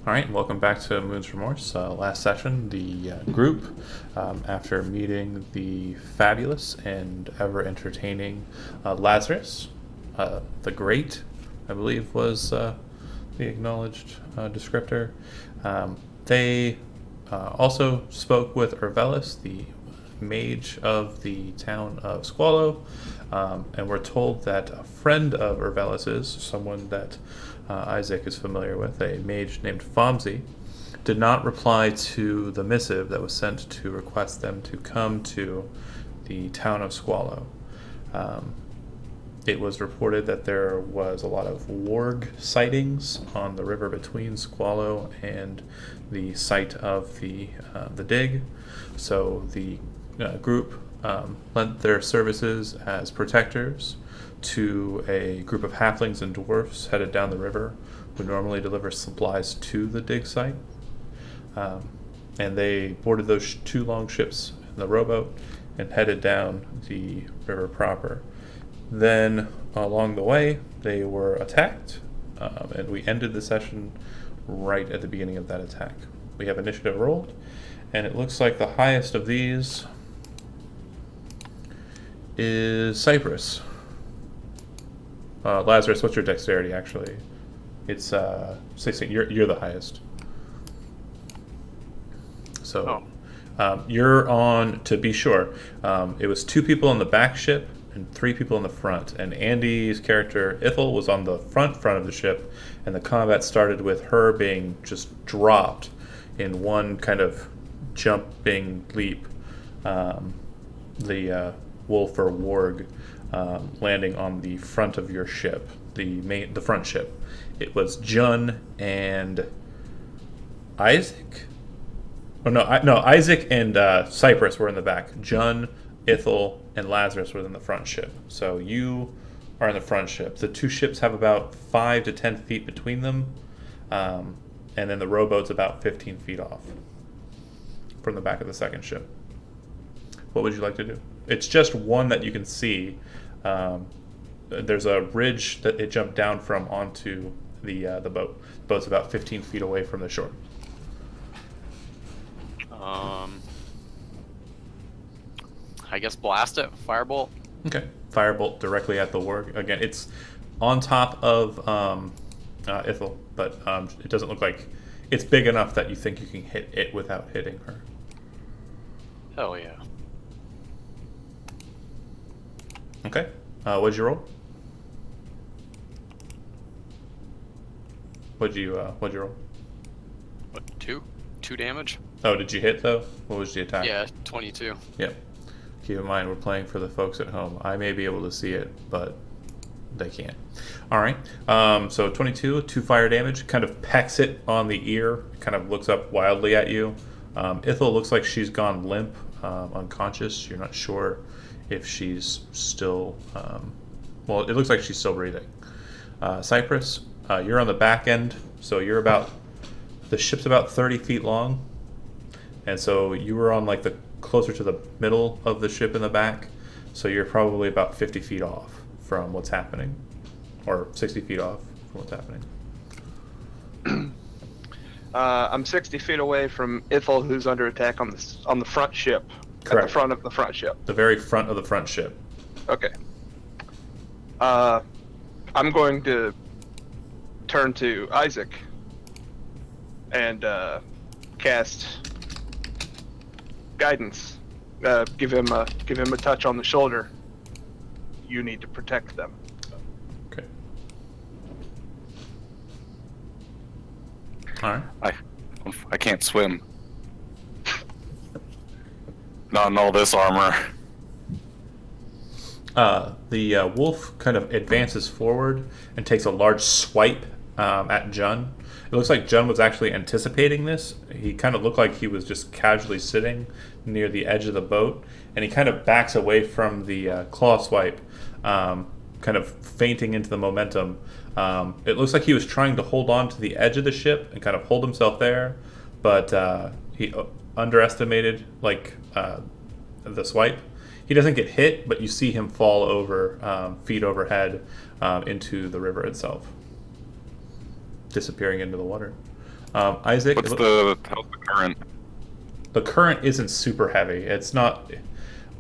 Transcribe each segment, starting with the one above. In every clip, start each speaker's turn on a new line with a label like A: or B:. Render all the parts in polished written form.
A: All right, welcome back to Moon's Remorse. Last session, the group, after meeting the fabulous and ever entertaining Lazarus, the Great, I believe was the acknowledged descriptor. They also spoke with Urvelis, the mage of the town of Squallow, and we're told that a friend of Urvelis's, someone that Isaac is familiar with, a mage named Fomsey, did not reply to the missive that was sent to request them to come to the town of Squallow. It was reported that there was a lot of warg sightings on the river between Squallow and the site of the dig, so the group lent their services as protectors to a group of halflings and dwarfs headed down the river who normally deliver supplies to the dig site. And they boarded those two long ships in the rowboat and headed down the river proper. Then, along the way, they were attacked, and we ended the session right at the beginning of that attack. We have initiative rolled, and it looks like the highest of these is Cypress. Lazarus, what's your dexterity, actually? It's 16. You're the highest. So, you're on, to be sure, it was 2 people on the back ship and 3 people in the front. And Andy's character, Ithel, was on the front of the ship, and the combat started with her being just dropped in one kind of jumping leap. The wolf or warg landing on the front of your ship, the front ship. It was Jun and Isaac. Oh no, Isaac and Cypress were in the back. Jun, Ithel, and Lazarus were in the front ship. So you are in the front ship. The 2 ships have about 5 to 10 feet between them, and then the rowboat's about 15 feet off from the back of the second ship. What would you like to do? It's just one that you can see. There's a ridge that it jumped down from onto the boat. The boat's about 15 feet away from the shore.
B: I guess blast it. Firebolt.
A: Okay. Firebolt directly at the warg. Again, it's on top of Ithel, but it doesn't look like it's big enough that you think you can hit it without hitting her.
B: Hell yeah.
A: Okay. What'd you roll? What'd you roll?
B: What, 2? 2 damage?
A: Oh, did you hit though? What was the attack?
B: Yeah, 22.
A: Yep. Keep in mind, we're playing for the folks at home. I may be able to see it, but they can't. All right. So 22, 2 fire damage. Kind of pecks it on the ear. Kind of looks up wildly at you. Ithel looks like she's gone limp, unconscious. You're not sure if she's still... well, it looks like she's still breathing. Cypress, you're on the back end, so you're about... The ship's about 30 feet long, and so you were on like the closer to the middle of the ship in the back, so you're probably about 50 feet off from what's happening, or 60 feet off from what's happening.
C: I'm 60 feet away from Ithel, who's under attack on the front ship.
A: Correct.
C: At the front of the front ship.
A: The very front of the front ship.
C: Okay. I'm going to turn to Isaac and cast guidance. Give him a touch on the shoulder. You need to protect them.
A: Okay. All right.
D: I can't swim. Not in all this armor.
A: The wolf kind of advances forward and takes a large swipe at Jun. It looks like Jun was actually anticipating this. He kind of looked like he was just casually sitting near the edge of the boat, and he kind of backs away from the claw swipe, kind of fainting into the momentum. It looks like he was trying to hold on to the edge of the ship and kind of hold himself there, but he underestimated the swipe. He doesn't get hit, but you see him fall over, feet overhead, into the river itself, disappearing into the water. Isaac,
D: How's the current?
A: the current isn't super heavy. It's not.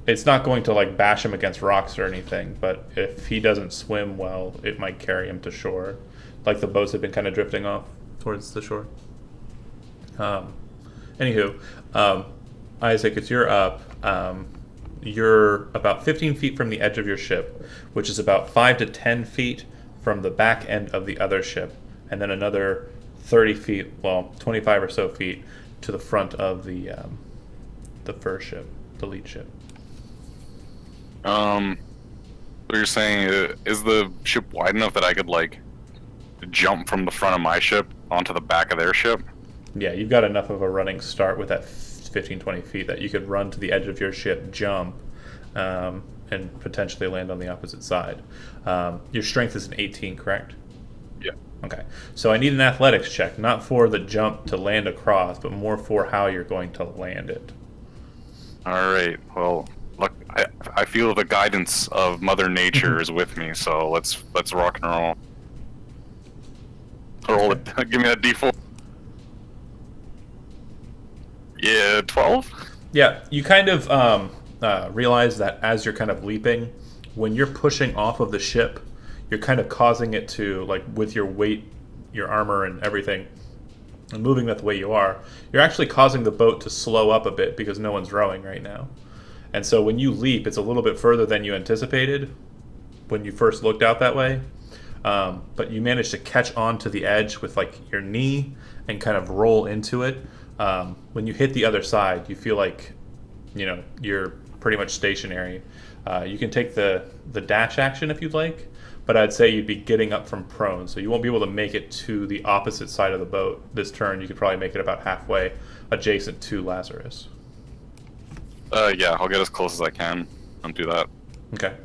A: It's not going to like bash him against rocks or anything. But if he doesn't swim well, it might carry him to shore. Like the boats have been kind of drifting off towards the shore. Anywho, Isaac, it's you're up. You're about 15 feet from the edge of your ship, which is about 5 to 10 feet from the back end of the other ship, and then another 30 feet, well, 25 or so feet to the front of the first ship, the lead ship.
D: What you're saying is the ship wide enough that I could like jump from the front of my ship onto the back of their ship?
A: Yeah, you've got enough of a running start with that 15, 20 feet that you could run to the edge of your ship, jump, and potentially land on the opposite side. Your strength is an 18, correct?
D: Yeah.
A: Okay. So I need an athletics check, not for the jump to land across, but more for how you're going to land it.
D: All right. Well, look, I feel the guidance of Mother Nature is with me, so let's rock and roll. Roll it. Give me that D4. Yeah, 12?
A: Yeah, you kind of realize that as you're kind of leaping, when you're pushing off of the ship, you're kind of causing it to, like, with your weight, your armor and everything, and moving that the way you are, you're actually causing the boat to slow up a bit because no one's rowing right now. And so when you leap, it's a little bit further than you anticipated when you first looked out that way. But you manage to catch on to the edge with, like, your knee and kind of roll into it. When you hit the other side, you feel like, you know, you're pretty much stationary. You can take the dash action if you'd like, but I'd say you'd be getting up from prone, so you won't be able to make it to the opposite side of the boat this turn. You could probably make it about halfway adjacent to Lazarus.
D: Yeah, I'll get as close as I can and do that.
A: Okay.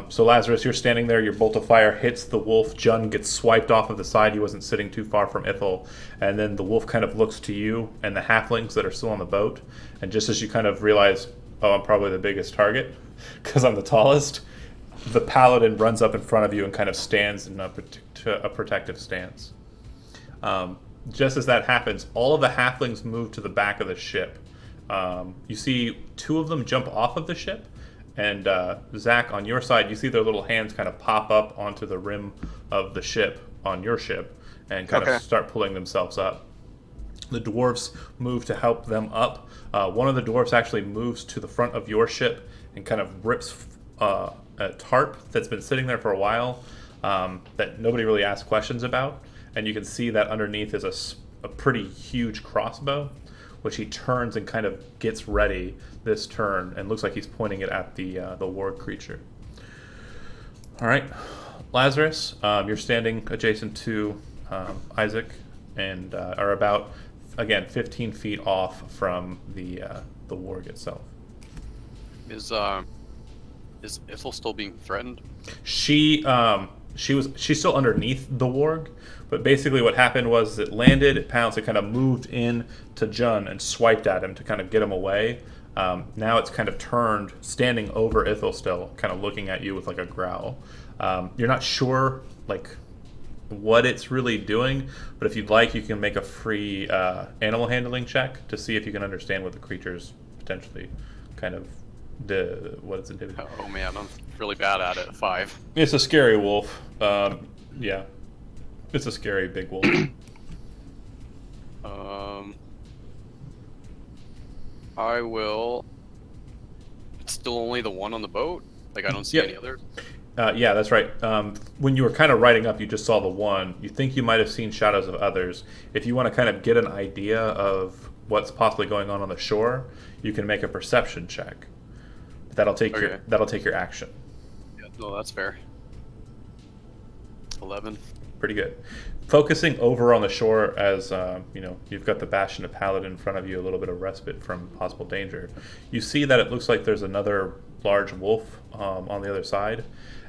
A: So Lazarus, you're standing there, your bolt of fire hits the wolf, Jun gets swiped off of the side, he wasn't sitting too far from Ithel, and then the wolf kind of looks to you and the halflings that are still on the boat, and just as you kind of realize, oh, I'm probably the biggest target, because I'm the tallest, the paladin runs up in front of you and kind of stands in a protective stance. Just as that happens, all of the halflings move to the back of the ship. You see two of them jump off of the ship, and Zach, on your side, you see their little hands kind of pop up onto the rim of the ship, on your ship, and kind of start pulling themselves up. The dwarves move to help them up. One of the dwarves actually moves to the front of your ship and kind of rips a tarp that's been sitting there for a while that nobody really asked questions about. And you can see that underneath is a pretty huge crossbow, which he turns and kind of gets ready this turn, and looks like he's pointing it at the warg creature. All right, Lazarus, you're standing adjacent to Isaac, and are about, again, 15 feet off from the warg itself.
B: Is Ithel still being threatened?
A: She's still underneath the warg, but basically what happened was it landed, it pounced, it kind of moved in to Jun and swiped at him to kind of get him away. Now it's kind of turned, standing over Ithel still, kind of looking at you with like a growl. You're not sure like what it's really doing, but if you'd like, you can make a free animal handling check to see if you can understand what the creature's potentially kind of what it's doing.
B: Oh man, I'm really bad at it. 5.
A: It's a scary wolf. Yeah, it's a scary big wolf.
B: I will. It's still only the one on the boat. Like I don't see any others.
A: Yeah, that's right. When you were kind of riding up, you just saw the one. You think you might have seen shadows of others. If you want to kind of get an idea of what's possibly going on the shore, you can make a perception check. That'll take your action.
B: Yeah, no, that's fair. 11.
A: Pretty good. Focusing over on the shore, as you've got the Bastion of Paladin in front of you, a little bit of respite from possible danger. You see that it looks like there's another large wolf on the other side,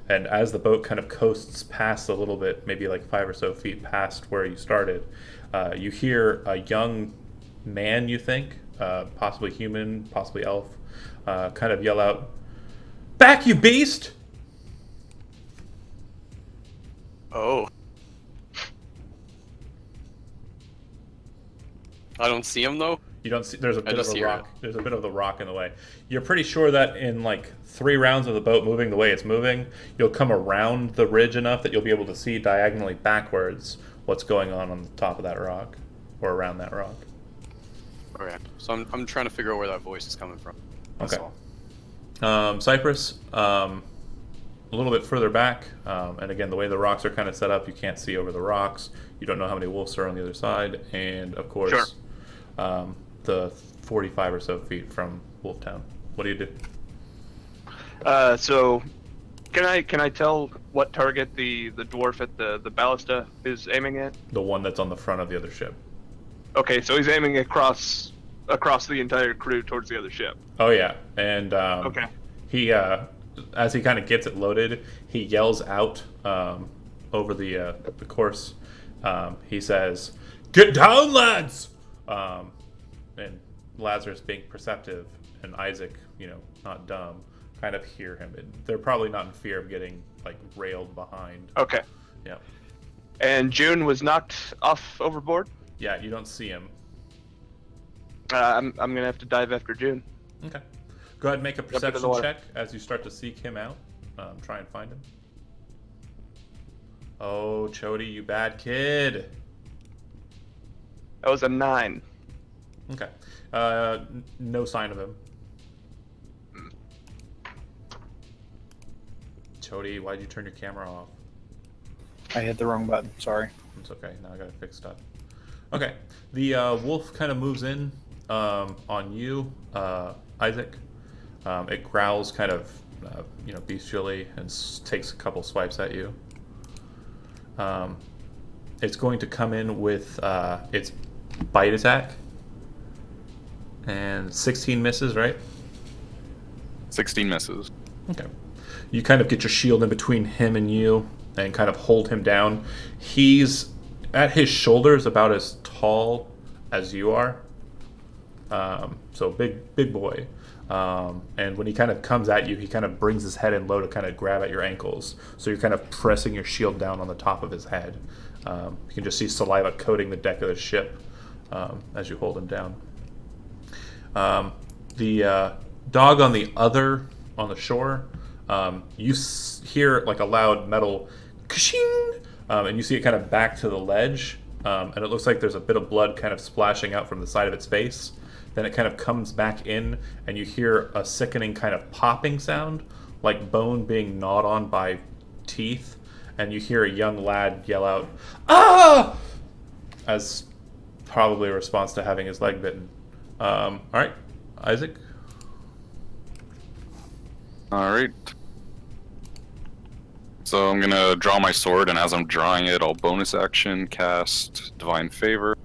A: and as the boat kind of coasts past a little bit, maybe like 5 or so feet past where you started, you hear a young man, you think, possibly human, possibly elf, kind of yell out, "Back, you beast!"
B: Oh. I don't see him though.
A: You don't see. There's a bit of
B: just
A: a
B: hear
A: rock.
B: it.
A: There's a bit of the rock in the way. You're pretty sure that in like 3 rounds of the boat moving the way it's moving, you'll come around the ridge enough that you'll be able to see diagonally backwards what's going on the top of that rock, or around that rock.
B: Okay. So I'm trying to figure out where that voice is coming from. That's
A: Okay.
B: all.
A: Cypress, a little bit further back, and again, the way the rocks are kind of set up, you can't see over the rocks. You don't know how many wolves are on the other side, and of course,
C: Sure.
A: the 45 or so feet from Wolftown. What do you do?
C: So, can I tell what target the dwarf at the ballista is aiming at?
A: The one that's on the front of the other ship.
C: Okay, so he's aiming across the entire crew towards the other ship.
A: Oh yeah, and
C: Okay.
A: he as he kind of gets it loaded, he yells out over the course. He says, "Get down, lads!" And Lazarus, being perceptive, and Isaac, not dumb, kind of hear him. They're probably not in fear of getting like railed behind.
C: Okay.
A: Yeah,
C: And June was knocked off overboard.
A: yeah. You don't see him.
C: I'm gonna have to dive after June.
A: Okay. Go ahead and make a
C: into the
A: perception
C: water.
A: check as you start to seek him out. Try and find him. Oh, Chody, you bad kid.
C: That was a 9.
A: Okay. No sign of him. Chody, why'd you turn your camera off?
E: I hit the wrong button. Sorry.
A: It's okay. Now I gotta fix stuff. Okay. The wolf kind of moves in on you, Isaac. It growls kind of, bestially and takes a couple swipes at you. It's going to come in with its bite attack. And 16 misses, right?
D: 16 misses.
A: Okay. You kind of get your shield in between him and you and kind of hold him down. He's at his shoulders about as tall as you are. So big boy. And when he kind of comes at you, he kind of brings his head in low to kind of grab at your ankles. So you're kind of pressing your shield down on the top of his head. You can just see saliva coating the deck of the ship as you hold him down. The dog on the shore, you hear like a loud metal ka-shing, and you see it kind of back to the ledge, and it looks like there's a bit of blood kind of splashing out from the side of its face. Then it kind of comes back in, and you hear a sickening kind of popping sound, like bone being gnawed on by teeth, and you hear a young lad yell out, "Ah!" as probably a response to having his leg bitten. All right, Isaac.
D: All right. So I'm gonna draw my sword, and as I'm drawing it, I'll bonus action cast Divine Favor.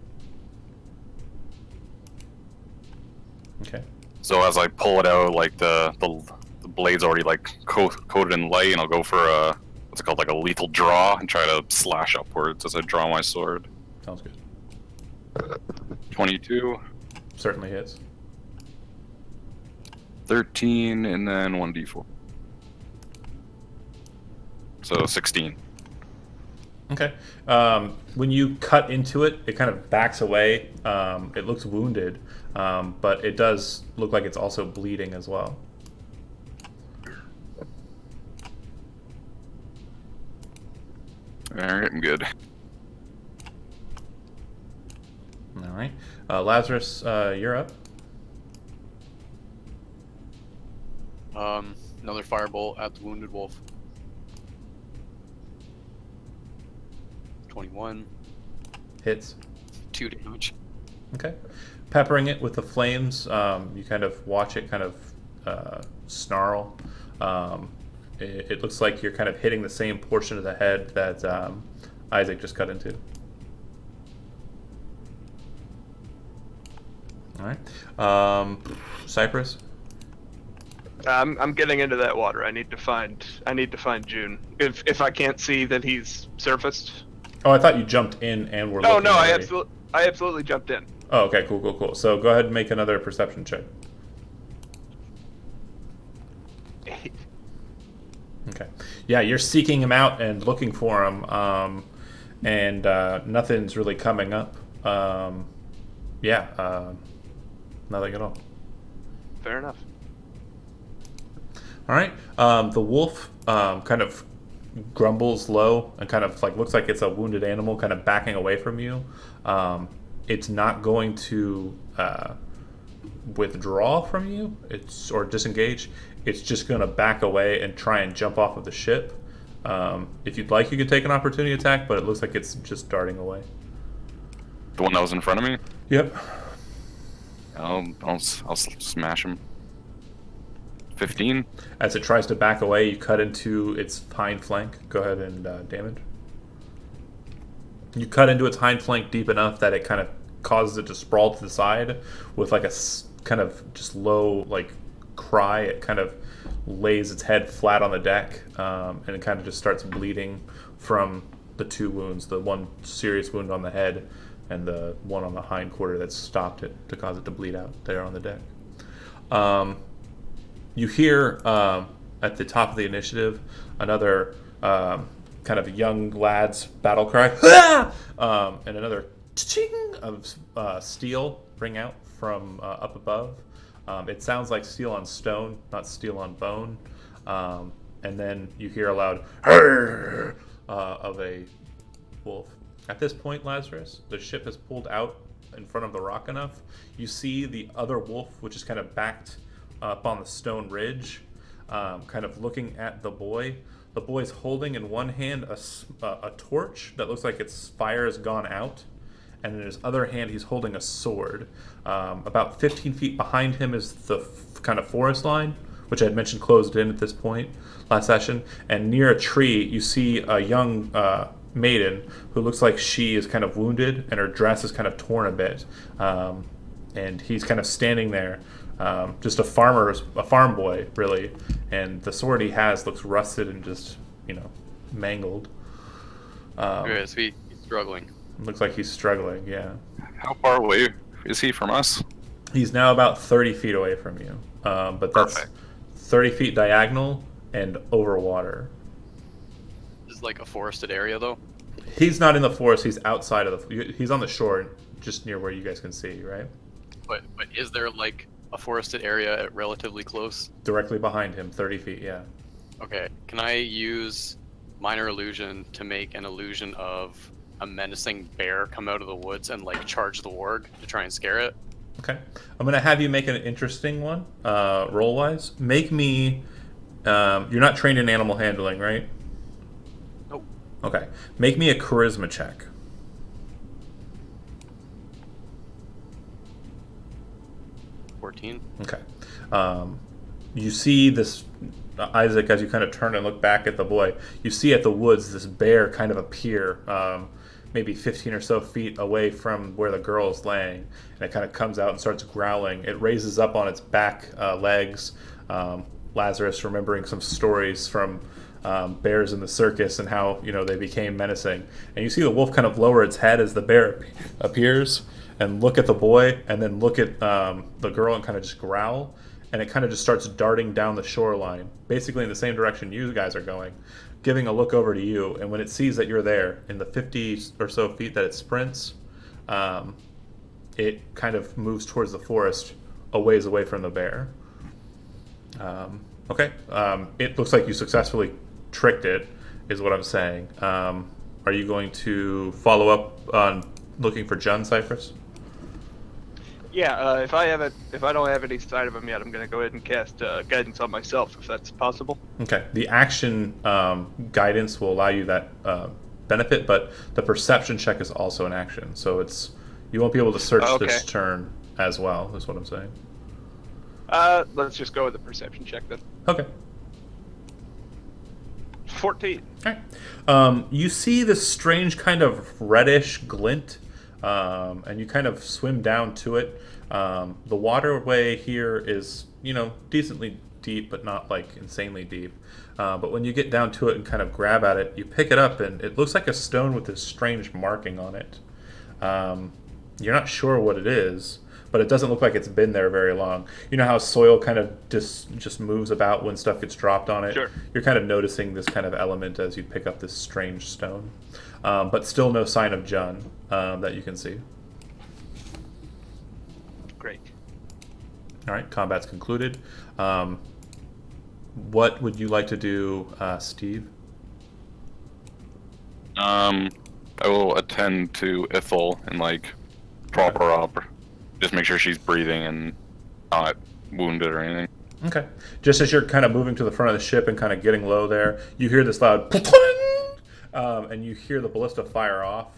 A: Okay.
D: So as I pull it out, like the blade's already like coated in light, and I'll go for a what's it called, like a lethal draw, and try to slash upwards as I draw my sword.
A: Sounds good.
D: 22,
A: Certainly hits.
D: 13, and then 1d4. So 16.
A: Okay. When you cut into it, it kind of backs away. It looks wounded, but it does look like it's also bleeding as well.
D: Alright, I'm good.
A: All right. Lazarus, you're up.
B: Another firebolt at the wounded wolf. 21.
A: Hits.
B: 2 damage.
A: Okay. Peppering it with the flames, you kind of watch it kind of snarl. It looks like you're kind of hitting the same portion of the head that Isaac just cut into. All right. Cypress.
C: I'm getting into that water. I need to find June. If I can't see that he's surfaced.
A: Oh, I thought you jumped in and were.
C: No,
A: looking
C: no, I
A: already.
C: absolutely jumped in.
A: Oh, okay, cool. So go ahead and make another perception check. Okay. Yeah, you're seeking him out and looking for him, and nothing's really coming up. Yeah, nothing at all.
C: Fair enough.
A: All right. The wolf kind of grumbles low and kind of like looks like it's a wounded animal, kind of backing away from you. It's not going to withdraw from you. Or disengage. It's just going to back away and try and jump off of the ship. If you'd like, you could take an opportunity attack, but it looks like it's just darting away.
D: The one that was in front of me?
A: Yep.
D: I'll smash him. 15?
A: As it tries to back away, you cut into its hind flank. Go ahead and damage. You cut into its hind flank deep enough that it kind of causes it to sprawl to the side with like a kind of just low like cry. It kind of lays its head flat on the deck, and it kind of just starts bleeding from the two wounds, the one serious wound on the head and the one on the hind quarter that stopped it to cause it to bleed out there on the deck. You hear at the top of the initiative another kind of young lad's battle cry, and another ching of steel ring out from up above. It sounds like steel on stone, not steel on bone. And then you hear a loud of a wolf. At this point, Lazarus, the ship has pulled out in front of the rock enough. You see the other wolf, which is kind of backed up on the stone ridge, kind of looking at the boy. The boy's holding in one hand a torch that looks like its fire has gone out, and in his other hand he's holding a sword. About 15 feet behind him is the kind of forest line, which I had mentioned closed in at this point last session, and near a tree you see a young maiden who looks like she is kind of wounded and her dress is kind of torn a bit, and he's kind of standing there, just a farm boy really, and the sword he has looks rusted and just mangled.
B: Okay, so he's struggling.
A: Looks like he's struggling. Yeah,
D: How far away is he from us?
A: he's now about 30 feet away from you, but that's
D: Perfect.
A: 30 feet diagonal and over water.
B: This is like a forested area, though.
A: He's not in the forest. He's outside of he's on the shore, just near where you guys can see, right?
B: But is there like a forested area at relatively close?
A: Directly behind him, 30 feet. Yeah.
B: Okay, can I use minor illusion to make an illusion of a menacing bear come out of the woods and like charge the warg to try and scare it?
A: Okay. I'm gonna have you make an interesting one, roll wise. Make me. You're not trained in animal handling, right?
B: Nope.
A: Okay. Make me a charisma check.
B: 14.
A: Okay. You see this, Isaac, as you kind of turn and look back at the boy, you see at the woods this bear kind of appear, maybe 15 or so feet away from where the girl is laying, and it kind of comes out and starts growling. It raises up on its back legs. Lazarus remembering some stories from bears in the circus and how they became menacing. And you see the wolf kind of lower its head as the bear appears and look at the boy and then look at the girl and kind of just growl. And it kind of just starts darting down the shoreline, basically in the same direction you guys are going, giving a look over to you. And when it sees that you're there in the 50 or so feet that it sprints, it kind of moves towards the forest a ways away from the bear. Okay. It looks like you successfully tricked it, is what I'm saying. Are you going to follow up on looking for Jun, Cypress?
C: Yeah, if I don't have any sight of him yet, I'm gonna go ahead and cast guidance on myself, if that's possible.
A: Okay. The action guidance will allow you that benefit, but the perception check is also an action, so you won't be able to search this turn as well, is what I'm saying.
C: Let's just go with the perception check then.
A: Okay.
C: 14.
A: Alright. You see this strange kind of reddish glint, and you kind of swim down to it. The waterway here is, decently deep, but not like insanely deep. But when you get down to it and kind of grab at it, you pick it up, and it looks like a stone with this strange marking on it. You're not sure what it is, but it doesn't look like it's been there very long. You know how soil kind of just moves about when stuff gets dropped on it?
C: Sure.
A: You're kind of noticing this kind of element as you pick up this strange stone. But still no sign of Jun that you can see. All right, combat's concluded. What would you like to do, Steve?
D: I will attend to Ithel and like prop her up, just make sure she's breathing and not wounded or anything.
A: Okay. Just as you're kind of moving to the front of the ship and kind of getting low there, you hear this loud and you hear the ballista fire off.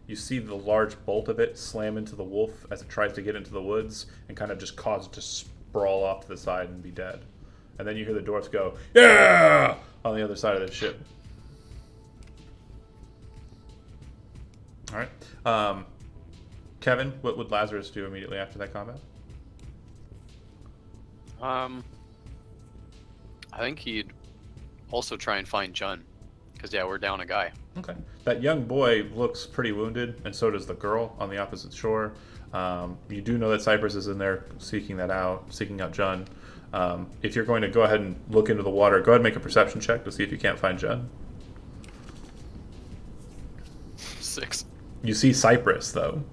A: You see the large bolt of it slam into the wolf as it tries to get into the woods and kind of just cause it to sprawl off to the side and be dead. And then you hear the dwarfs go, "Yeah!" on the other side of the ship. All right. Kevin, what would Lazarus do immediately after that combat?
B: I think he'd also try and find Jun, because yeah, we're down a guy.
A: Okay. That young boy looks pretty wounded, and so does the girl on the opposite shore. You do know that Cypress is in there seeking out Jun. If you're going to go ahead and look into the water, go ahead and make a perception check to see if you can't find Jun.
B: 6.
A: You see Cypress, though.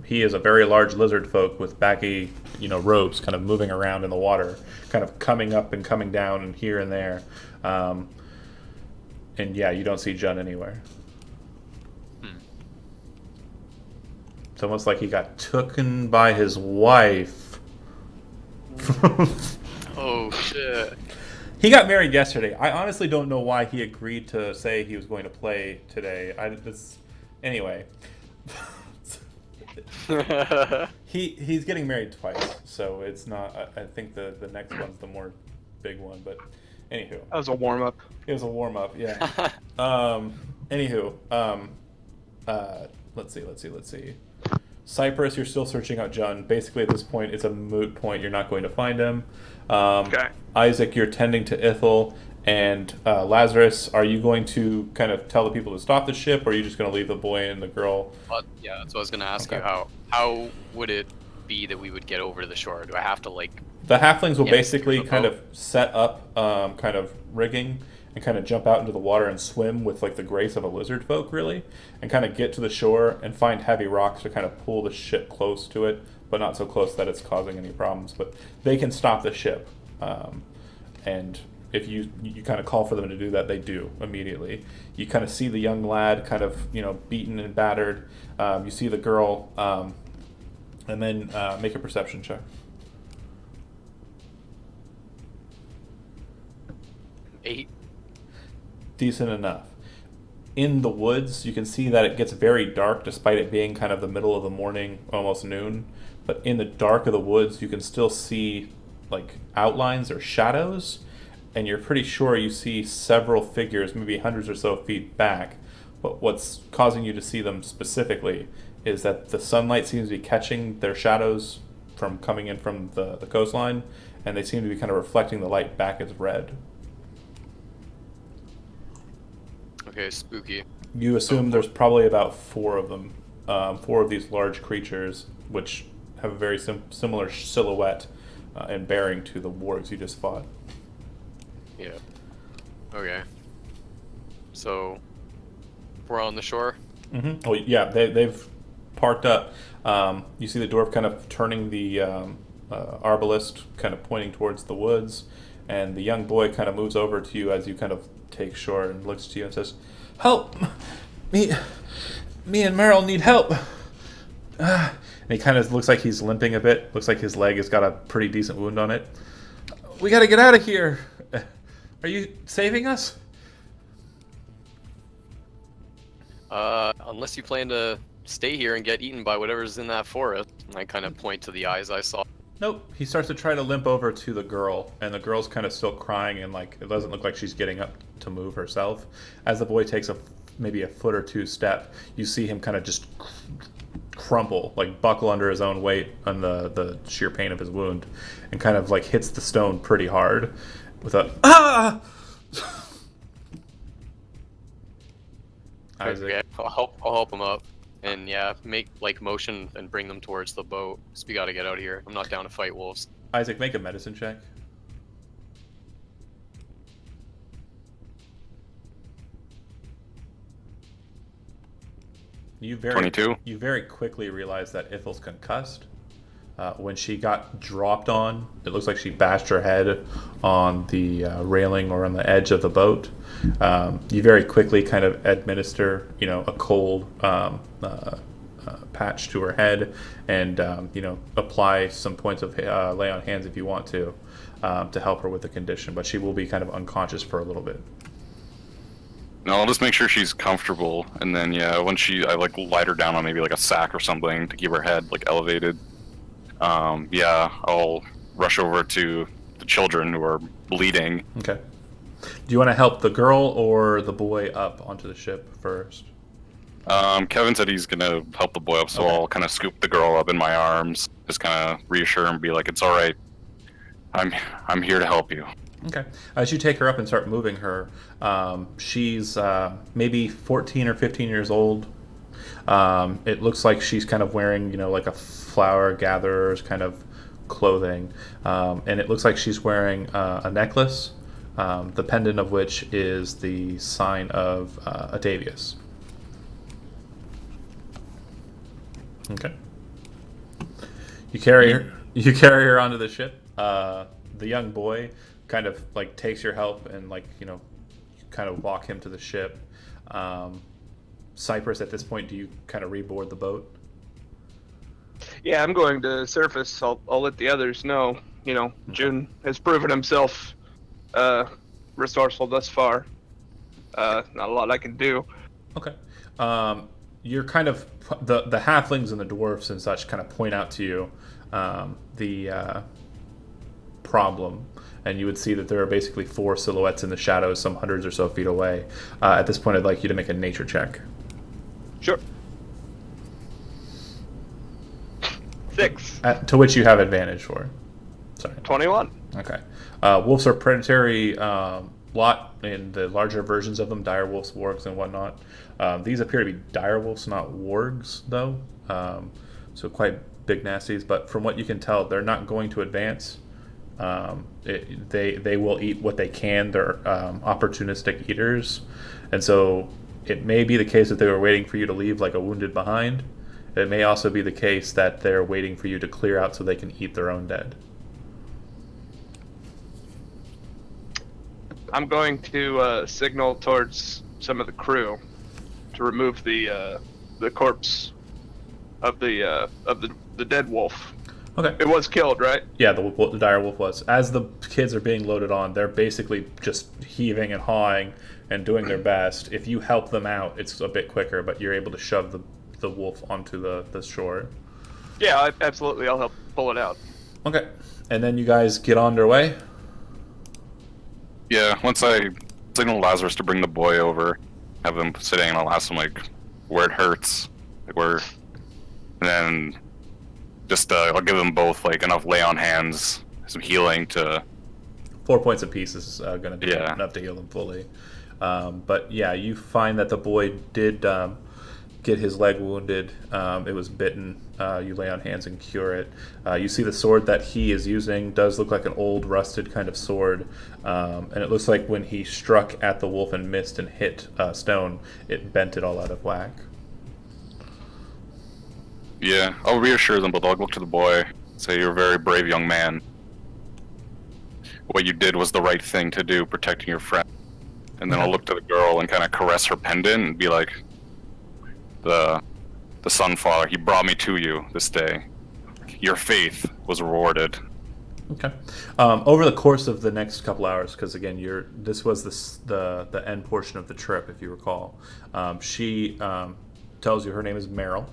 A: He is a very large lizard folk with baggy, robes kind of moving around in the water, kind of coming up and coming down and here and there. And yeah, you don't see Jun anywhere. It's almost like he got taken by his wife.
B: Oh, shit.
A: He got married yesterday. I honestly don't know why he agreed to say he was going to play today. Anyway. He's getting married twice, so it's not. I think the next one's the more big one, but anywho.
C: That was a warm up.
A: It was a warm up, yeah. Anywho, let's see. Cypress, you're still searching out Jun. Basically, at this point, it's a moot point. You're not going to find him.
C: Okay.
A: Isaac, you're tending to Ithel. And Lazarus, are you going to kind of tell the people to stop the ship, or are you just going to leave the boy and the girl?
B: Yeah, that's what I was going to ask
A: Okay.
B: you. How would it be that we would get over to the shore? Do I have to,
A: The halflings will basically
B: steer the
A: kind
B: boat?
A: of set up kind of rigging and kind of jump out into the water and swim with like the grace of a lizard folk, really, and kind of get to the shore and find heavy rocks to kind of pull the ship close to it, but not so close that it's causing any problems. But they can stop the ship, and if you kind of call for them to do that, they do immediately. You kind of see the young lad kind of beaten and battered. You see the girl, and then make a perception check.
B: 8.
A: Decent enough. In the woods, you can see that it gets very dark despite it being kind of the middle of the morning, almost noon. But in the dark of the woods, you can still see like outlines or shadows, and you're pretty sure you see several figures, maybe hundreds or so feet back. But what's causing you to see them specifically is that the sunlight seems to be catching their shadows from coming in from the coastline, and they seem to be kind of reflecting the light back as red.
B: Okay, spooky.
A: You assume there's probably about 4 of them, 4 of these large creatures, which have a very similar silhouette and bearing to the wargs you just fought.
B: Yeah. Okay. So, we're on the shore?
A: Mm-hmm. Oh, yeah, they've parked up. You see the dwarf kind of turning the arbalist, kind of pointing towards the woods, and the young boy kind of moves over to you as you kind of take shore and looks to you and says, "Help! Me and Meryl need help." And he kind of looks like he's limping a bit. Looks like his leg has got a pretty decent wound on it. "We got to get out of here. Are you saving us?"
B: Unless you plan to stay here and get eaten by whatever's in that forest. And I kind of point to the eyes I saw.
A: Nope. He starts to try to limp over to the girl, and the girl's kind of still crying, and like it doesn't look like she's getting up to move herself. As the boy takes maybe a foot or 2 step, you see him kind of just crumple, like buckle under his own weight on the sheer pain of his wound, and kind of like hits the stone pretty hard with a ah. Isaac.
B: Okay, I'll help him up. And yeah, make like motion and bring them towards the boat. So we gotta get out of here. I'm not down to fight wolves.
A: Isaac, make a medicine check. You
D: 22.
A: You very quickly realize that Ithel's concussed. When she got dropped on, it looks like she bashed her head on the railing or on the edge of the boat. You very quickly kind of administer, a cold patch to her head, and apply some points of lay on hands if you want to help her with the condition. But she will be kind of unconscious for a little bit.
D: No, I'll just make sure she's comfortable, and then when I light her down on maybe like a sack or something to keep her head like elevated. I'll rush over to the children who are bleeding.
A: Okay. Do you want to help the girl or the boy up onto the ship first?
D: Kevin said he's gonna help the boy up, so
A: Okay.
D: I'll kind of scoop the girl up in my arms, just kind of reassure him, be like, "It's all right. I'm here to help you."
A: Okay. As you take her up and start moving her, she's maybe 14 or 15 years old. It looks like she's kind of wearing, like a flower gatherer's kind of clothing. And it looks like she's wearing a necklace, the pendant of which is the sign of Atavius. Okay. You carry her onto the ship. The young boy kind of takes your help and kind of walk him to the ship. Cypress, at this point, do you kind of reboard the boat?
C: Yeah, I'm going to surface. I'll let the others know. June has proven himself resourceful thus far. Not a lot I can do.
A: Okay. You're kind of the halflings and the dwarfs and such kind of point out to you the problem, and you would see that there are basically 4 silhouettes in the shadows, some hundreds or so feet away. At this point, I'd like you to make a nature check.
C: Sure. 6.
A: To which you have advantage for. Sorry.
C: 21.
A: Okay. Wolves are predatory lot in the larger versions of them, dire wolves, wargs, and whatnot. These appear to be dire wolves, not wargs, though. So quite big nasties. But from what you can tell, they're not going to advance. They will eat what they can. They're opportunistic eaters. And so it may be the case that they were waiting for you to leave like a wounded behind. It may also be the case that they're waiting for you to clear out so they can eat their own dead.
C: I'm going to signal towards some of the crew to remove the corpse of the dead wolf.
A: Okay.
C: It was killed, right?
A: Yeah, the dire wolf was. As the kids are being loaded on, they're basically just heaving and hawing and doing their best. If you help them out, it's a bit quicker, but you're able to shove the wolf onto the shore.
C: Yeah, absolutely. I'll help pull it out.
A: Okay. And then you guys get on their way?
D: Yeah, once I signal Lazarus to bring the boy over, have him sitting, and I'll ask him where it hurts, and then just I'll give them both enough lay on hands, some healing to.
A: 4 points apiece is going to be enough to heal them fully. But yeah, you find that the boy did get his leg wounded. It was bitten. You lay on hands and cure it. You see the sword that he is using does look like an old rusted kind of sword. And it looks like when he struck at the wolf and missed and hit stone, it bent it all out of whack.
D: Yeah, I'll reassure them, but I'll look to the boy, say, "You're a very brave young man. What you did was the right thing to do, protecting your friend." And then I'll look to the girl and kind of caress her pendant and be like, the Sun Father, he brought me to you this day. Your faith was rewarded.
A: Okay. Over the course of the next couple hours, because again, this was the end portion of the trip, if you recall. She tells you her name is Meryl.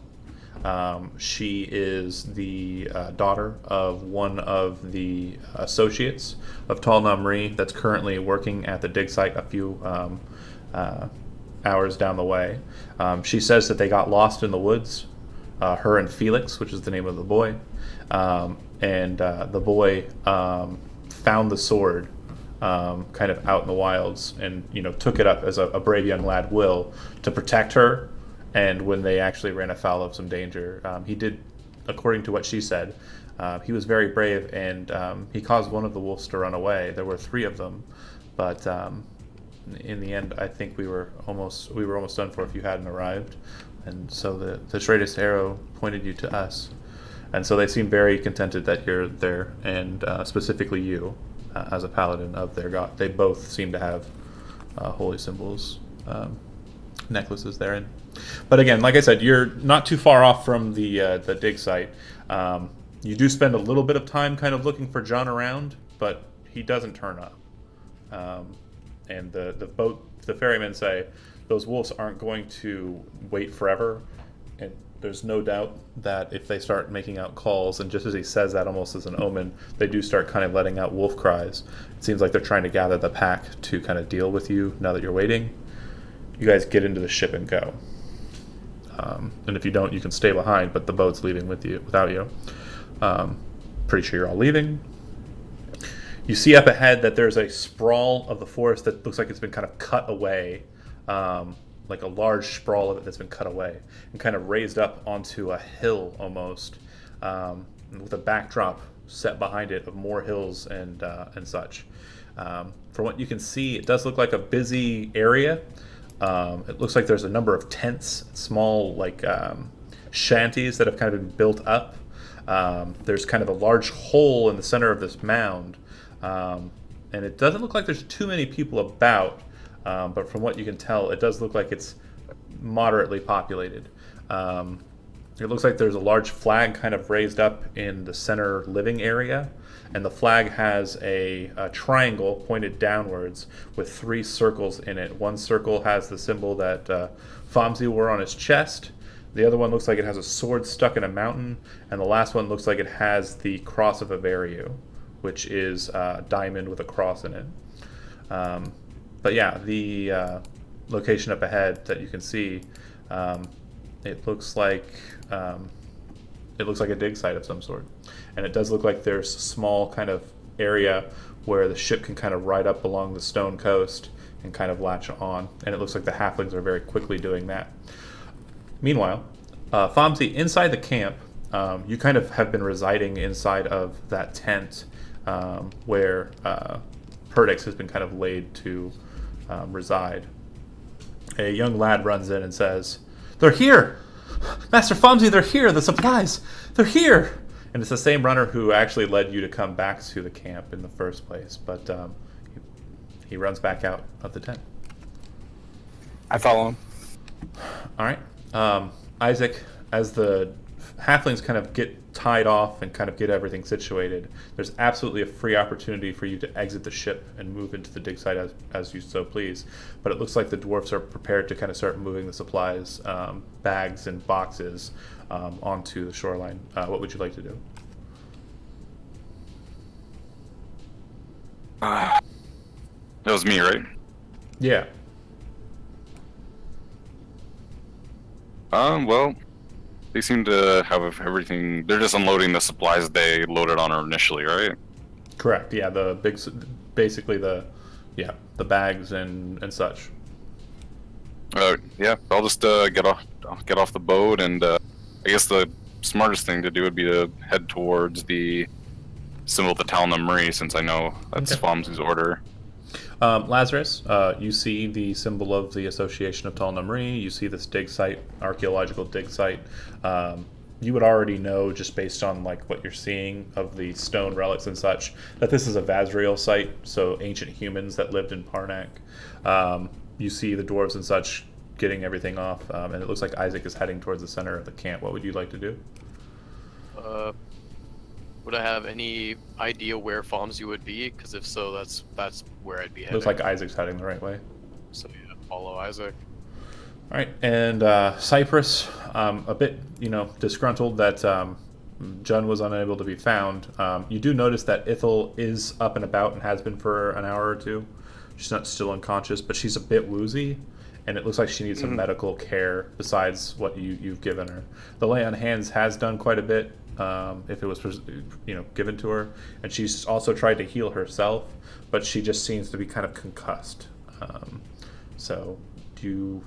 A: She is the daughter of one of the associates of Tal Namri that's currently working at the dig site a few hours down the way. She says that they got lost in the woods, her and Felix, which is the name of the boy, and the boy found the sword kind of out in the wilds and took it up as a brave young lad will to protect her. And when they actually ran afoul of some danger, he did, according to what she said, he was very brave, and he caused one of the wolves to run away. There were 3 of them, but in the end, I think we were almost done for if you hadn't arrived. And so the straightest arrow pointed you to us. And so they seem very contented that you're there, and specifically you, as a paladin of their god. They both seem to have holy symbols, necklaces therein. But again, like I said, you're not too far off from the dig site. You do spend a little bit of time kind of looking for John around, but he doesn't turn up. And the ferrymen say those wolves aren't going to wait forever, and there's no doubt that if they start making out calls, and just as he says that almost as an omen, they do start kind of letting out wolf cries. It seems like they're trying to gather the pack to kind of deal with you now that you're waiting. You guys get into the ship and go. And if you don't, you can stay behind, but the boat's leaving without you. Pretty sure you're all leaving. You see up ahead that there's a sprawl of the forest that looks like it's been kind of cut away, like a large sprawl of it that's been cut away and kind of raised up onto a hill almost, with a backdrop set behind it of more hills and such. From what you can see, it does look like a busy area. It looks like there's a number of tents, small like shanties that have kind of been built up. There's kind of a large hole in the center of this mound, and it doesn't look like there's too many people about, but from what you can tell, it does look like it's moderately populated. It looks like there's a large flag kind of raised up in the center living area, and the flag has a triangle pointed downwards with 3 circles in it. One circle has the symbol that Fomsey wore on his chest. The other one looks like it has a sword stuck in a mountain, and the last one looks like it has the cross of Averio, which is a diamond with a cross in it. But yeah, the location up ahead that you can see, it looks like a dig site of some sort, and it does look like there's a small kind of area where the ship can kind of ride up along the stone coast and kind of latch on, and it looks like the halflings are very quickly doing that. Meanwhile, Fomsey, inside the camp, you kind of have been residing inside of that tent where Perdix has been kind of laid to reside. A young lad runs in and says, "They're here! Master Fomsey, they're here! The supplies! They're here!" And it's the same runner who actually led you to come back to the camp in the first place, but he runs back out of the tent.
E: I follow him.
A: All right. Isaac, as the halflings kind of get tied off and kind of get everything situated, there's absolutely a free opportunity for you to exit the ship and move into the dig site as you so please. But it looks like the dwarves are prepared to kind of start moving the supplies, bags and boxes, onto the shoreline. What would you like to do?
D: That was me, right?
A: Yeah.
D: Well, they seem to have everything. They're just unloading the supplies they loaded on her initially, right?
A: Correct. Yeah, basically the bags and such.
D: Yeah, I'll just get off the boat, and I guess the smartest thing to do would be to head towards the symbol of the Talna Marie, since I know that's Fomsey's order.
A: Lazarus, you see the symbol of the Association of Talna Marie. You see this dig site, archaeological dig site. You would already know, just based on like what you're seeing of the stone relics and such, that this is a Vazriel site, so ancient humans that lived in Parnak. You see the dwarves and such getting everything off, and it looks like Isaac is heading towards the center of the camp. What would you like to do?
B: Would I have any idea where Fomsey would be? Because if so, that's where I'd be heading.
A: Looks like Isaac's heading the right way.
B: So yeah, follow Isaac.
A: All right, and Cypress, a bit, disgruntled that Jun was unable to be found. You do notice that Ithel is up and about and has been for an hour or two. She's not still unconscious, but she's a bit woozy, and it looks like she needs some medical care besides what you've given her. The lay on hands has done quite a bit, if it was given to her, and she's also tried to heal herself, but she just seems to be kind of concussed. So do you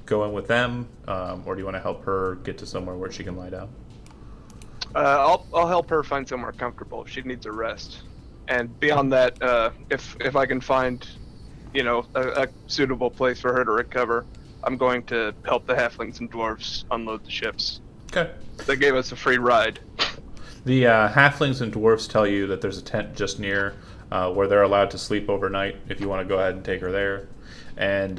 A: go in with them, or do you want to help her get to somewhere where she can lie down?
C: I'll help her find somewhere comfortable. She needs a rest, and beyond that, if I can find, a suitable place for her to recover, I'm going to help the halflings and dwarves unload the ships.
A: Okay.
C: They gave us a free ride.
A: The halflings and dwarves tell you that there's a tent just near where they're allowed to sleep overnight if you want to go ahead and take her there. And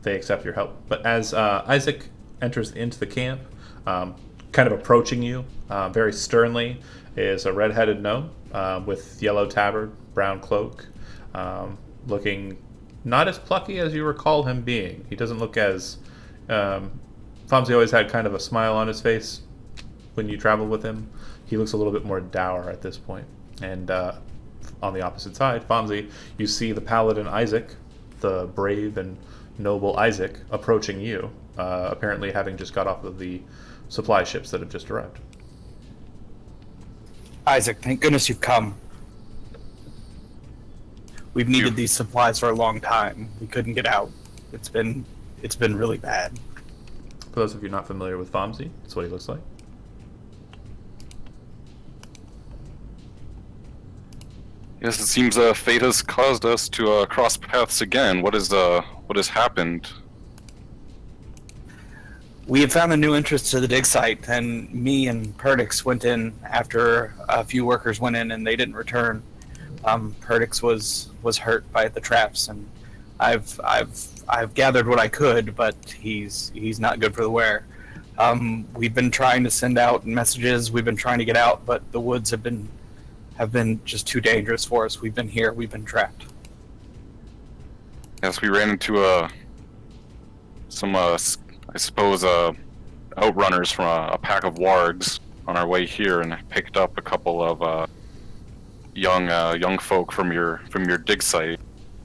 A: they accept your help. But as Isaac enters into the camp, kind of approaching you very sternly, is a red-headed gnome with yellow tabard, brown cloak, looking not as plucky as you recall him being. He doesn't look as... Fomsy always had kind of a smile on his face when you traveled with him. He looks a little bit more dour at this point. And on the opposite side, Fomsy, you see the paladin Isaac, the brave and noble Isaac, approaching you, apparently having just got off of the supply ships that have just arrived.
E: Isaac, thank goodness you've come. We've needed these supplies for a long time. We couldn't get out. It's been really bad.
A: For those of you not familiar with Fomsy, that's what he looks like.
D: Yes, it seems fate has caused us to cross paths again. What has happened?
E: We had found a new entrance to the dig site, and me and Perdix went in after a few workers went in and they didn't return. Perdix was hurt by the traps, and I've gathered what I could, but he's not good for the wear. We've been trying to send out messages. We've been trying to get out, but the woods have been just too dangerous for us. We've been here. We've been trapped.
D: Yes, we ran into some I suppose outrunners from a pack of wargs on our way here, and picked up a couple of young folk from your dig site.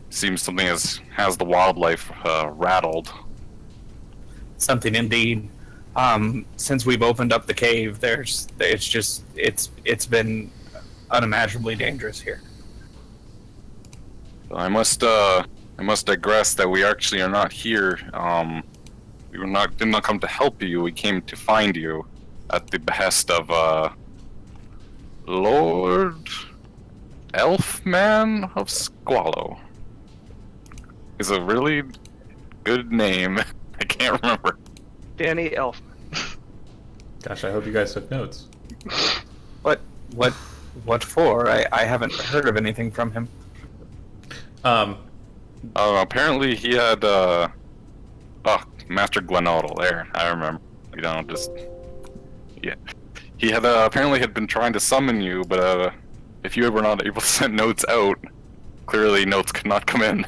D: Seems something has the wildlife rattled.
E: Something indeed. Since we've opened up the cave, it's been unimaginably dangerous here.
D: I must digress that we actually are not here. We did not come to help you. We came to find you at the behest of Lord Elfman of Squallow. Is a really good name. I can't remember.
C: Danny Elfman.
A: Gosh, I hope you guys took notes.
E: What for? I haven't heard of anything from him.
D: Apparently he had Master Glenodal there. I remember. Yeah. He had apparently had been trying to summon you, but if you were not able to send notes out, clearly notes could not come in.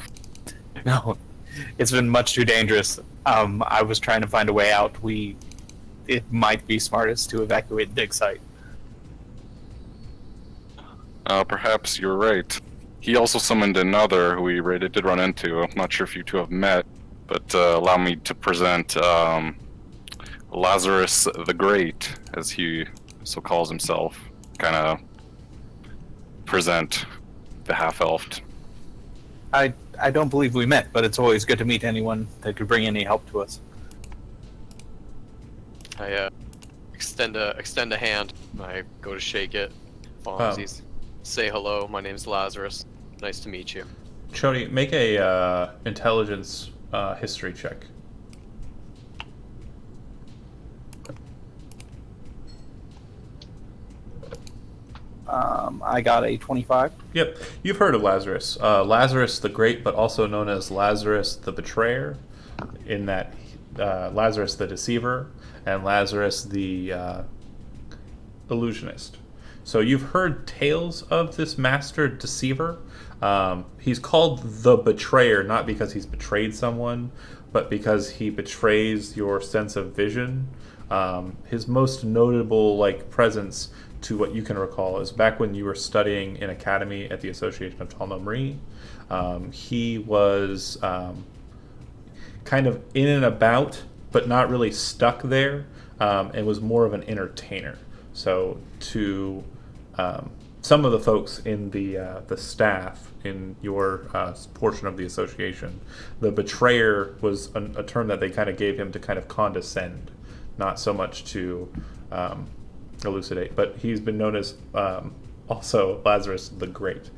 E: No, it's been much too dangerous. I was trying to find a way out. It might be smartest to evacuate the dig site.
D: Perhaps you're right. He also summoned another who we did run into. I'm not sure if you two have met, but allow me to present Lazarus the Great, as he so calls himself. Kind of present the half-elf.
E: I don't believe we met, but it's always good to meet anyone that could bring any help to us.
B: I extend a hand. I go to shake it. Fonzies. Say hello. My name's Lazarus. Nice to meet you.
A: Chody, make a intelligence history check.
E: I got a 25.
A: Yep, you've heard of Lazarus. Lazarus the Great, but also known as Lazarus the Betrayer, in that Lazarus the Deceiver and Lazarus the Illusionist. So you've heard tales of this master deceiver. He's called the Betrayer, not because he's betrayed someone, but because he betrays your sense of vision. His most notable presence, to what you can recall, is back when you were studying in academy at the Association of Talnomri. He was kind of in and about, but not really stuck there, and was more of an entertainer. So to some of the folks in the staff in your portion of the association, the betrayer was a term that they kind of gave him to kind of condescend, not so much to elucidate. But he's been known as also Lazarus the Great.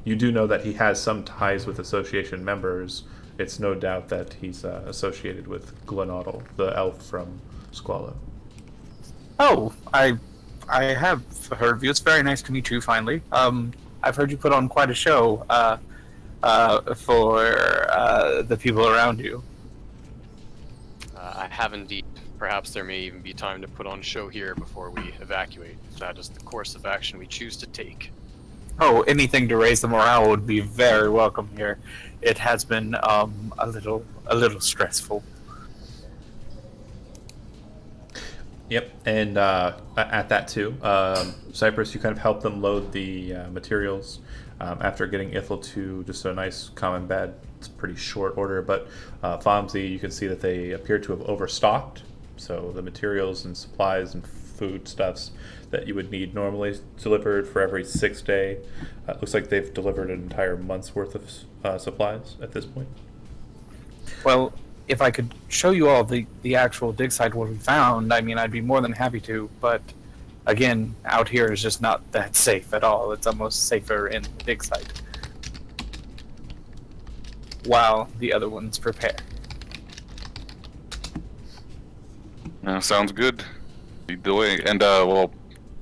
A: You do know that he has some ties with association members. It's no doubt that he's associated with Glenodal, the elf from Squallow.
E: Oh, I have heard of you. It's very nice to meet you, finally. I've heard you put on quite a show for the people around you.
B: I have indeed. Perhaps there may even be time to put on a show here before we evacuate. If that is the course of action we choose to take.
E: Oh, anything to raise the morale would be very welcome here. It has been a little stressful.
A: Yep, and at that too, Cypress, you kind of help them load the materials after getting Ithel to just a nice common bed. It's pretty short order, but Fonzie, you can see that they appear to have overstocked. So the materials and supplies and foodstuffs that you would need normally delivered for every 6 day. Looks like they've delivered an entire month's worth of supplies at this point.
E: Well, if I could show you all the actual dig site what we found, I mean, I'd be more than happy to. But again, out here is just not that safe at all. It's almost safer in the dig site, while the other ones prepare.
D: Sounds good. Lead the way. And well,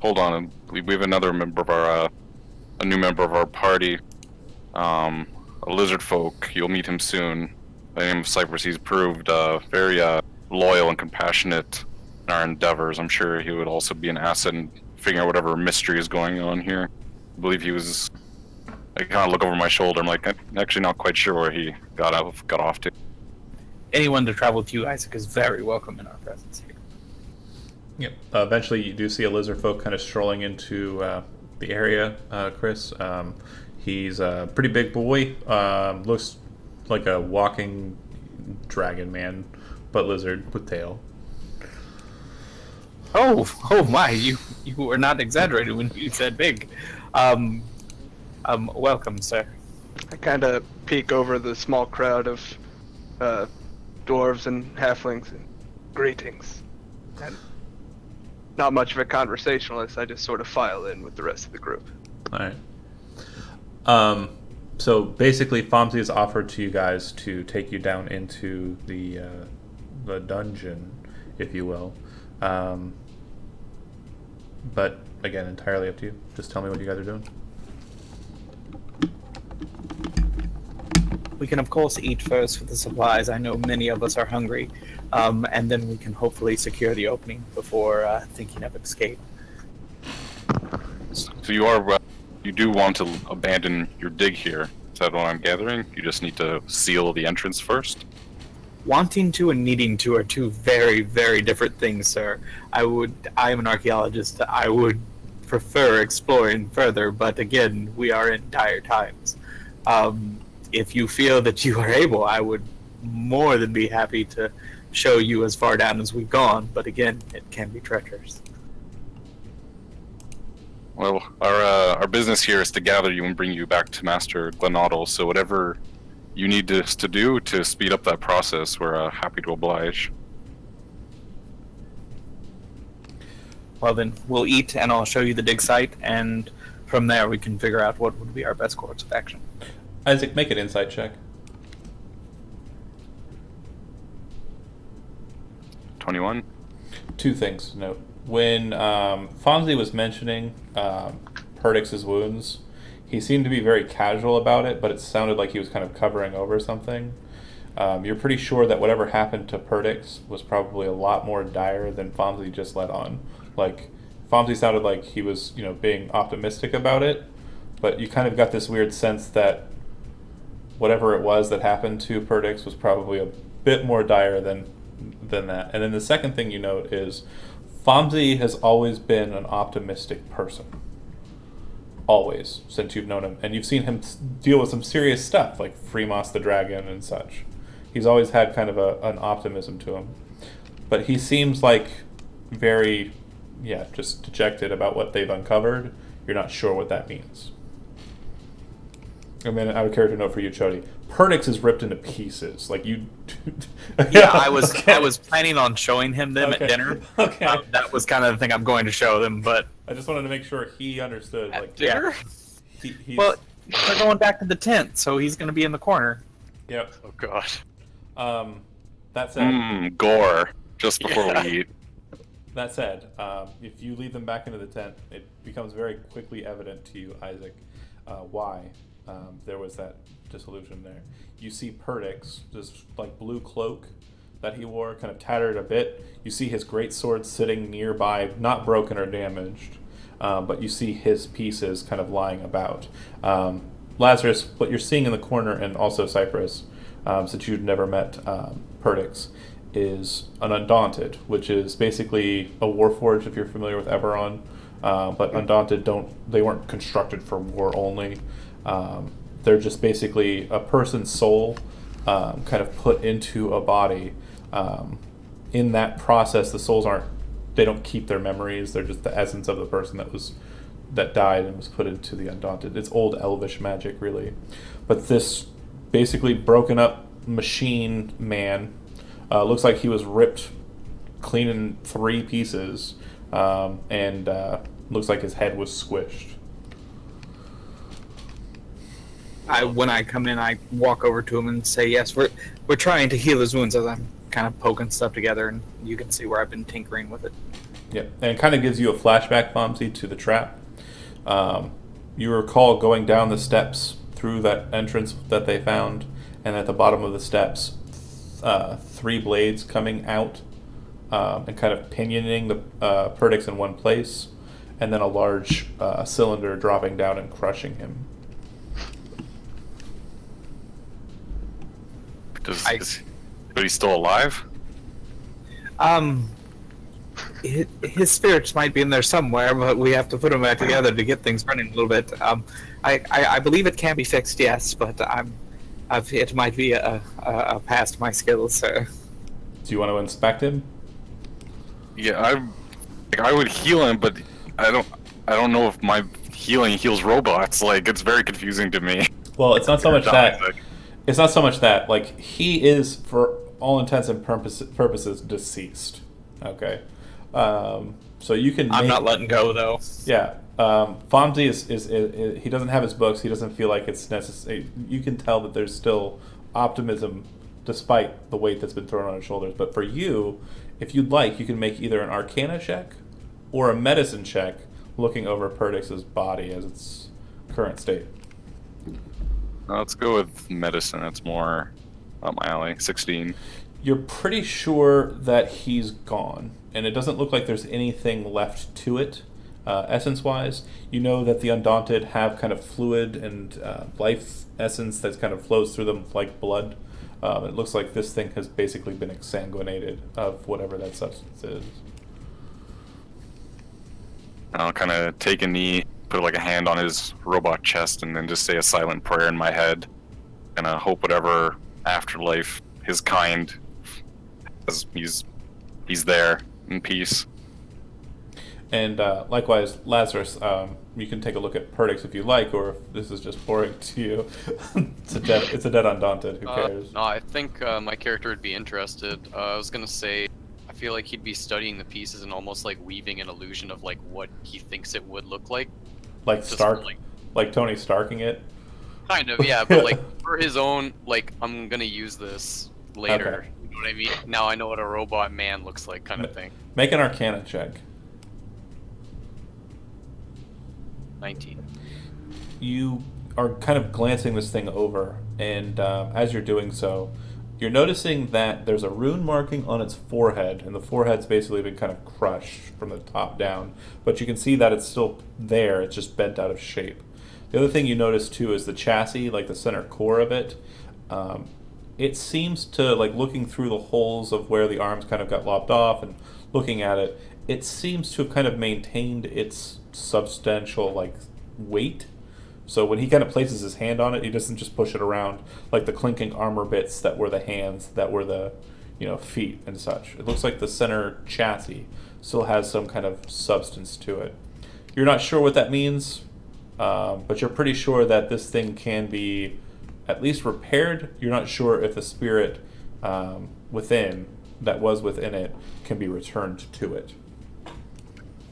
D: hold on. We have another member of our, a new member of our party, a lizard folk. You'll meet him soon. By the name of Cypress. He's proved very loyal and compassionate in our endeavors. I'm sure he would also be an asset in figuring out whatever mystery is going on here. I believe he was. I kind of look over my shoulder. I'm like, I'm actually not quite sure where he got off to.
E: Anyone to travel with you, Isaac, is very welcome in our presence here.
A: Yep. Eventually, you do see a lizard folk kind of strolling into the area, Chris. He's a pretty big boy. Looks like a walking dragon man, but lizard with tail.
E: Oh my! You were not exaggerating when you said big. Welcome, sir.
C: I kind of peek over the small crowd of dwarves and halflings. And greetings. And not much of a conversationalist. I just sort of file in with the rest of the group.
A: All right. So basically, Fonzie has offered to you guys to take you down into the dungeon, if you will. But again, entirely up to you. Just tell me what you guys are doing.
E: We can, of course, eat first with the supplies. I know many of us are hungry, and then we can hopefully secure the opening before thinking of escape.
D: So you do want to abandon your dig here. Is that what I'm gathering? You just need to seal the entrance first?
E: Wanting to and needing to are two very, very different things, sir. I am an archaeologist. I would prefer exploring further, but again, we are in dire times. If you feel that you are able, I would more than be happy to show you as far down as we've gone, but again, it can be treacherous.
D: Well, our business here is to gather you and bring you back to Master Glenottle, so whatever you need us to do to speed up that process, we're happy to oblige.
E: Well then, we'll eat and I'll show you the dig site, and from there we can figure out what would be our best course of action.
A: Isaac, make an insight check.
D: 21?
A: Two things to note. When Fonzie was mentioning Perdix's wounds, he seemed to be very casual about it, but it sounded like he was kind of covering over something. You're pretty sure that whatever happened to Perdix was probably a lot more dire than Fonzie just let on. Like, Fonzie sounded like he was, being optimistic about it, but you kind of got this weird sense that whatever it was that happened to Perdix was probably a bit more dire than that. And then the second thing you note is Fonzie has always been an optimistic person. Always, since you've known him. And you've seen him deal with some serious stuff, like Remorse the dragon and such. He's always had kind of an optimism to him. But he seems like very, just dejected about what they've uncovered. You're not sure what that means. And then I would character note for you, Chody. Perdix is ripped into pieces. Like you.
E: I was planning on showing him them at dinner.
A: Okay.
E: That was kind of the thing I'm going to show them, but
A: I just wanted to make sure he understood.
B: At dinner?
A: He's,
E: well, they're going back to the tent, so he's going to be in the corner.
A: Yep.
B: Oh god.
A: That said,
D: Gore. Just before we eat.
A: That said, if you lead them back into the tent, it becomes very quickly evident to you, Isaac, why there was that dissolution there. You see Perdix, this like blue cloak that he wore, kind of tattered a bit. You see his great sword sitting nearby, not broken or damaged, but you see his pieces kind of lying about. Lazarus, what you're seeing in the corner, and also Cypress, since you'd never met Perdix, is an Undaunted, which is basically a Warforged if you're familiar with Eberron. But Undaunted they weren't constructed for war only. They're just basically a person's soul kind of put into a body. In that process, the souls they don't keep their memories. They're just the essence of the person that died and was put into the Undaunted. It's old elvish magic, really. But this basically broken up machine man looks like he was ripped clean in 3 pieces, and looks like his head was squished.
E: When I come in, I walk over to him and say, "Yes, we're trying to heal his wounds." As I'm kind of poking stuff together, and you can see where I've been tinkering with it.
A: Yep, and it kind of gives you a flashback, Bomsey, to the trap. You recall going down the steps through that entrance that they found, and at the bottom of the steps, 3 blades coming out and kind of pinioning the Perdix in one place, and then a large cylinder dropping down and crushing him.
D: But he's still alive?
E: His spirits might be in there somewhere, but we have to put them back together to get things running a little bit. I believe it can be fixed, yes, but it might be a past my skills. So.
A: Do you want to inspect him?
D: Yeah, I would heal him, but I don't know if my healing heals robots. Like, it's very confusing to me.
A: Well, it's not so much that. It's not so much that. Like, he is, for all intents and purposes, deceased. Okay. So you can.
E: I'm not letting go, though.
A: Yeah. Fonzie is he doesn't have his books. He doesn't feel like it's necessary. You can tell that there's still optimism despite the weight that's been thrown on his shoulders. But for you, if you'd like, you can make either an Arcana check or a Medicine check looking over Perdix's body as its current state.
D: Let's go with Medicine. That's more up my alley. 16.
A: You're pretty sure that he's gone, and it doesn't look like there's anything left to it. Essence-wise, you know that the Undaunted have kind of fluid and life essence that kind of flows through them like blood. It looks like this thing has basically been exsanguinated of whatever that substance is.
D: I'll kind of take a knee, put like a hand on his robot chest, and then just say a silent prayer in my head, and hope whatever afterlife his kind has, he's there in peace.
A: And likewise, Lazarus, you can take a look at Perdix if you like, or if this is just boring to you. It's a dead Undaunted. Who cares?
B: No, I think my character would be interested. I was gonna say, I feel like he'd be studying the pieces and almost like weaving an illusion of like what he thinks it would look like.
A: Like
B: Just
A: Stark,
B: for,
A: like Tony Starking it.
B: Kind of, yeah, but like for his own, like I'm gonna use this later.
A: Okay.
B: You know what I mean? Now I know what a robot man looks like, kind of thing.
A: Make an Arcana check.
B: 19.
A: You are kind of glancing this thing over, and as you're doing so, you're noticing that there's a rune marking on its forehead, and the forehead's basically been kind of crushed from the top down, but you can see that it's still there, it's just bent out of shape. The other thing you notice too is the chassis, like the center core of it. It seems to, like looking through the holes of where the arms kind of got lopped off and looking at it, it seems to have kind of maintained its substantial like weight. So when he kind of places his hand on it, he doesn't just push it around like the clinking armor bits that were the hands, that were the, feet and such. It looks like the center chassis still has some kind of substance to it. You're not sure what that means, but you're pretty sure that this thing can be at least repaired. You're not sure if the spirit that was within it can be returned to it.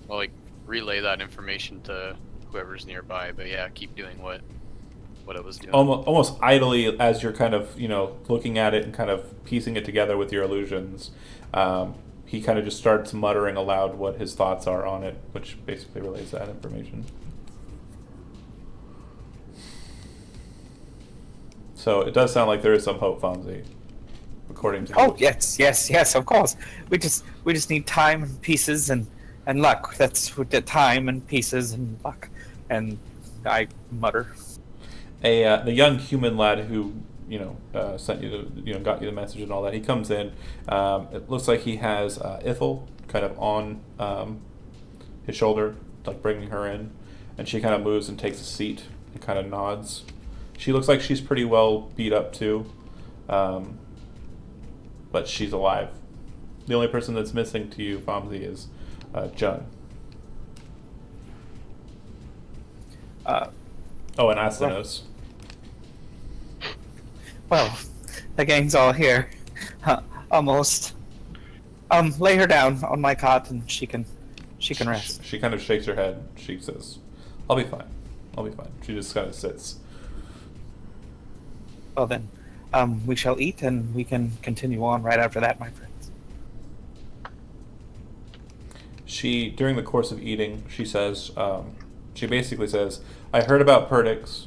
B: Well, like relay that information to whoever's nearby, but yeah, keep doing what I was doing.
A: Almost idly, as you're kind of looking at it and kind of piecing it together with your illusions, he kind of just starts muttering aloud what his thoughts are on it, which basically relays that information. So it does sound like there is some hope, Fonzie, according to.
E: Oh yes, of course. We just need time and pieces and luck. That's what the time and pieces and luck. And I mutter.
A: The young human lad who sent you got you the message and all that. He comes in. It looks like he has Ithel kind of on his shoulder, like bringing her in, and she kind of moves and takes a seat and kind of nods. She looks like she's pretty well beat up too, but she's alive. The only person that's missing to you, Famzi, is Jun. And Asanos.
E: Well, the gang's all here. Almost. Lay her down on my cot and she can rest.
A: She kind of shakes her head. She says, I'll be fine. She just kind of sits.
E: Well then, we shall eat and we can continue on right after that, my friends.
A: During the course of eating, she says, she basically says, I heard about Perdix,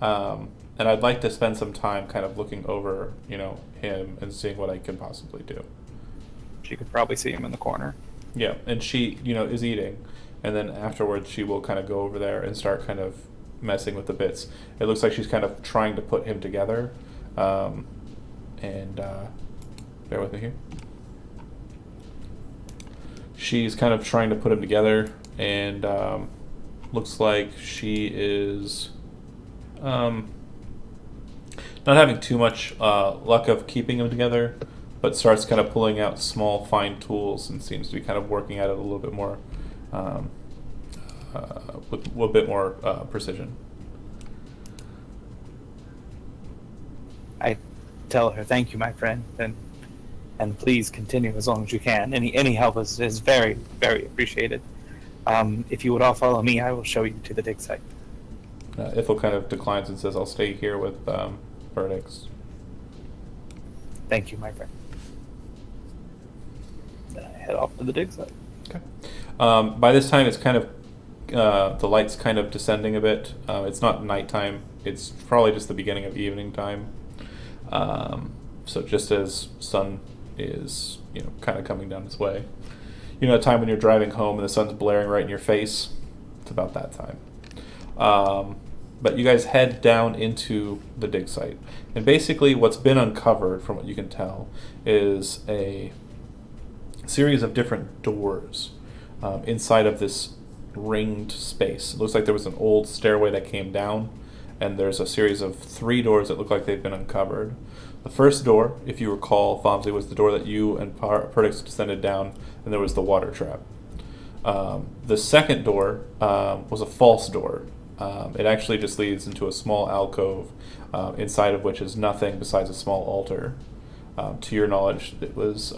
A: and I'd like to spend some time kind of looking over, him and seeing what I can possibly do.
E: She could probably see him in the corner.
A: Yeah, and she, is eating, and then afterwards she will kind of go over there and start kind of messing with the bits. It looks like she's kind of trying to put him together, and bear with me here. She's kind of trying to put him together, and looks like she is not having too much luck of keeping him together, but starts kind of pulling out small, fine tools and seems to be kind of working at it a little bit more with a bit more precision.
E: I tell her, thank you, my friend, and please continue as long as you can. Any help is very, very appreciated. If you would all follow me, I will show you to the dig site.
A: Ithel kind of declines and says, I'll stay here with Perdix.
E: Thank you, my friend. Then I head off to the dig site.
A: Okay. By this time, it's kind of the light's kind of descending a bit. It's not nighttime. It's probably just the beginning of evening time. So just as sun is, kind of coming down its way. A time when you're driving home and the sun's blaring right in your face. It's about that time. But you guys head down into the dig site. And basically what's been uncovered, from what you can tell, is a series of different doors inside of this ringed space. It looks like there was an old stairway that came down, and there's a series of 3 doors that look like they've been uncovered. The first door, if you recall, Fonzie, was the door that you and Perdix descended down, and there was the water trap. The second door was a false door. It actually just leads into a small alcove, inside of which is nothing besides a small altar. To your knowledge, it was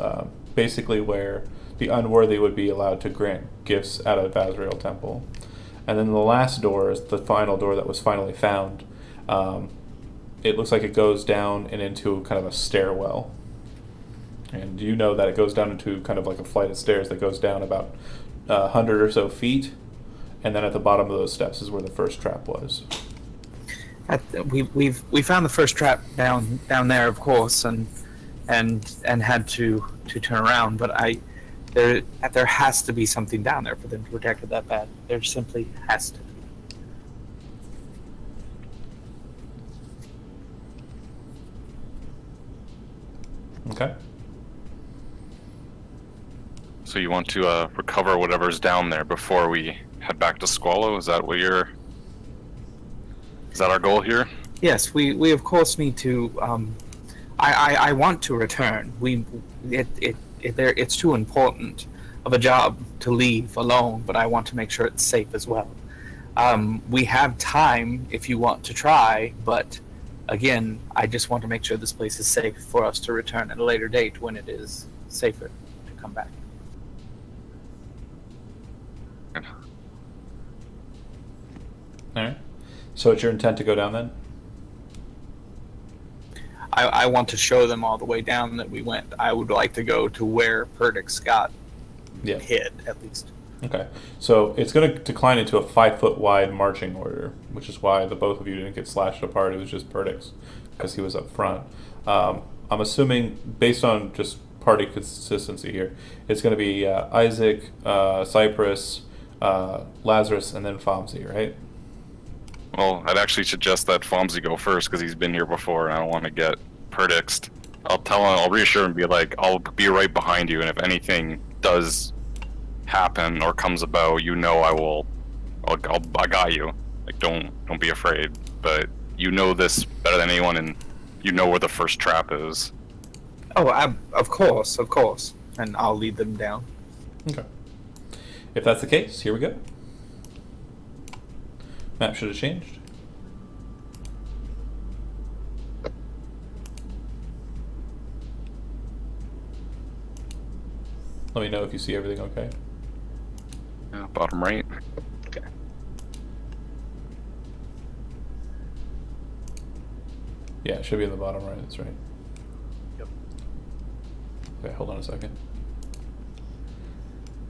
A: basically where the unworthy would be allowed to grant gifts out of Azrael Temple. And then the last door is the final door that was finally found. It looks like it goes down and into kind of a stairwell. And you know that it goes down into kind of like a flight of stairs that goes down about 100 or so feet. And then at the bottom of those steps is where the first trap was.
E: We found the first trap down there, of course, and had to turn around. But there has to be something down there for them to protect it that bad. There simply has to be.
A: Okay.
D: So you want to recover whatever's down there before we head back to Squallow? Is that what is that our goal here?
E: Yes, we of course need to. I want to return. It's too important of a job to leave alone, but I want to make sure it's safe as well. We have time if you want to try, but again, I just want to make sure this place is safe for us to return at a later date when it is safer to come back.
A: All right. So it's your intent to go down then?
E: I want to show them all the way down that we went. I would like to go to where Perdix got hit, at least.
A: Okay. So it's going to decline into a 5-foot wide marching order, which is why the both of you didn't get slashed apart. It was just Perdix, because he was up front. I'm assuming, based on just party consistency here, it's going to be Isaac, Cypress, Lazarus, and then Fomsy, right?
D: Well, I'd actually suggest that Fomsy go first because he's been here before, and I don't want to get Perdixed. I'll reassure him and be like, I'll be right behind you, and if anything does happen or comes about, I got you. Like, don't be afraid. But you know this better than anyone, and you know where the first trap is.
E: Oh, of course. And I'll lead them down.
A: Okay. If that's the case, here we go. Map should have changed. Let me know if you see everything okay.
D: Yeah, bottom right.
C: Okay.
A: Yeah, it should be in the bottom right, that's right.
B: Yep.
A: Okay, hold on a second.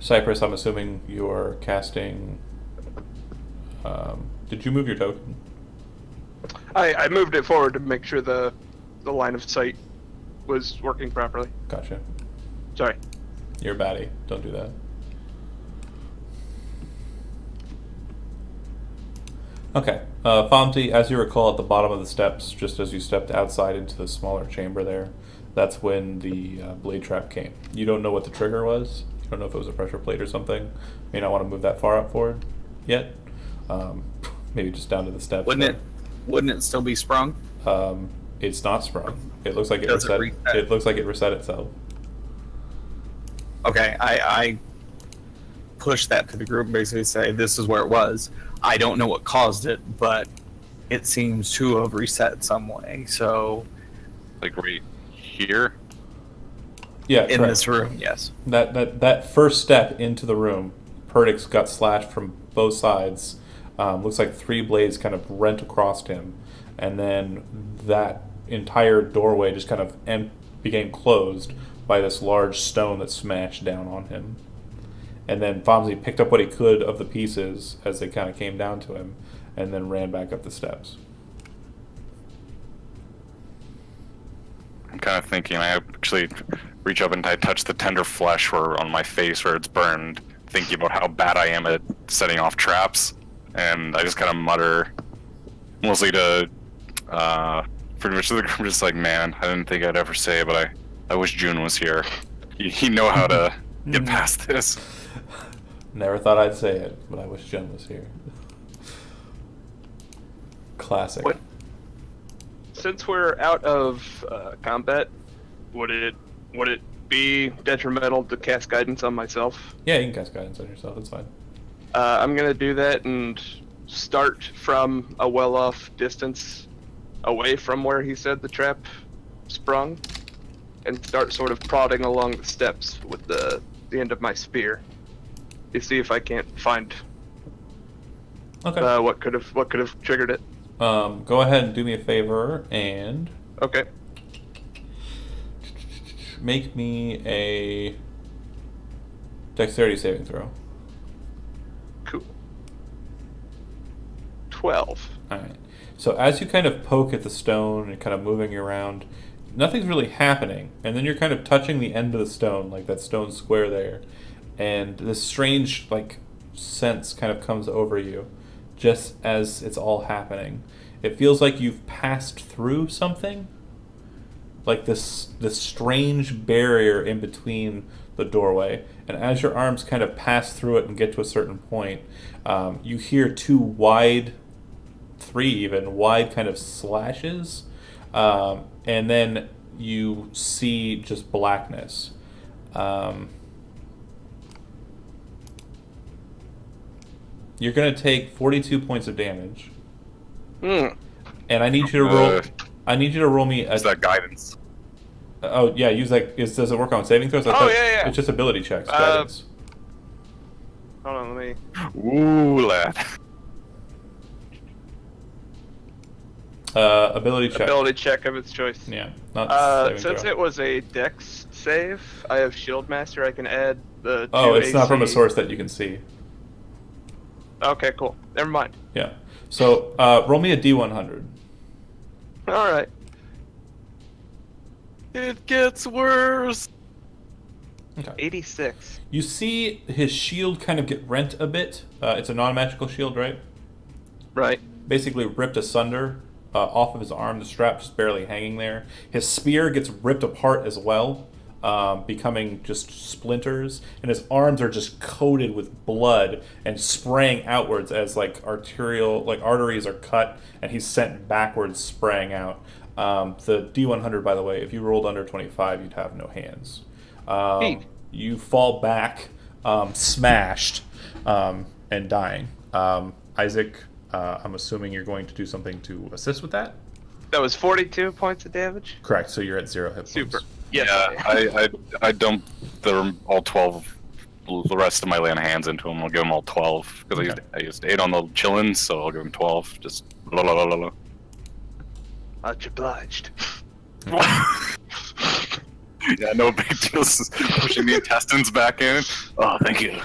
A: Cypress, I'm assuming you're casting... did you move your token?
C: I moved it forward to make sure the line of sight was working properly.
A: Gotcha.
C: Sorry.
A: You're a baddie. Don't do that. Okay. Fomsy, as you recall, at the bottom of the steps, just as you stepped outside into the smaller chamber there, that's when the blade trap came. You don't know what the trigger was. You don't know if it was a pressure plate or something. You may not want to move that far up forward yet. Maybe just down to the steps.
E: Wouldn't it still be sprung?
A: It's not sprung. It looks like it
E: Does it
A: reset.
E: reset?
A: It looks like it reset itself.
E: Okay, I push that to the group and basically say this is where it was. I don't know what caused it, but it seems to have reset some way. So
D: Like right here.
A: Yeah,
E: in
A: correct.
E: this room, yes.
A: That first step into the room, Perdix got slashed from both sides. Looks like 3 blades kind of rent across him, and then that entire doorway just kind of became closed by this large stone that smashed down on him. And then Fomsy picked up what he could of the pieces as they kind of came down to him, and then ran back up the steps.
D: I'm kind of thinking I actually reach up and I touch the tender flesh on my face where it's burned, thinking about how bad I am at setting off traps. And I just kind of mutter, mostly to pretty much to the group, just like, man, I didn't think I'd ever say it, but I wish June was here. You know how to get past this.
A: Never thought I'd say it, but I wish Jen was here. Classic.
C: What? Since we're out of combat, would it be detrimental to cast guidance on myself?
A: Yeah, you can cast guidance on yourself. That's fine.
C: I'm gonna do that and start from a well-off distance away from where he said the trap sprung, and start sort of prodding along the steps with the end of my spear to see if I can't find
A: Okay.
C: what could have triggered it.
A: Go ahead and do me a favor and
C: Okay.
A: make me a dexterity saving throw.
C: Cool. 12.
A: Alright. So as you kind of poke at the stone and kind of moving around, nothing's really happening. And then you're kind of touching the end of the stone, like that stone square there. And this strange, like, sense kind of comes over you just as it's all happening. It feels like you've passed through something. Like this strange barrier in between the doorway. And as your arms kind of pass through it and get to a certain point, you hear 2 wide, 3 even, wide kind of slashes. And then you see just blackness. You're going to take 42 points of damage.
C: Hmm.
A: And I need you to roll. I need you to roll me a.
D: Is that guidance?
A: Oh yeah, use that. Does it work on saving throws? I
C: Oh,
A: thought
C: yeah.
A: It's just ability checks. Guidance.
C: Hold on, let me.
D: Ooh, lad.
A: Ability check.
C: Ability check of its choice.
A: Yeah, not saving
C: Since
A: throw.
C: it was a Dex save, I have Shield Master. I can add the 2
A: Oh, it's not from a
C: AC.
A: source that you can see.
C: Okay, cool. Never mind.
A: Yeah. So roll me a D100.
C: All right.
B: It gets worse.
A: Okay.
C: 86.
A: You see his shield kind of get rent a bit. It's a non-magical shield, right?
C: Right.
A: Basically ripped asunder off of his arm. The strap just barely hanging there. His spear gets ripped apart as well, becoming just splinters. And his arms are just coated with blood and spraying outwards as arteries are cut, and he's sent backwards, spraying out. The D100, by the way, if you rolled under 25, you'd have no hands. You fall back, smashed, and dying. Isaac, I'm assuming you're going to do something to assist with that?
C: That was 42 points of damage.
A: Correct, so you're at 0 hit points.
C: Super. Yes.
D: Yeah, I dumped all 12, the rest of my land hands into him. I'll give him all 12 because I used 8 on the chillins, so I'll give him 12. Just la la la la la.
C: Much obliged.
D: Yeah, no big deal. Just pushing the intestines back in. Oh, thank you.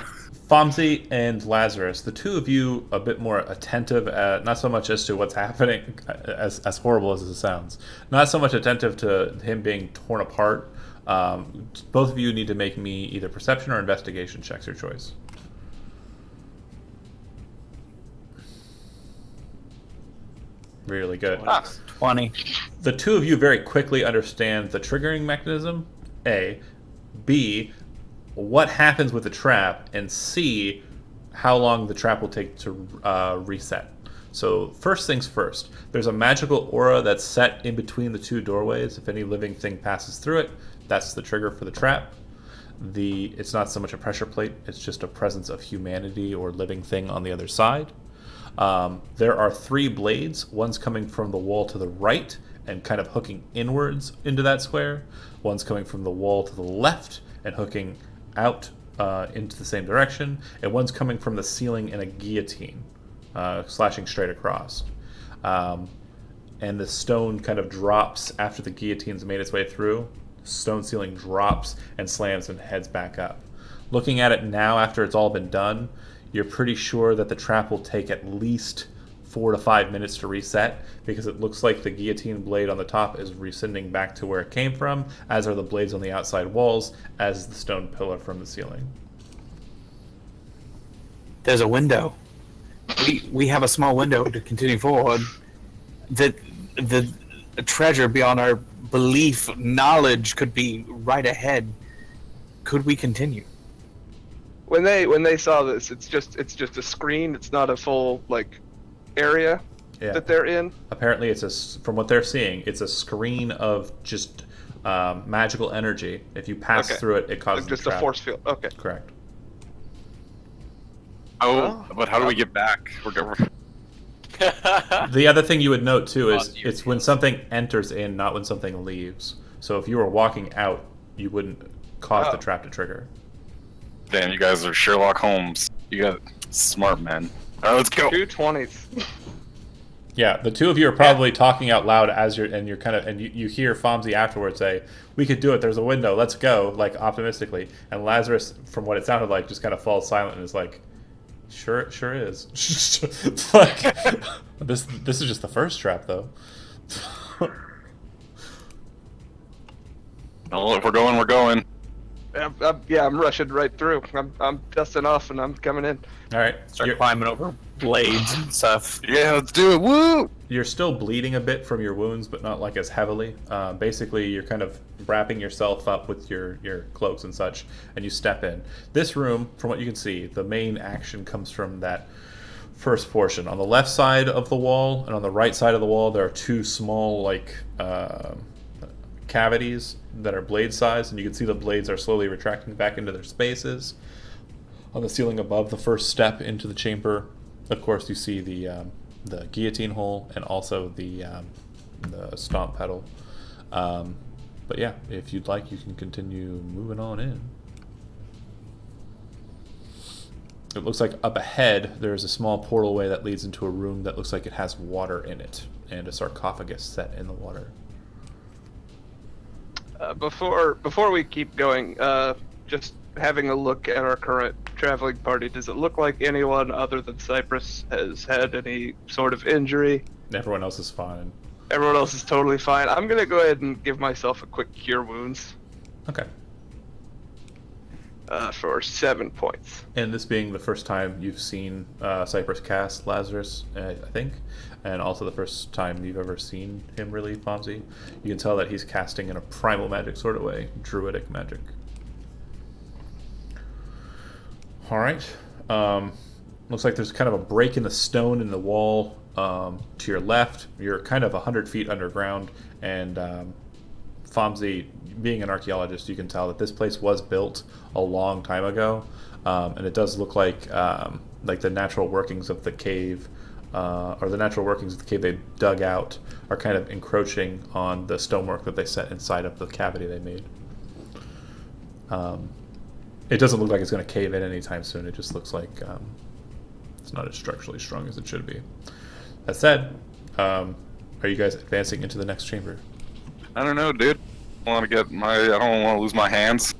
A: Fomsy and Lazarus, the two of you a bit more attentive, not so much as to what's happening, as horrible as it sounds, not so much attentive to him being torn apart. Both of you need to make me either perception or investigation checks, your choice. Really good.
E: 20.
A: The two of you very quickly understand the triggering mechanism, A. B, what happens with the trap, and C, how long the trap will take to reset. So first things first, there's a magical aura that's set in between the two doorways. If any living thing passes through it, that's the trigger for the trap. It's not so much a pressure plate, it's just a presence of humanity or living thing on the other side. There are 3 blades. One's coming from the wall to the right and kind of hooking inwards into that square. One's coming from the wall to the left and hooking out into the same direction. And one's coming from the ceiling in a guillotine, slashing straight across. And the stone kind of drops after the guillotine's made its way through. The stone ceiling drops and slams and heads back up. Looking at it now after it's all been done, you're pretty sure that the trap will take at least 4 to 5 minutes to reset, because it looks like the guillotine blade on the top is rescinding back to where it came from, as are the blades on the outside walls, as the stone pillar from the ceiling.
E: There's a window. We have a small window to continue forward. The treasure beyond our belief, knowledge could be right ahead. Could we continue?
C: When they saw this, it's just a screen. It's not a full area that they're in.
A: Apparently, from what they're seeing, it's a screen of just magical energy. If you pass through it, it causes
C: just
A: a trap.
C: a force field. Okay.
A: Correct.
D: But how do we get back?
A: The other thing you would note too is it's when something enters in, not when something leaves. So if you were walking out, you wouldn't cause the trap to trigger.
D: Damn, you guys are Sherlock Holmes. You got smart men. All right, let's go.
C: 2 20s.
A: Yeah, the two of you are probably talking out loud as you hear Fomsy afterwards say, "We could do it. There's a window. Let's go!" Like optimistically, and Lazarus, from what it sounded like, just kind of falls silent and is like, "Sure, it sure is." Like, this is just the first trap, though.
D: Oh, if we're going, we're going.
C: I'm rushing right through. I'm dusting off and I'm coming in.
A: All right,
E: Start climbing over blades and stuff.
D: Yeah, let's do it. Woo!
A: You're still bleeding a bit from your wounds, but not like as heavily. Basically, you're kind of wrapping yourself up with your cloaks and such, and you step in. This room, from what you can see, the main action comes from that first portion. On the left side of the wall and on the right side of the wall, there are 2 small, cavities that are blade size, and you can see the blades are slowly retracting back into their spaces. On the ceiling above the first step into the chamber, of course, you see the guillotine hole and also the stomp pedal. But yeah, if you'd like, you can continue moving on in. it looks like up ahead there's a small portal way that leads into a room that looks like it has water in it and a sarcophagus set in the water.
C: Before we keep going, just having a look at our current traveling party, does it look like anyone other than Cypress has had any sort of injury?
A: Everyone else is fine.
C: Everyone else is totally fine. I'm gonna go ahead and give myself a quick cure wounds.
A: Okay.
C: For 7 points.
A: And this being the first time you've seen Cypress cast Lazarus, I think, and also the first time you've ever seen him really, Fonzie, you can tell that he's casting in a primal magic sort of way, druidic magic. All right. Looks like there's kind of a break in the stone in the wall to your left. You're kind of 100 feet underground, and Fonzie, being an archaeologist, you can tell that this place was built a long time ago, and it does look like the natural workings of the cave, or the natural workings of the cave they dug out, are kind of encroaching on the stonework that they set inside of the cavity they made. It doesn't look like it's going to cave in anytime soon. It just looks like it's not as structurally strong as it should be. That said, are you guys advancing into the next chamber?
D: I don't know, dude. I don't want to lose my hands.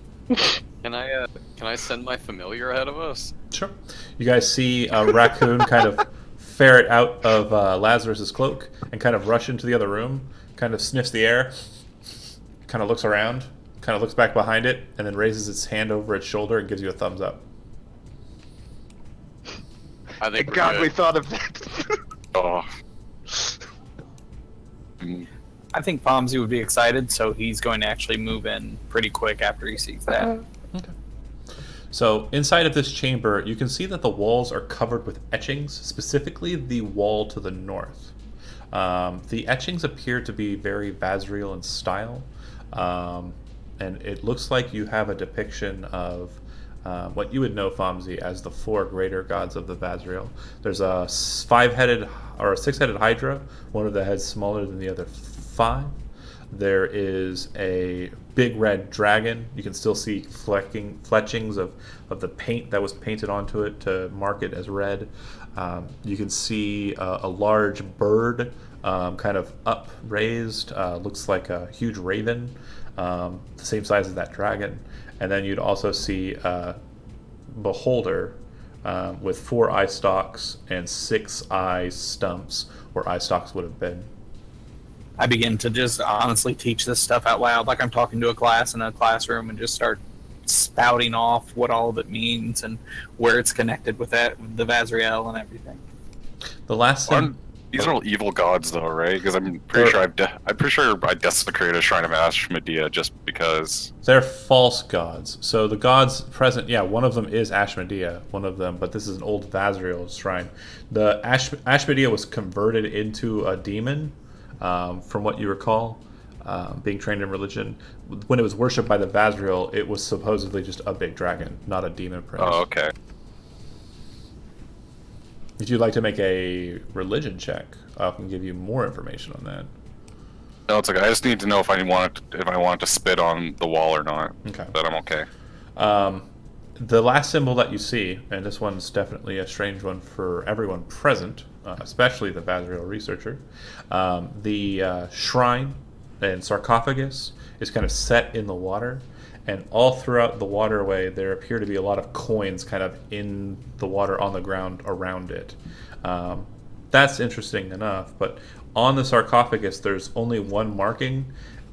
B: Can I send my familiar ahead of us?
A: Sure. You guys see a raccoon kind of ferret out of Lazarus's cloak and kind of rush into the other room, kind of sniffs the air, kind of looks around, kind of looks back behind it, and then raises its hand over its shoulder and gives you a thumbs up.
B: I think we're
C: God,
B: good.
C: we thought of that.
D: Oh.
E: I think Pomsy would be excited, so he's going to actually move in pretty quick after he sees that.
A: Okay. So inside of this chamber, you can see that the walls are covered with etchings, specifically the wall to the north. The etchings appear to be very Vazriel in style, and it looks like you have a depiction of what you would know, Fomzi, as the 4 greater gods of the Vazriel. There's a 5-headed or a 6-headed Hydra, one of the heads smaller than the other 5. There is a big red dragon. You can still see fletchings of the paint that was painted onto it to mark it as red. You can see a large bird kind of upraised, looks like a huge raven, the same size as that dragon. And then you'd also see a beholder with 4 eye stalks and 6 eye stumps where eye stalks would have been.
E: I begin to just honestly teach this stuff out loud, like I'm talking to a class in a classroom, and just start spouting off what all of it means and where it's connected with that, the Vazriel and everything.
A: The last thing.
D: These are all evil gods, though, right? Because I'm pretty sure I desecrated a shrine of Ashmedea just because.
A: They're false gods. So the gods present, yeah, one of them is Ashmedea, one of them, but this is an old Vazriel shrine. The Ashmedea was converted into a demon, from what you recall, being trained in religion. When it was worshipped by the Vazriel, it was supposedly just a big dragon, not a demon prince.
D: Oh, okay.
A: If you'd like to make a religion check, I can give you more information on that.
D: No, it's okay. I just need to know if I wanted to spit on the wall or not.
A: Okay.
D: But I'm okay.
A: The last symbol that you see, and this one's definitely a strange one for everyone present, especially the Vazriel researcher, the shrine and sarcophagus is kind of set in the water, and all throughout the waterway there appear to be a lot of coins kind of in the water on the ground around it. That's interesting enough, but on the sarcophagus there's only one marking,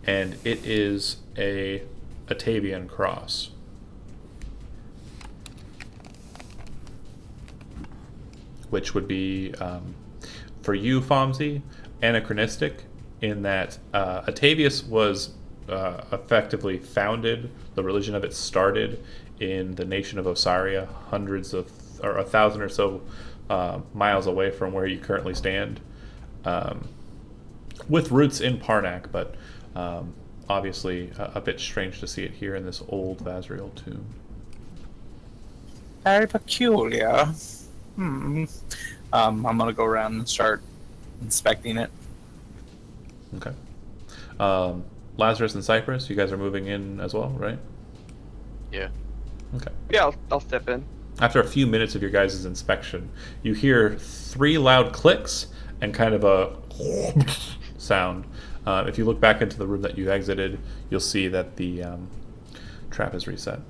A: and it is a Atavian cross. Which would be, for you, Fomzi, anachronistic in that Atavius was effectively founded, the religion of it started in the nation of Osiria, hundreds of, or 1,000 or so miles away from where you currently stand, with roots in Parnak, but obviously a bit strange to see it here in this old Vazriel tomb.
E: Very peculiar. I'm gonna go around and start inspecting it.
A: Okay. Lazarus and Cypress, you guys are moving in as well, right?
B: Yeah.
A: Okay.
C: Yeah, I'll step in.
A: After a few minutes of your guys' inspection, you hear 3 loud clicks and kind of a sound. If you look back into the room that you exited, you'll see that the trap is reset.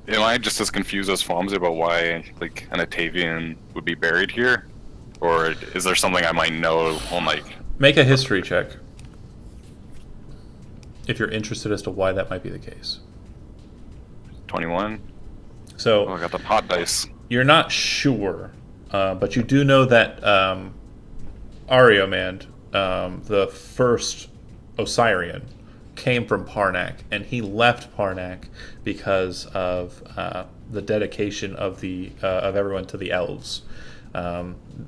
D: Am I just as confused as Fomsy about why, like, an Atavian would be buried here? Or is there something I might know on, like...
A: Make a history check if you're interested as to why that might be the case.
D: 21?
A: So
D: Oh, I got the pot dice.
A: you're not sure, but you do know that Ariomand, the first Osirian, came from Parnak, and he left Parnak because of the dedication of everyone to the elves.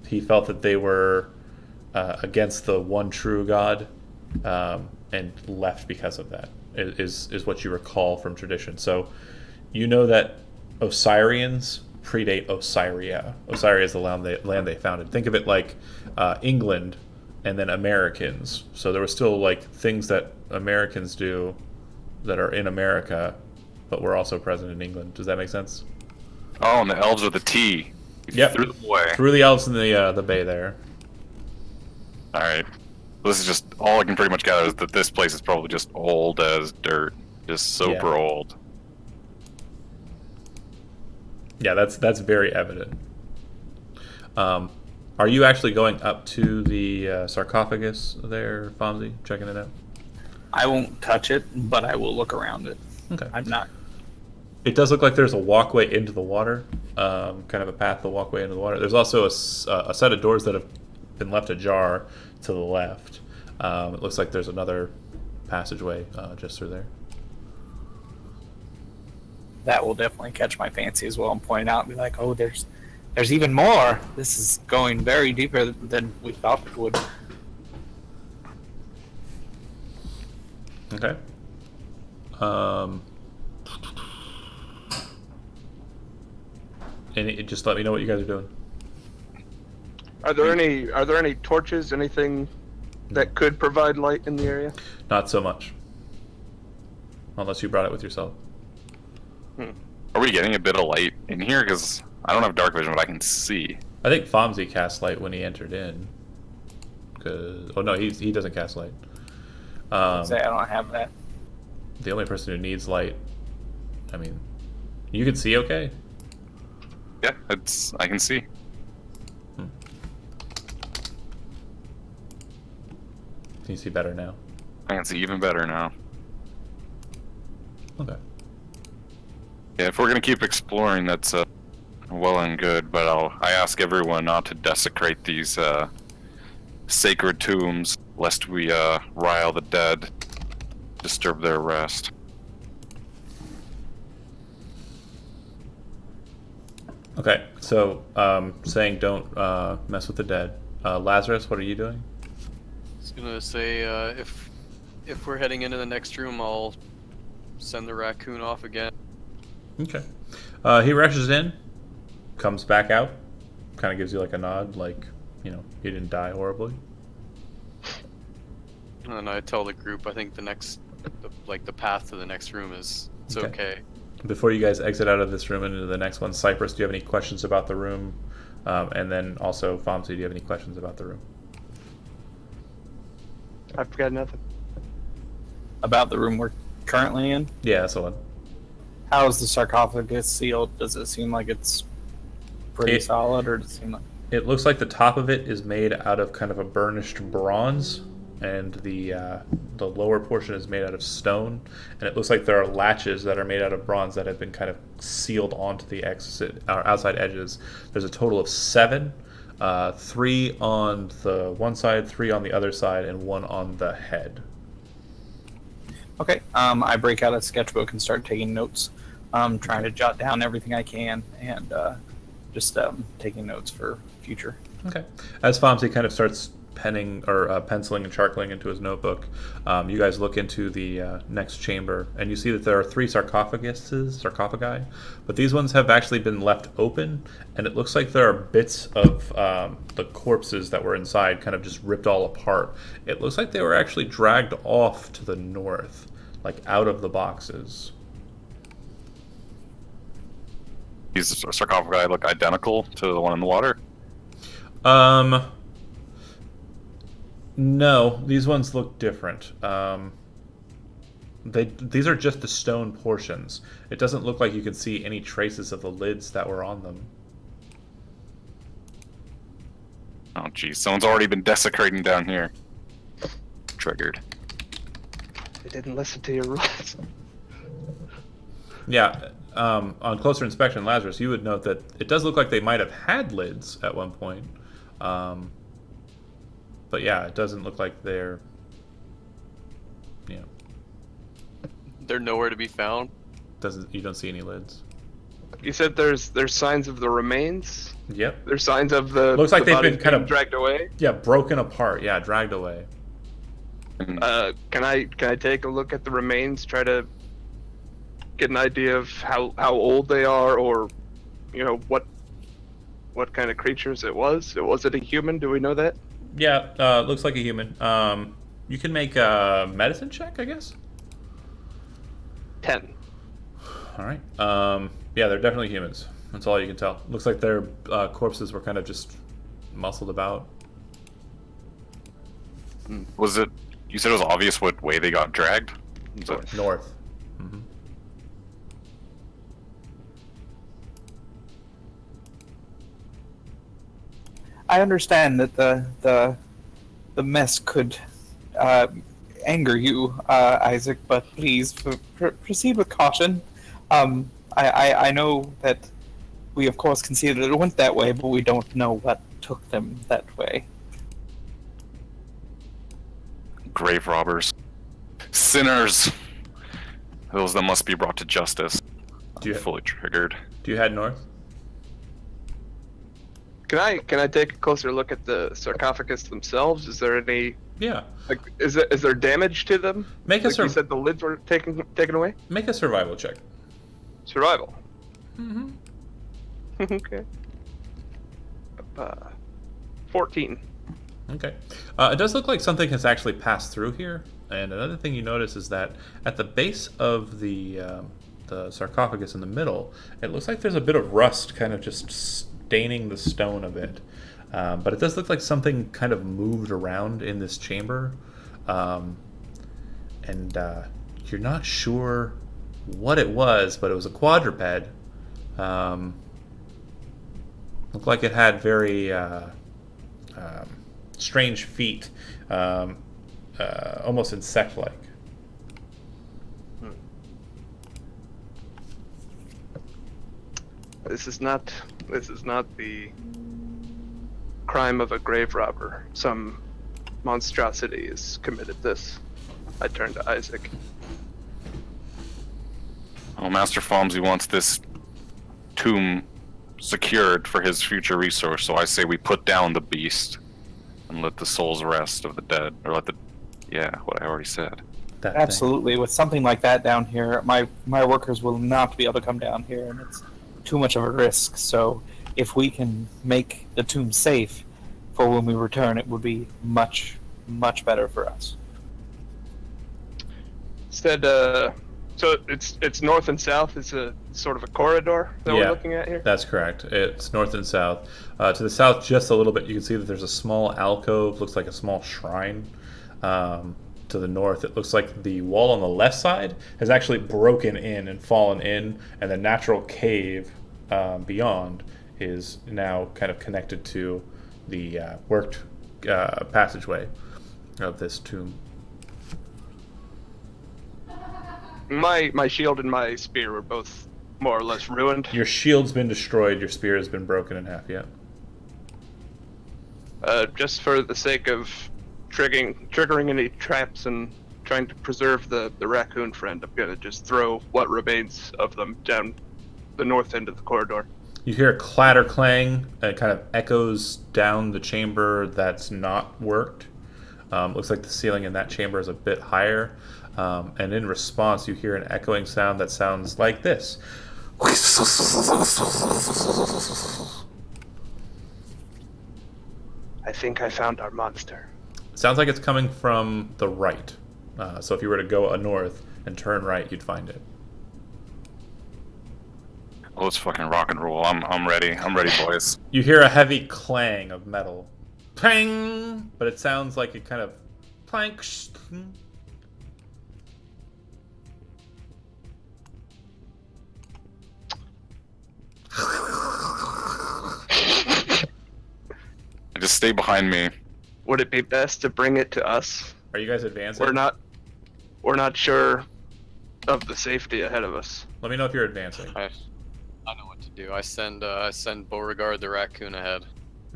A: He felt that they were against the one true God, and left because of that. Is what you recall from tradition. So you know that Osirians predate Osiria. Osiria is the land they founded. Think of it like England and then Americans. So there were still like things that Americans do that are in America, but were also present in England. Does that make sense?
D: Oh, and the elves are the T.
A: Yep.
D: Through the way.
A: Through the elves in the bay there.
D: Alright. This is just, all I can pretty much gather is that this place is probably just old as dirt. Just super old.
A: Yeah, that's very evident. Are you actually going up to the sarcophagus there, Fonzie, checking it out?
E: I won't touch it, but I will look around it.
A: Okay.
E: I'm not.
A: It does look like there's a walkway into the water, kind of a path, the walkway into the water. There's also a set of doors that have been left ajar to the left. It looks like there's another passageway just through there.
E: That will definitely catch my fancy as well and point out and be like, oh, there's even more. This is going very deeper than we thought it would.
A: Okay. And just let me know what you guys are doing.
C: Are there any torches, anything that could provide light in the area?
A: Not so much. Unless you brought it with yourself.
D: Are we getting a bit of light in here? Because I don't have dark vision, but I can see.
A: I think Fonzie cast light when he entered in. Oh no, he doesn't cast light.
E: Say I don't have that.
A: The only person who needs light, I mean, you can see okay?
D: Yeah, I can see.
A: Can you see better now?
D: I can see even better now.
A: Okay.
D: Yeah, if we're gonna keep exploring, that's well and good. But I ask everyone not to desecrate these sacred tombs, lest we rile the dead, disturb their rest.
A: Okay, so saying don't mess with the dead. Lazarus, what are you doing?
B: I was gonna say if we're heading into the next room, I'll send the raccoon off again.
A: Okay. He rushes in, comes back out, kind of gives you like a nod, like, you know, he didn't die horribly.
B: And I tell the group, I think the path to the next room is okay.
A: Before you guys exit out of this room and into the next one, Cypress, do you have any questions about the room? And then also, Fomsy, do you have any questions about the room?
C: I forgot nothing.
E: About the room we're currently in?
A: Yeah, that's the one.
E: How is the sarcophagus sealed? Does it seem like it's pretty solid, or does it seem like...
A: It looks like the top of it is made out of kind of a burnished bronze, and the lower portion is made out of stone, and it looks like there are latches that are made out of bronze that have been kind of sealed onto the outside edges. There's a total of 7, 3 on the one side, 3 on the other side, and 1 on the head.
E: Okay, I break out a sketchbook and start taking notes. Trying to jot down everything I can, and just taking notes for future.
A: Okay. As Fomsy kind of starts penning or penciling and charcoaling into his notebook, you guys look into the next chamber, and you see that there are 3 sarcophagi, but these ones have actually been left open, and it looks like there are bits of the corpses that were inside kind of just ripped all apart. It looks like they were actually dragged off to the north, like out of the boxes.
D: these sarcophagi look identical to the one in the water?
A: No, these ones look different. These are just the stone portions. It doesn't look like you can see any traces of the lids that were on them.
D: Oh, geez. Someone's already been desecrating down here. Triggered.
C: They didn't listen to your rules.
A: Yeah, on closer inspection, Lazarus, you would note that it does look like they might have had lids at one point. But yeah, it doesn't look like they're,
B: They're nowhere to be found.
A: you don't see any lids.
C: You said there's signs of the remains.
A: Yep.
C: There's signs of the.
A: Looks like
C: the
A: they've been
C: bodies
A: kind
C: being
A: of
C: dragged away.
A: Yeah, broken apart. Yeah, dragged away.
C: Can I take a look at the remains? Try to get an idea of how old they are, or what kind of creatures it was. Was it a human? Do we know that?
A: Yeah, looks like a human. You can make a medicine check, I guess.
C: 10.
A: All right. Yeah, they're definitely humans. That's all you can tell. Looks like their corpses were kind of just muscled about.
D: Was it? You said it was obvious what way they got dragged? Was it-
A: North. Mm-hmm.
E: I understand that the mess could anger you, Isaac, but please proceed with caution. I know that we, of course, conceded it went that way, but we don't know what took them that way.
D: Grave robbers. Sinners! Those that must be brought to justice.
A: Do you-
D: Fully triggered.
A: Do you head north?
C: Can I take a closer look at the sarcophagus themselves? Is there any
A: Yeah.
C: is there damage to them?
A: Make a
C: Like you said, the lids were taken away.
A: Make a survival check.
C: Survival.
A: Mm-hmm.
C: Okay. 14.
A: Okay. It does look like something has actually passed through here. And another thing you notice is that at the base of the sarcophagus in the middle, it looks like there's a bit of rust kind of just staining the stone a bit. But it does look like something kind of moved around in this chamber. And you're not sure what it was, but it was a quadruped. Looked like it had very strange feet, almost insect-like.
C: This is not the crime of a grave robber. Some monstrosity has committed this. I turn to Isaac.
D: Oh, Master Falmsy wants this tomb secured for his future resource, so I say we put down the beast and let the souls rest of the dead. Or what I already said.
A: That thing.
E: Absolutely. With something like that down here, my workers will not be able to come down here, and it's too much of a risk. So if we can make the tomb safe for when we return, it would be much, much better for us.
C: Said, so it's north and south. It's a sort of a corridor that we're looking at here.
A: That's correct. It's north and south. To the south, just a little bit, you can see that there's a small alcove. Looks like a small shrine. To the north, it looks like the wall on the left side has actually broken in and fallen in, and the natural cave beyond is now kind of connected to the worked passageway of this tomb.
C: My shield and my spear were both more or less ruined.
A: Your shield's been destroyed. Your spear has been broken in half. Yeah.
C: Just for the sake of triggering any traps and trying to preserve the raccoon friend, I'm gonna just throw what remains of them down the north end of the corridor.
A: You hear a clatter clang. It kind of echoes down the chamber that's not worked. Looks like the ceiling in that chamber is a bit higher. And in response, you hear an echoing sound that sounds like this.
C: I think I found our monster.
A: Sounds like it's coming from the right. So if you were to go north and turn right, you'd find it.
D: let's fucking rock and roll. I'm ready. I'm ready, boys.
A: You hear a heavy clang of metal. Pang! But it sounds like it kind of plank.
D: Just stay behind me.
C: Would it be best to bring it to us?
A: Are you guys advancing?
C: We're not sure of the safety ahead of us.
A: Let me know if you're advancing.
B: I know what to do. I send Beauregard the raccoon ahead.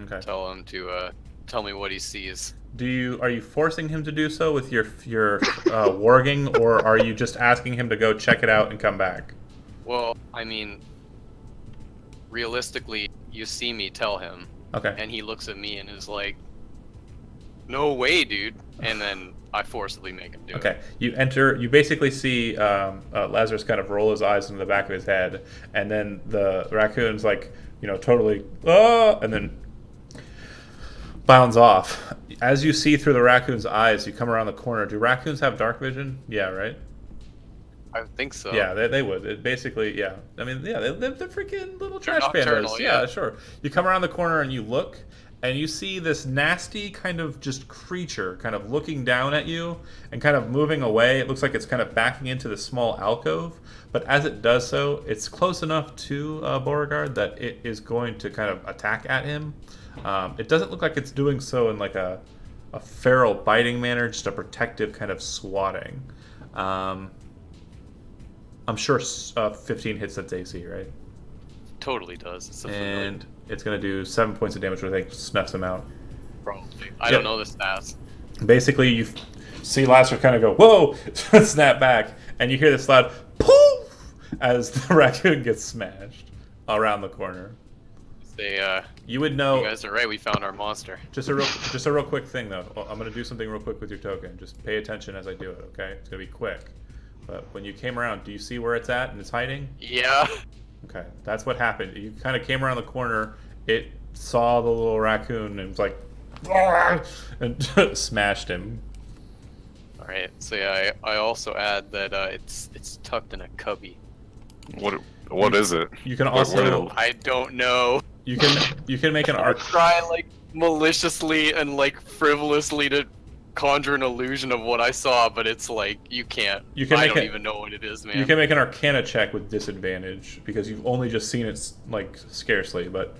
A: Okay.
B: Tell him to tell me what he sees.
A: Are you forcing him to do so with your warging, or are you just asking him to go check it out and come back?
B: Well, I mean, realistically, you see me tell him,
A: Okay.
B: and he looks at me and is like, "No way, dude!" And then I forcibly make him do it.
A: Okay. You basically see Lazarus kind of roll his eyes into the back of his head, and then the raccoon's like, totally, and then bounds off. As you see through the raccoon's eyes, you come around the corner. Do raccoons have dark vision? Yeah, right?
B: I think so.
A: Yeah, they would. It basically, yeah. I mean, yeah, they're freaking little trash
B: nocturnal,
A: pandas.
B: yeah.
A: Yeah, sure. You come around the corner and you look, and you see this nasty kind of just creature kind of looking down at you and kind of moving away. It looks like it's kind of backing into the small alcove, but as it does so, it's close enough to Beauregard that it is going to kind of attack at him. It doesn't look like it's doing so in like a feral biting manner, just a protective kind of swatting. I'm sure 15 hits that's AC, right?
B: Totally does. It's a
A: And it's going to do 7 points of damage, which I think snuffs him out.
B: probably. I don't know the stats.
A: Basically, you see Lazarus kind of go, whoa, snap back, and you hear this loud poof as the raccoon gets smashed around the corner. You would know.
B: You guys are right. We found our monster.
A: Just a real quick thing though. I'm gonna do something real quick with your token. Just pay attention as I do it, okay? It's gonna be quick. But when you came around, do you see where it's at and it's hiding?
B: Yeah.
A: Okay, that's what happened. You kind of came around the corner. It saw the little raccoon and was like, and smashed him.
B: All right. So yeah, I also add that it's tucked in a cubby.
D: What is it?
A: You can also
B: I don't know.
A: you can make an
B: I
A: arc.
B: try like maliciously and like frivolously to conjure an illusion of what I saw, but it's like you can't. I don't even know what it is, man.
A: You can make an Arcana check with disadvantage because you've only just seen it like scarcely, but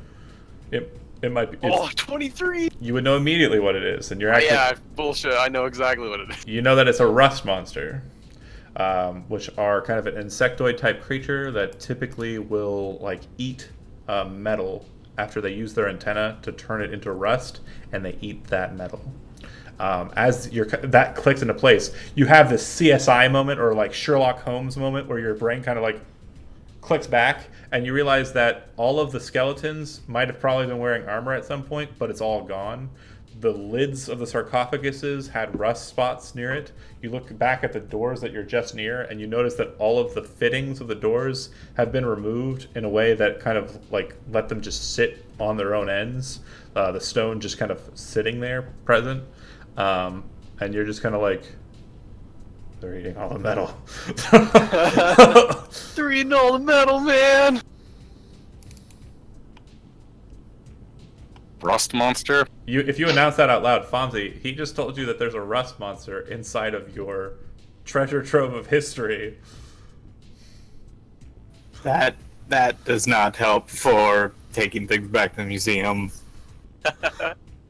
A: it might be.
B: 23.
A: You would know immediately what it is, and you're actually.
B: Yeah, bullshit. I know exactly what it is.
A: You know that it's a rust monster, which are kind of an insectoid type creature that typically will like eat metal after they use their antenna to turn it into rust, and they eat that metal. As that clicks into place, you have this CSI moment or like Sherlock Holmes moment where your brain kind of like clicks back and you realize that all of the skeletons might have probably been wearing armor at some point, but it's all gone. The lids of the sarcophaguses had rust spots near it. You look back at the doors that you're just near and you notice that all of the fittings of the doors have been removed in a way that kind of like let them just sit on their own ends. The stone just kind of sitting there present. And you're just kind of like, they're eating all the metal.
B: They're eating all the metal, man.
D: Rust monster?
A: If you announce that out loud, Fonzie, he just told you that there's a rust monster inside of your treasure trove of history.
E: That does not help for taking things back to the museum.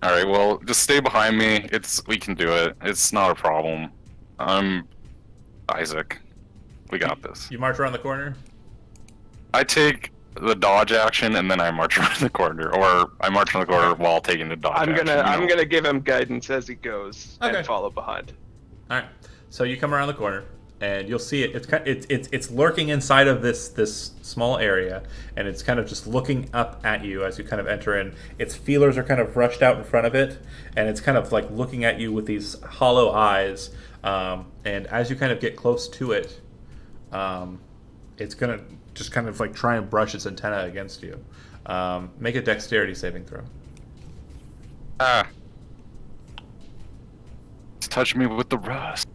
D: All right, well, just stay behind me. We can do it. It's not a problem. I'm Isaac. We got this.
A: You march around the corner?
D: I take the dodge action and then I march around the corner, or I march around the corner while taking the dodge action.
C: I'm gonna give him guidance as he goes
A: Okay.
C: and follow behind.
A: All right. So you come around the corner, and you'll see it. It's lurking inside of this small area, and it's kind of just looking up at you as you kind of enter in. Its feelers are kind of brushed out in front of it, and it's kind of like looking at you with these hollow eyes. And as you kind of get close to it, it's gonna just kind of like try and brush its antenna against you. Make a dexterity saving throw.
D: Touch me with the rust.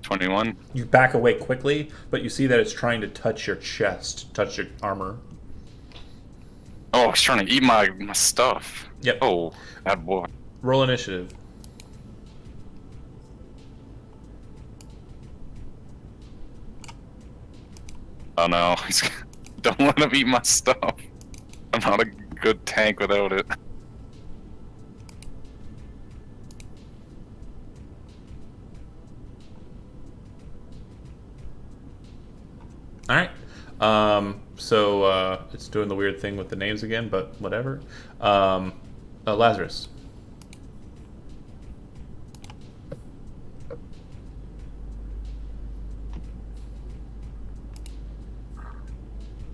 D: 21.
A: You back away quickly, but you see that it's trying to touch your chest, touch your armor.
D: Oh, it's trying to eat my stuff.
A: Yep.
D: Oh, bad boy.
A: Roll initiative.
D: Oh no, don't let him eat my stuff. I'm not a good tank without it.
A: All right. So it's doing the weird thing with the names again, but whatever. Lazarus.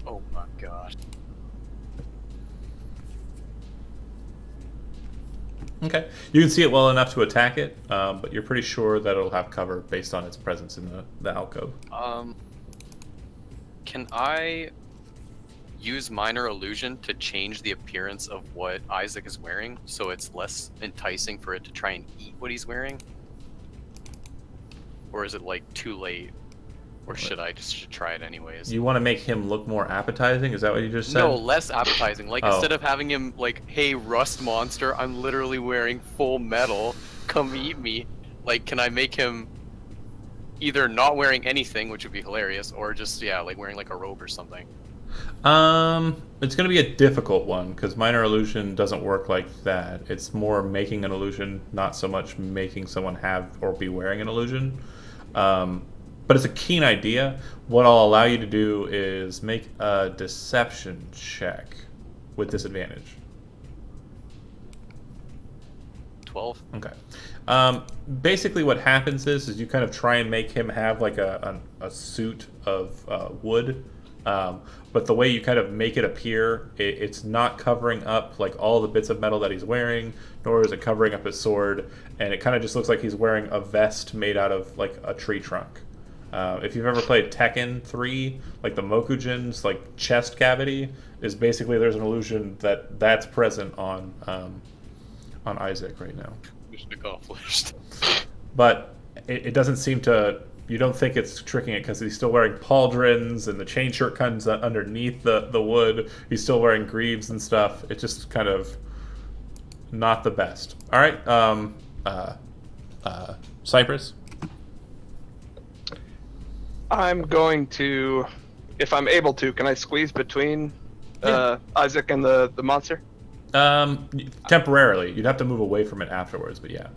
B: Oh my god.
A: Okay. You can see it well enough to attack it, but you're pretty sure that it'll have cover based on its presence in the alcove.
B: Can I use minor illusion to change the appearance of what Isaac is wearing so it's less enticing for it to try and eat what he's wearing? Or is it like too late? Or should I just try it anyways?
A: You want to make him look more appetizing? Is that what you just said?
B: No, less appetizing. Like,
A: Oh.
B: instead of having him like, hey, rust monster, I'm literally wearing full metal, come eat me. Like, can I make him either not wearing anything, which would be hilarious, or just, yeah, like wearing like a robe or something?
A: It's going to be a difficult one because minor illusion doesn't work like that. It's more making an illusion, not so much making someone have or be wearing an illusion. But it's a keen idea. What I'll allow you to do is make a deception check with disadvantage.
B: 12?
A: Okay. Basically, what happens is you kind of try and make him have like a suit of wood, but the way you kind of make it appear, it's not covering up like all the bits of metal that he's wearing, nor is it covering up his sword, and it kind of just looks like he's wearing a vest made out of like a tree trunk. If you've ever played Tekken 3, like the Mokujin's like chest cavity is basically there's an illusion that's present on Isaac right now.
B: Mission accomplished.
A: But it doesn't seem to. You don't think it's tricking it because he's still wearing pauldrons and the chain shirt comes underneath the wood. He's still wearing greaves and stuff. It's just kind of not the best. All right, Cypress.
C: I'm going to, if I'm able to, can I squeeze between
A: Yeah.
C: Isaac and the monster?
A: Temporarily, you'd have to move away from it afterwards, but yeah.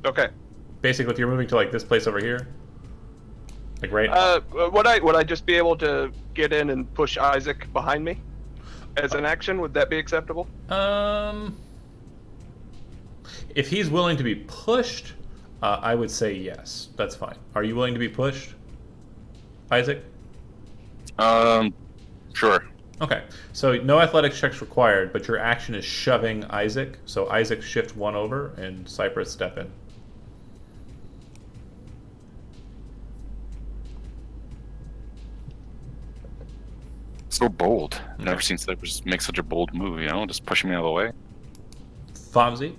C: Okay.
A: Basically, if you're moving to like this place over here, like right.
C: Would I just be able to get in and push Isaac behind me as an action? Would that be acceptable?
A: If he's willing to be pushed, I would say yes. That's fine. Are you willing to be pushed, Isaac?
D: Sure.
A: Okay. So no athletics checks required, but your action is shoving Isaac. So Isaac shift one over, and Cypress step in.
D: So bold. Never seen Cypress make such a bold move, you know, just pushing me out of the way.
A: Fomsy.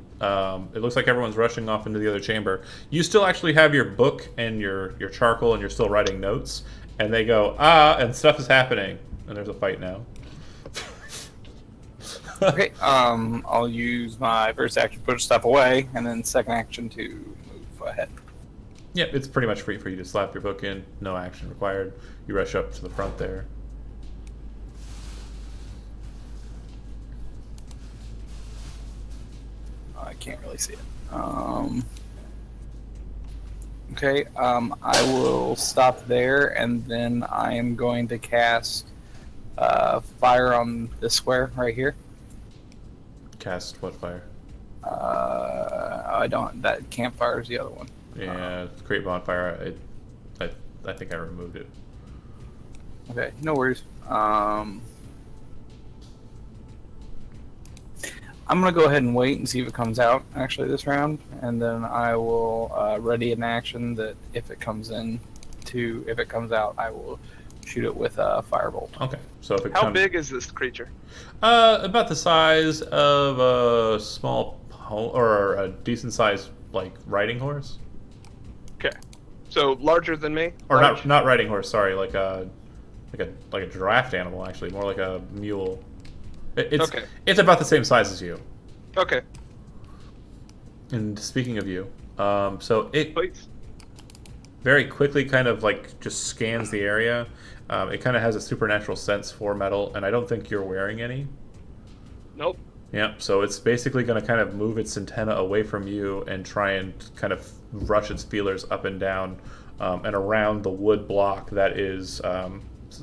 A: It looks like everyone's rushing off into the other chamber. You still actually have your book and your charcoal, and you're still writing notes. And they go, and stuff is happening. And there's a fight now.
E: Okay, I'll use my first action to push stuff away, and then second action to move ahead.
A: Yep, it's pretty much free for you to slap your book in. No action required. You rush up to the front there.
E: I can't really see it. Okay, I will stop there, and then I am going to cast fire on this square right here.
A: Cast what fire?
E: I don't. That campfire is the other one.
A: Yeah, create bonfire. I think I removed it.
E: Okay, no worries. I'm gonna go ahead and wait and see if it comes out actually this round, and then I will ready an action that if it comes out, I will shoot it with a firebolt.
A: Okay, so if it
C: How
A: comes,
C: big is this creature?
A: about the size of a small or a decent sized like riding horse.
C: So larger than me?
A: Or
C: Large?
A: not riding horse. Sorry, like a draft animal. Actually, more like a mule. It's
C: Okay.
A: it's about the same size as you.
C: Okay.
A: And speaking of you, so it
C: Please.
A: very quickly kind of like just scans the area. It kind of has a supernatural sense for metal, and I don't think you're wearing any.
C: Nope.
A: Yeah, so it's basically going to kind of move its antenna away from you and try and kind of rush its feelers up and down and around the wood block that is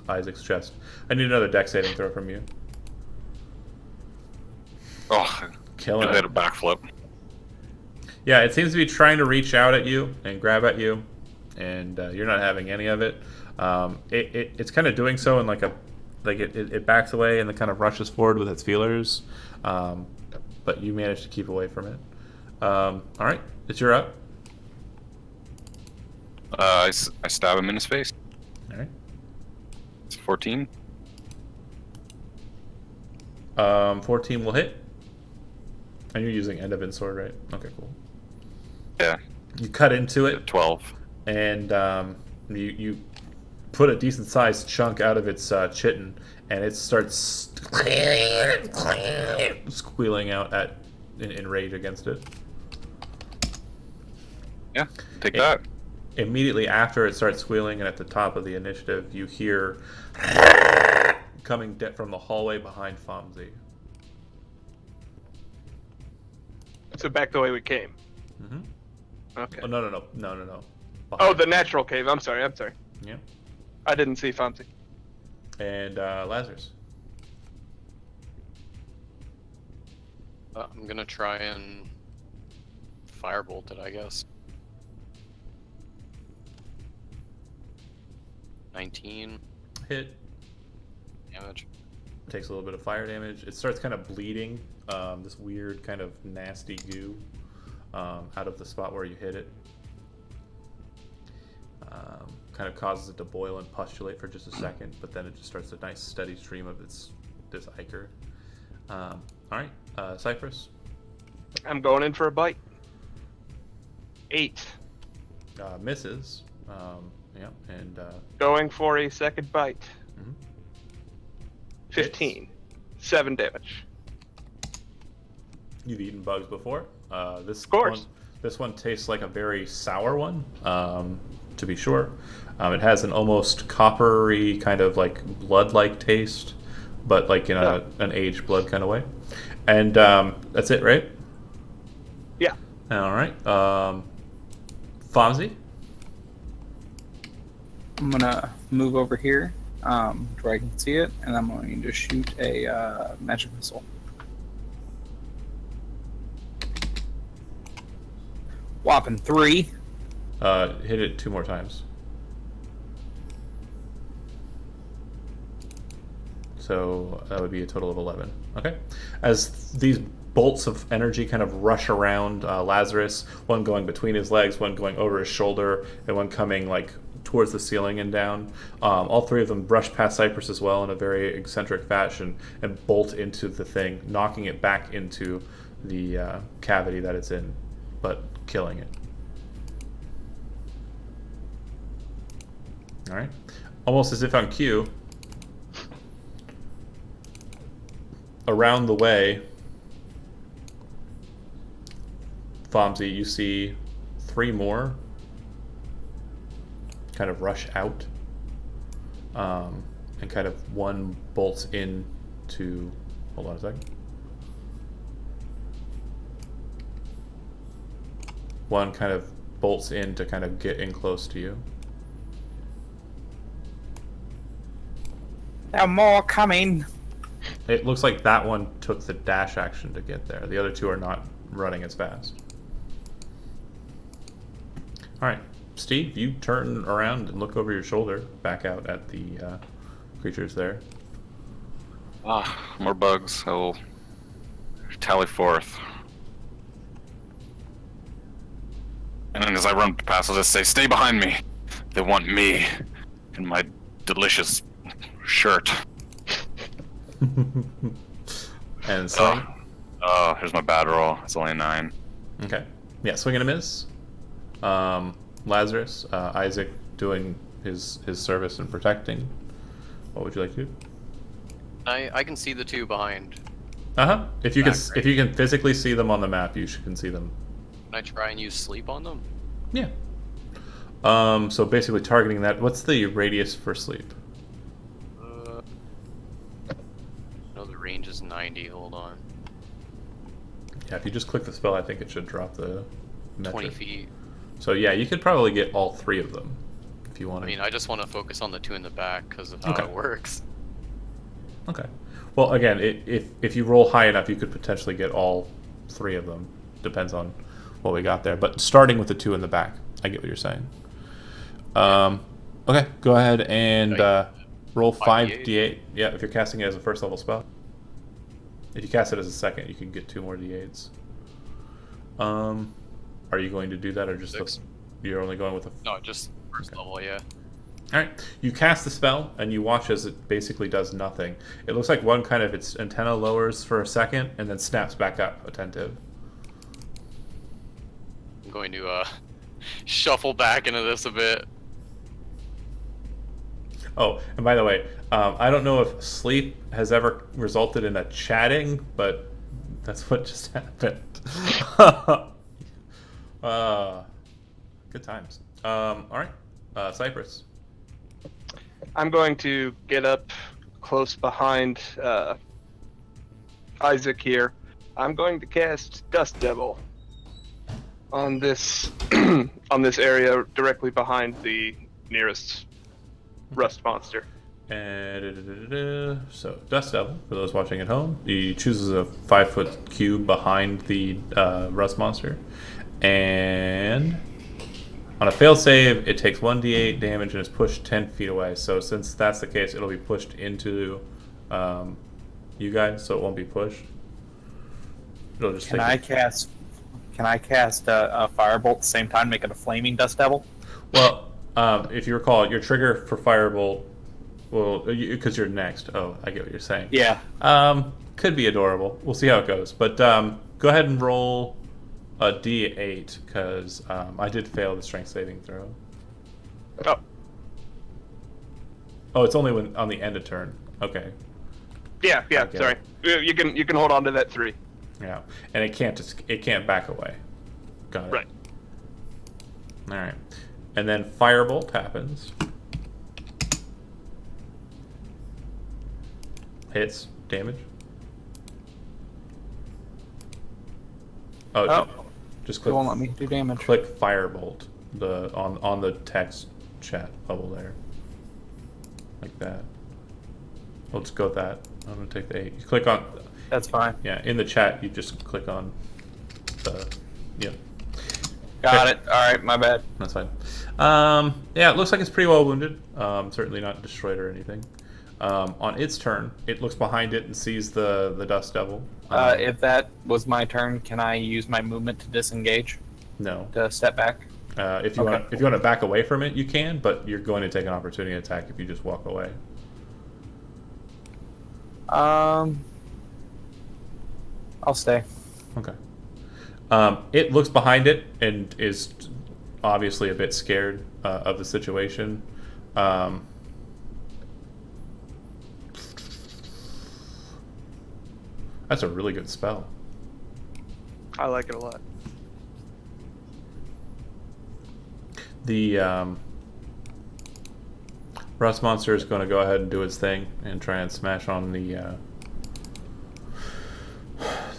A: Isaac's chest. I need another dex saving throw from you.
D: Oh,
A: Killing
D: I hit
A: it.
D: a backflip.
A: Yeah, it seems to be trying to reach out at you and grab at you, and you're not having any of it. It's kind of doing so in it backs away and then kind of rushes forward with its feelers, but you manage to keep away from it. All right, it's your up.
D: I stab him in his face.
A: All right.
D: It's 14.
A: 14 will hit. And you're using end of in sword, right? Okay, cool.
D: Yeah,
A: You cut into it,
D: 12.
A: and you put a decent sized chunk out of its chitin, and it starts squealing out in rage against it.
D: Yeah, take that.
A: Immediately after it starts squealing, and at the top of the initiative, you hear coming from the hallway behind Fomsy.
C: So back the way we came.
A: Mm-hmm.
C: Okay.
A: Oh, no.
C: Oh,
A: Behind.
C: the natural cave. I'm sorry.
A: Yeah.
C: I didn't see Fonzie.
A: And Lazarus.
B: I'm gonna try and firebolt it, I guess. 19
A: Hit.
B: damage.
A: Takes a little bit of fire damage. It starts kind of bleeding, this weird kind of nasty goo out of the spot where you hit it. Kind of causes it to boil and pustulate for just a second, but then it just starts a nice steady stream of this ichor. All right, Cypress.
C: I'm going in for a bite. 8.
A: Misses. Yeah, and
C: Going for a second bite.
A: mhm.
C: 15. 7 damage.
A: You've eaten bugs before. This
C: Of course.
A: This one tastes like a very sour one, to be sure. It has an almost coppery kind of like blood-like taste, but like in an aged blood kind of way. And that's it, right?
C: Yeah.
A: All right. Fonzie?
E: I'm gonna move over here where I can see it, and I'm going to shoot a magic missile. Whopping 3.
A: Hit it 2 more times. So that would be a total of 11. Okay. As these bolts of energy kind of rush around Lazarus, one going between his legs, one going over his shoulder, and one coming like towards the ceiling and down. All three of them brush past Cypress as well in a very eccentric fashion and bolt into the thing, knocking it back into the cavity that it's in, but killing it. All right. Almost as if on cue, around the way, Fomsy, you see 3 more kind of rush out, and kind of one bolts into. Hold on a second. One kind of bolts in to kind of get in close to you.
E: There are more coming.
A: It looks like that one took the dash action to get there. The other 2 are not running as fast. All right, Steve, you turn around and look over your shoulder, back out at the creatures there.
D: More bugs. I will tally forth. And then as I run past, I'll just say, "Stay behind me. They want me and my delicious shirt."
A: And swing.
D: Oh, here's my bad roll. It's only a 9.
A: Okay. Yeah, swing and a miss. Lazarus. Isaac doing his service and protecting. What would you like to do?
B: I can see the two behind.
A: If you can physically see them on the map, you can see them.
B: Can I try and use sleep on them?
A: Yeah. So basically targeting that. What's the radius for sleep?
B: No, the range is 90. Hold on.
A: Yeah, if you just click the spell, I think it should drop the metric.
B: 20 feet.
A: So yeah, you could probably get all 3 of them if you want
B: I
A: to.
B: mean, I just want to focus on the 2 in the back because of how
A: Okay.
B: it works.
A: Okay. Well, again, if you roll high enough, you could potentially get all 3 of them. Depends on what we got there. But starting with the 2 in the back, I get what you're saying. Okay, go ahead and roll 5d8. Yeah, if you're casting it as a first level spell. If you cast it as a second, you can get 2 more d8s. Are you going to do that, or just
B: 6.
A: You're only going with a?
B: No, just first level, yeah.
A: All right, you cast the spell, and you watch as it basically does nothing. It looks like one kind of its antenna lowers for a second, and then snaps back up, attentive.
B: I'm going to shuffle back into this a bit.
A: Oh, and by the way, I don't know if sleep has ever resulted in a chatting, but that's what just happened. Good times. All right, Cypress.
C: I'm going to get up close behind Isaac here. I'm going to cast Dust Devil on this on this area directly behind the nearest rust monster.
A: And so Dust Devil, for those watching at home, he chooses a 5-foot cube behind the rust monster, and on a fail save, it takes 1d8 damage and is pushed 10 feet away. So since that's the case, it'll be pushed into you guys, so it won't be pushed. It'll just
E: Can I cast a firebolt at the same time, make it a flaming dust devil?
A: Well, if you recall, your trigger for firebolt, well, because you're next. Oh, I get what you're saying.
E: Yeah.
A: Could be adorable. We'll see how it goes. But go ahead and roll a d8, because I did fail the strength saving throw.
C: Oh,
A: Oh, it's only when on the end of turn. Okay.
C: yeah.
A: Okay.
C: Sorry. You can hold on to that 3.
A: Yeah, and it can't back away. Got it.
C: Right.
A: All right, and then firebolt happens. Hits damage.
E: Oh,
A: just
E: it
A: click.
E: won't let me do damage.
A: Click firebolt on the text chat bubble there, like that. We'll just go with that. I'm gonna take the 8. You click on.
E: That's fine.
A: Yeah, in the chat, you just click on the. Yep.
E: Got it. All right, my bad.
A: That's fine. Yeah, it looks like it's pretty well wounded. Certainly not destroyed or anything. On its turn, it looks behind it and sees the Dust Devil.
E: If that was my turn, can I use my movement to disengage,
A: No.
E: to step back?
A: If you want to back away from it, you can, but you're going to take an opportunity attack if you just walk away.
E: I'll stay.
A: Okay. It looks behind it and is obviously a bit scared of the situation. That's a really good spell.
C: I like it a lot.
A: The rust monster is going to go ahead and do its thing and try and smash on the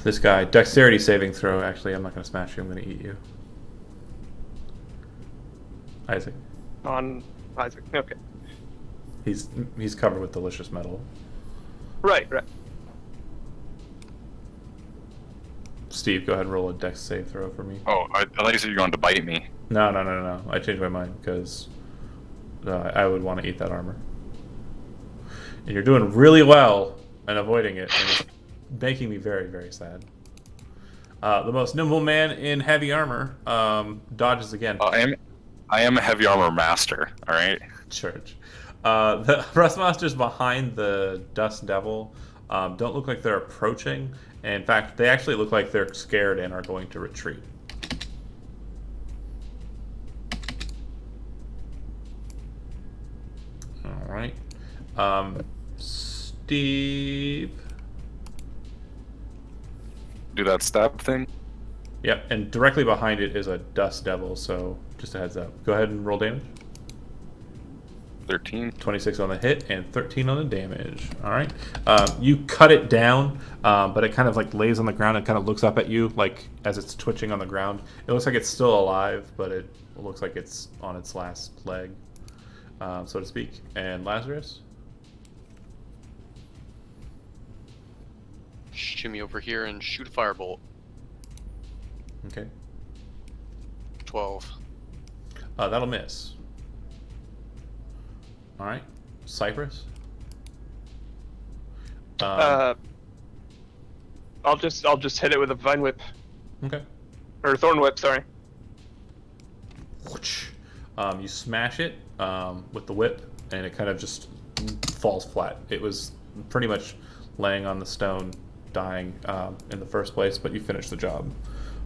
A: this guy. Dexterity saving throw. Actually, I'm not going to smash you. I'm going to eat you. Isaac.
C: On Isaac. Okay.
A: He's covered with delicious metal.
C: Right.
A: Steve, go ahead and roll a dex save throw for me.
D: Oh, I thought you said you were going to bite me.
A: No. I changed my mind because I would want to eat that armor. And you're doing really well and avoiding it, and it's making me very, very sad. The most nimble man in heavy armor dodges again.
D: I am a heavy armor master. All right.
A: Church. The rust monsters behind the Dust Devil don't look like they're approaching. In fact, they actually look like they're scared and are going to retreat. right. Steve.
D: Do that stab thing.
A: Yep, and directly behind it is a dust devil. So just a heads up. Go ahead and roll damage.
D: 13.
A: 26 on the hit and 13 on the damage. All right. You cut it down, but it kind of like lays on the ground and kind of looks up at you, like as it's twitching on the ground. It looks like it's still alive, but it looks like it's on its last leg, so to speak. And Lazarus?
B: Shimmy over here and shoot a firebolt.
A: Okay.
B: 12.
A: That'll miss. All right. Cypress?
C: I'll just hit it with a vine whip
A: Okay.
C: or thorn whip. Sorry.
A: You smash it with the whip, and it kind of just falls flat. It was pretty much laying on the stone, dying in the first place, but you finished the job.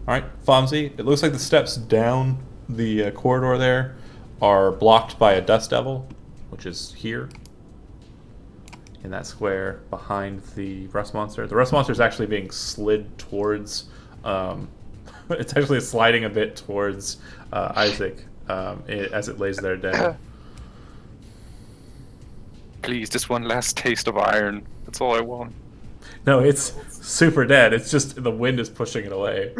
A: All right, Fomsy, it looks like the steps down the corridor there are blocked by a dust devil, which is here in that square behind the rust monster. The rust monster is actually being slid towards. It's actually sliding a bit towards Isaac as it lays there dead.
D: Please, just one last taste of iron. That's all I want.
A: No, it's super dead. It's just the wind is pushing it away.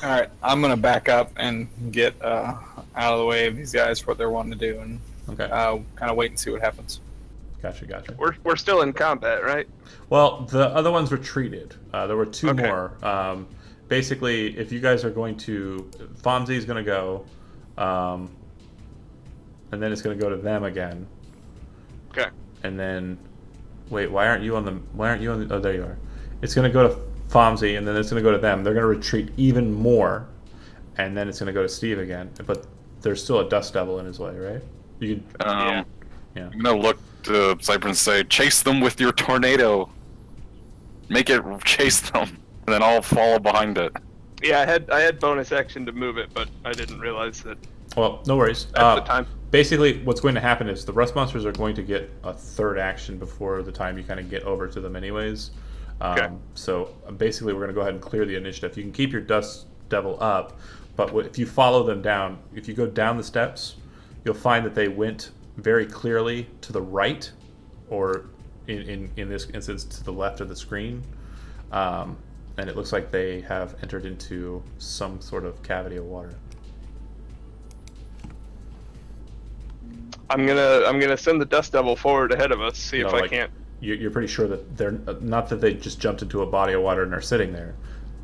E: All right, I'm gonna back up and get out of the way of these guys for what they're wanting to do, and
A: Okay.
E: kind of wait and see what happens.
A: Gotcha.
C: We're still in combat, right?
A: Well, the other ones retreated. There were two
C: Okay.
A: more. Basically, if you guys are going to, Fomsy's going to go, and then it's going to go to them again,
C: Okay.
A: and then, wait, why aren't you on the? Oh, there you are. It's going to go to Fomsy, and then it's going to go to them. They're going to retreat even more, and then it's going to go to Steve again. But there's still a dust devil in his way, right? You could, yeah.
D: I'm gonna look to Cypher and say, chase them with your tornado. Make it chase them, and then I'll follow behind it.
C: Yeah, I had bonus action to move it, but I didn't realize that
A: Well, no worries.
C: at the time.
A: Basically, what's going to happen is the rust monsters are going to get a third action before the time you kind of get over to them anyways.
C: Okay.
A: So basically, we're going to go ahead and clear the initiative. You can keep your dust devil up, but if you follow them down, if you go down the steps, you'll find that they went very clearly to the right, or in this instance to the left of the screen. And it looks like they have entered into some sort of cavity of water.
C: I'm gonna send the dust devil forward ahead of us. See if I can't.
A: You're pretty sure that they're not that they just jumped into a body of water and are sitting there.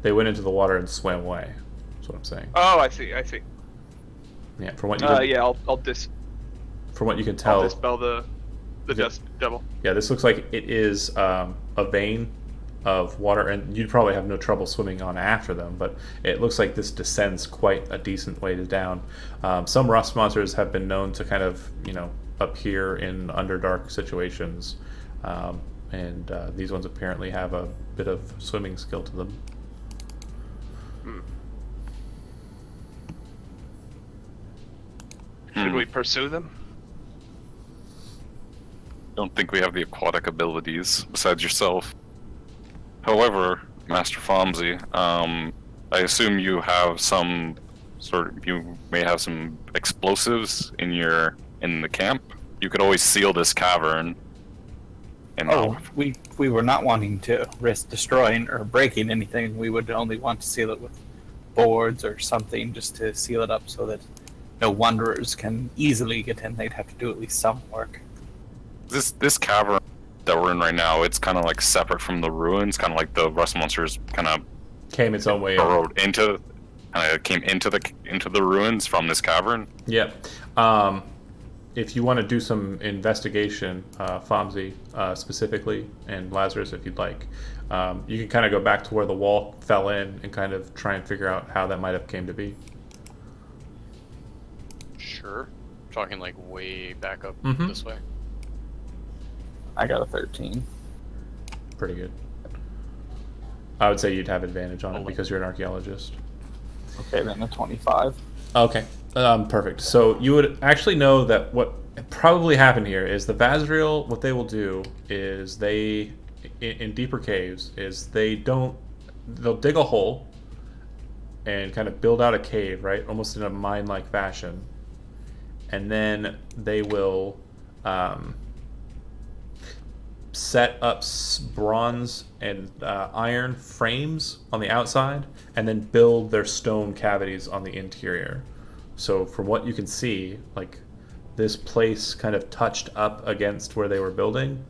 A: They went into the water and swam away. That's what I'm saying.
C: Oh, I see.
A: Yeah, from what you can,
C: Yeah,
A: from what you can
C: I'll
A: tell,
C: dispel the dust devil.
A: yeah, this looks like it is a vein of water, and you'd probably have no trouble swimming on after them. But it looks like this descends quite a decent way down. Some rust monsters have been known to kind of appear in underdark situations, and these ones apparently have a bit of swimming skill to them.
C: Should we pursue them?
D: Don't think we have the aquatic abilities besides yourself. However, Master Fomsy, I assume you have some you may have some explosives in the camp. You could always seal this cavern. And
E: we were not wanting to risk destroying or breaking anything. We would only want to seal it with boards or something, just to seal it up so that no wanderers can easily get in. They'd have to do at least some work.
D: This cavern that we're in right now, it's kind of like separate from the ruins, kind of like the rust monsters kind of
A: Came its own way.
D: burrowed came into the ruins from this cavern.
A: Yeah. If you want to do some investigation, Fomsy specifically, and Lazarus, if you'd like, you can kind of go back to where the wall fell in and kind of try and figure out how that might have came to be.
B: Sure. Talking like way back up
A: Mhm.
B: this way.
E: I got a 13.
A: Pretty good. I would say you'd have advantage on it
B: Oh.
A: because you're an archaeologist.
E: Okay, then a 25.
A: Okay. Perfect. So you would actually know that what probably happened here is the Vazriel. What they will do is they, in deeper caves, is they'll dig a hole and kind of build out a cave, right, almost in a mine-like fashion, and then they will set up bronze and iron frames on the outside, and then build their stone cavities on the interior. So from what you can see, like, this place kind of touched up against where they were building,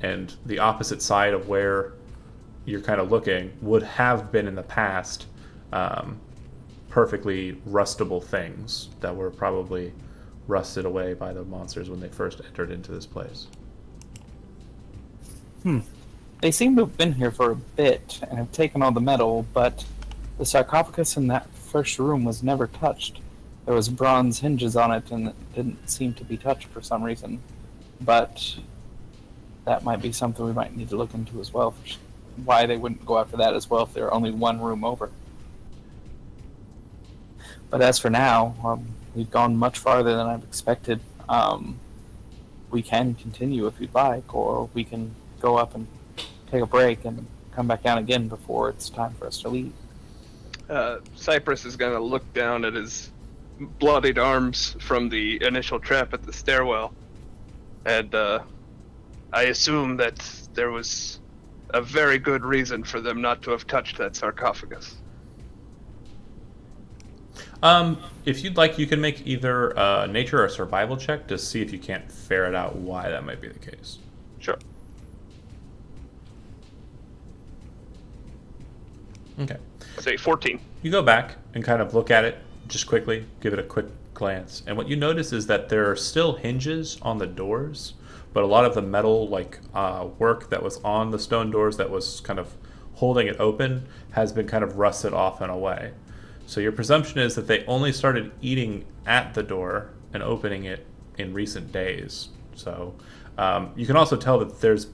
A: and the opposite side of where you're kind of looking would have been in the past perfectly rustable things that were probably rusted away by the monsters when they first entered into this place.
E: They seem to have been here for a bit and have taken all the metal, but the sarcophagus in that first room was never touched. There was bronze hinges on it, and it didn't seem to be touched for some reason. But that might be something we might need to look into as well. Why they wouldn't go after that as well if they're only one room over. But as for now, we've gone much farther than I've expected. We can continue if you'd like, or we can go up and take a break and come back down again before it's time for us to leave.
C: Cypress is going to look down at his bloodied arms from the initial trap at the stairwell, and I assume that there was a very good reason for them not to have touched that sarcophagus.
A: If you'd like, you can make either a nature or survival check to see if you can't ferret out why that might be the case.
D: Sure.
A: Okay.
C: Say 14.
A: You go back and kind of look at it just quickly, give it a quick glance, and what you notice is that there are still hinges on the doors, but a lot of the metal work that was on the stone doors that was kind of holding it open has been kind of rusted off and away. So your presumption is that they only started eating at the door and opening it in recent days. So you can also tell that there's,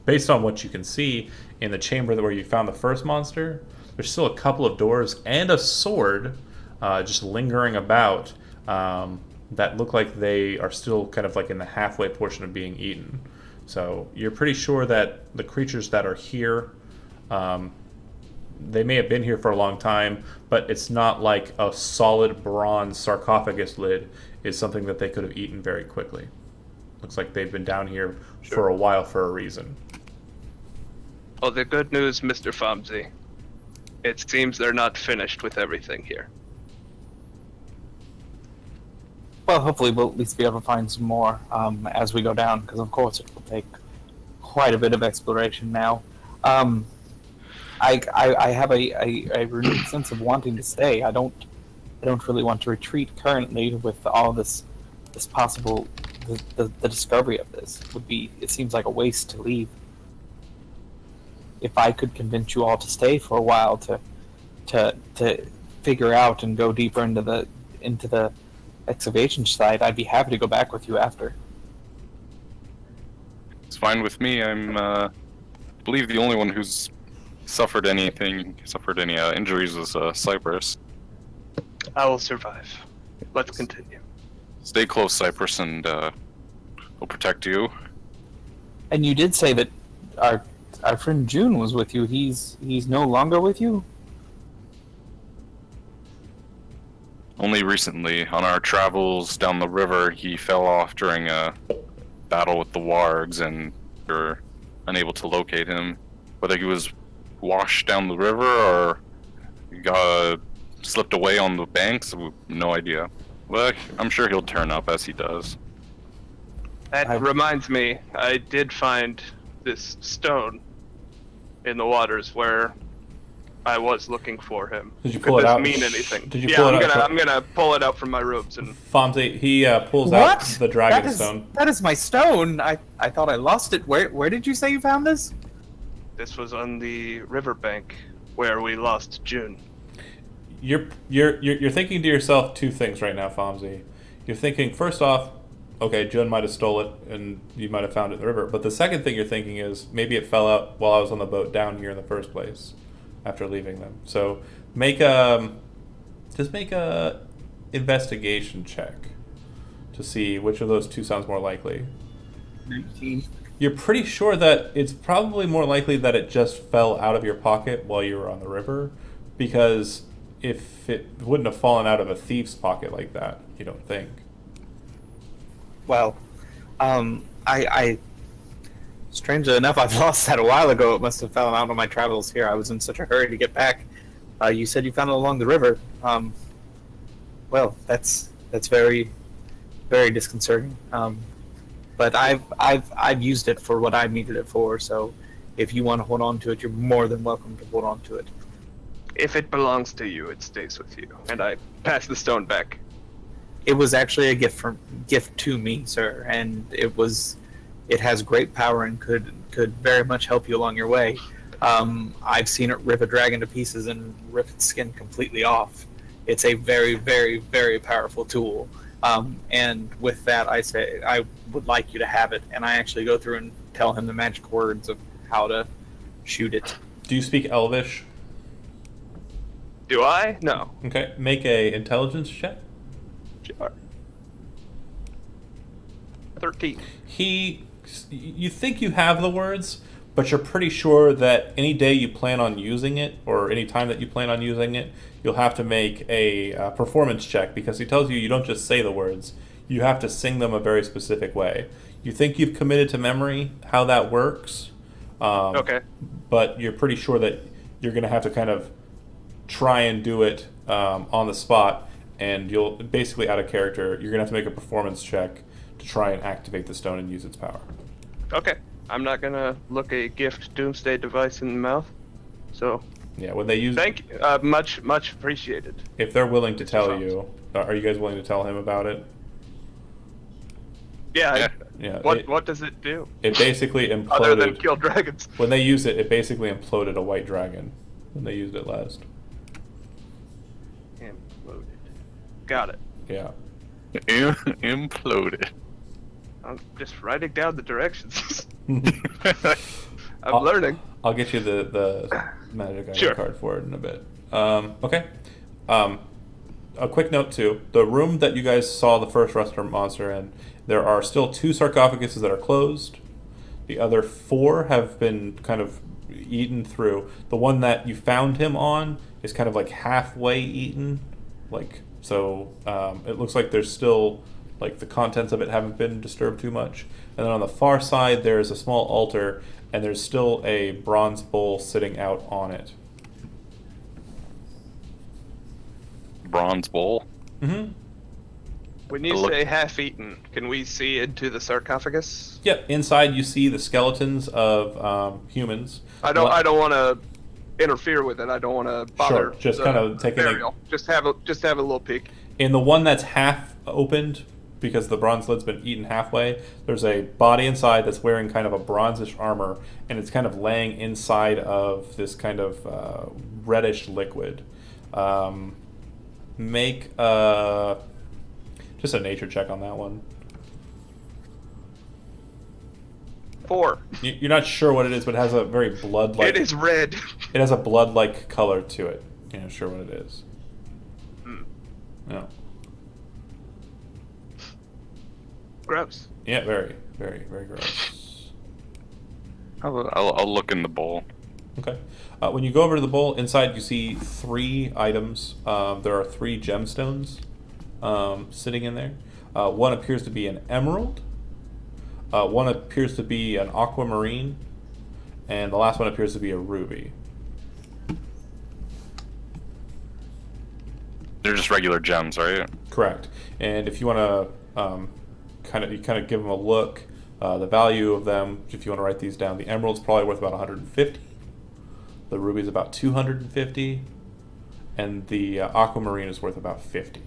A: based on what you can see in the chamber where you found the first monster, there's still a couple of doors and a sword just lingering about that look like they are still kind of like in the halfway portion of being eaten. So you're pretty sure that the creatures that are here, they may have been here for a long time, but it's not like a solid bronze sarcophagus lid is something that they could have eaten very quickly. Looks like they've been down here for a while for a reason.
C: Well, the good news, Mr. Fomsey, it seems they're not finished with everything here.
E: Well, hopefully we'll at least be able to find some more as we go down, because of course it will take quite a bit of exploration now. I have a renewed sense of wanting to stay. I don't really want to retreat currently with all this possible the discovery of this would be. It seems like a waste to leave. If I could convince you all to stay for a while to figure out and go deeper into the excavation site, I'd be happy to go back with you after.
D: It's fine with me. I'm, believe the only one who's suffered any injuries was Cypress.
C: I will survive. Let's continue.
D: Stay close, Cypress, and we'll protect you.
E: And you did say that our friend June was with you. He's no longer with you?
D: Only recently, on our travels down the river, he fell off during a battle with the wargs, and we were unable to locate him. Whether he was washed down the river or he got slipped away on the banks, no idea. But I'm sure he'll turn up as he does.
C: That reminds me, I did find this stone in the waters where I was looking for him.
A: Did you pull it
C: Could
A: out?
C: this mean anything?
A: Did you
C: yeah,
A: pull
C: I'm
A: it out?
C: I'm gonna pull it out from my robes and.
A: Fomsey, he pulls
E: What?
A: out the dragon stone.
E: That is my stone. I thought I lost it. Where did you say you found this?
C: This was on the riverbank where we lost June.
A: You're thinking to yourself two things right now, Fomsey. You're thinking, first off, okay, June might have stole it and you might have found it in the river. But the second thing you're thinking is maybe it fell out while I was on the boat down here in the first place after leaving them. So make a investigation check to see which of those two sounds more likely.
E: 19.
A: You're pretty sure that it's probably more likely that it just fell out of your pocket while you were on the river, because if it wouldn't have fallen out of a thief's pocket like that, you don't think.
E: Well, I strangely enough, I've lost that a while ago. It must have fallen out on my travels here. I was in such a hurry to get back. You said you found it along the river. Well, that's very, very disconcerting. But I've used it for what I needed it for. So, if you want to hold on to it, you're more than welcome to hold on to it.
C: If it belongs to you, it stays with you. And I pass the stone back.
E: It was actually a gift to me, sir, and it has great power and could very much help you along your way. I've seen it rip a dragon to pieces and rip its skin completely off. It's a very, very, very powerful tool. And with that, I say I would like you to have it, and I actually go through and tell him the magic words of how to shoot it.
A: Do you speak Elvish?
C: Do I? No.
A: Okay, make a intelligence check.
C: Sure. 13.
A: You think you have the words, but you're pretty sure that any day you plan on using it, or any time that you plan on using it, you'll have to make a performance check, because he tells you you don't just say the words, you have to sing them a very specific way. You think you've committed to memory how that works,
C: Okay.
A: but you're pretty sure that you're going to have to kind of try and do it on the spot, and you'll basically, out of character, you're going to have to make a performance check to try and activate the stone and use its power.
C: Okay. I'm not gonna look a gift doomsday device in the mouth. So
A: Yeah, when they use,
C: thank you. Much appreciated.
A: if they're willing to tell you, are you guys willing to tell him about it?
C: Yeah.
A: Yeah.
C: What does it do?
A: It basically
C: Other than
A: imploded.
C: kill dragons.
A: When they use it, it basically imploded a white dragon when they used it last.
C: Imploded. Got it.
A: Yeah.
D: Imploded.
C: I'm just writing down the directions. I'm
A: I'll-
C: learning.
A: I'll get you the magic item
C: Sure.
A: card for it in a bit. Okay. A quick note too: the room that you guys saw the first restaurant monster in, there are still 2 sarcophaguses that are closed. The other 4 have been kind of eaten through. The one that you found him on is kind of like halfway eaten, so. It looks like there's still, like, the contents of it haven't been disturbed too much. And then on the far side, there's a small altar, and there's still a bronze bowl sitting out on it.
D: Bronze bowl.
A: Mm-hmm.
C: When you
D: Look-
C: say half-eaten, can we see into the sarcophagus?
A: Yep. Inside, you see the skeletons of humans.
C: I don't want to interfere with it. I don't want to bother.
A: Sure, just
C: the
A: kinda take a-
C: burial. Just have a little peek.
A: In the one that's half opened, because the bronze lid's been eaten halfway, there's a body inside that's wearing kind of a bronzish armor, and it's kind of laying inside of this kind of reddish liquid. Make just a nature check on that one.
C: 4.
A: You're not sure what it is, but it has a very blood-like.
C: It is red.
A: It has a blood-like color to it. You're not sure what it is.
C: Hmm.
A: No.
C: Gross.
A: Yeah, very, very, very gross.
D: I'll look in the bowl.
A: Okay. When you go over to the bowl, inside you see 3 items. There are 3 gemstones sitting in there. One appears to be an emerald. One appears to be an aquamarine. And the last one appears to be a ruby.
D: They're just regular gems, right?
A: Correct. And if you want to kind of give them a look, the value of them, if you want to write these down, the emerald's probably worth about 150. The ruby's about 250, and the aquamarine is worth about 50.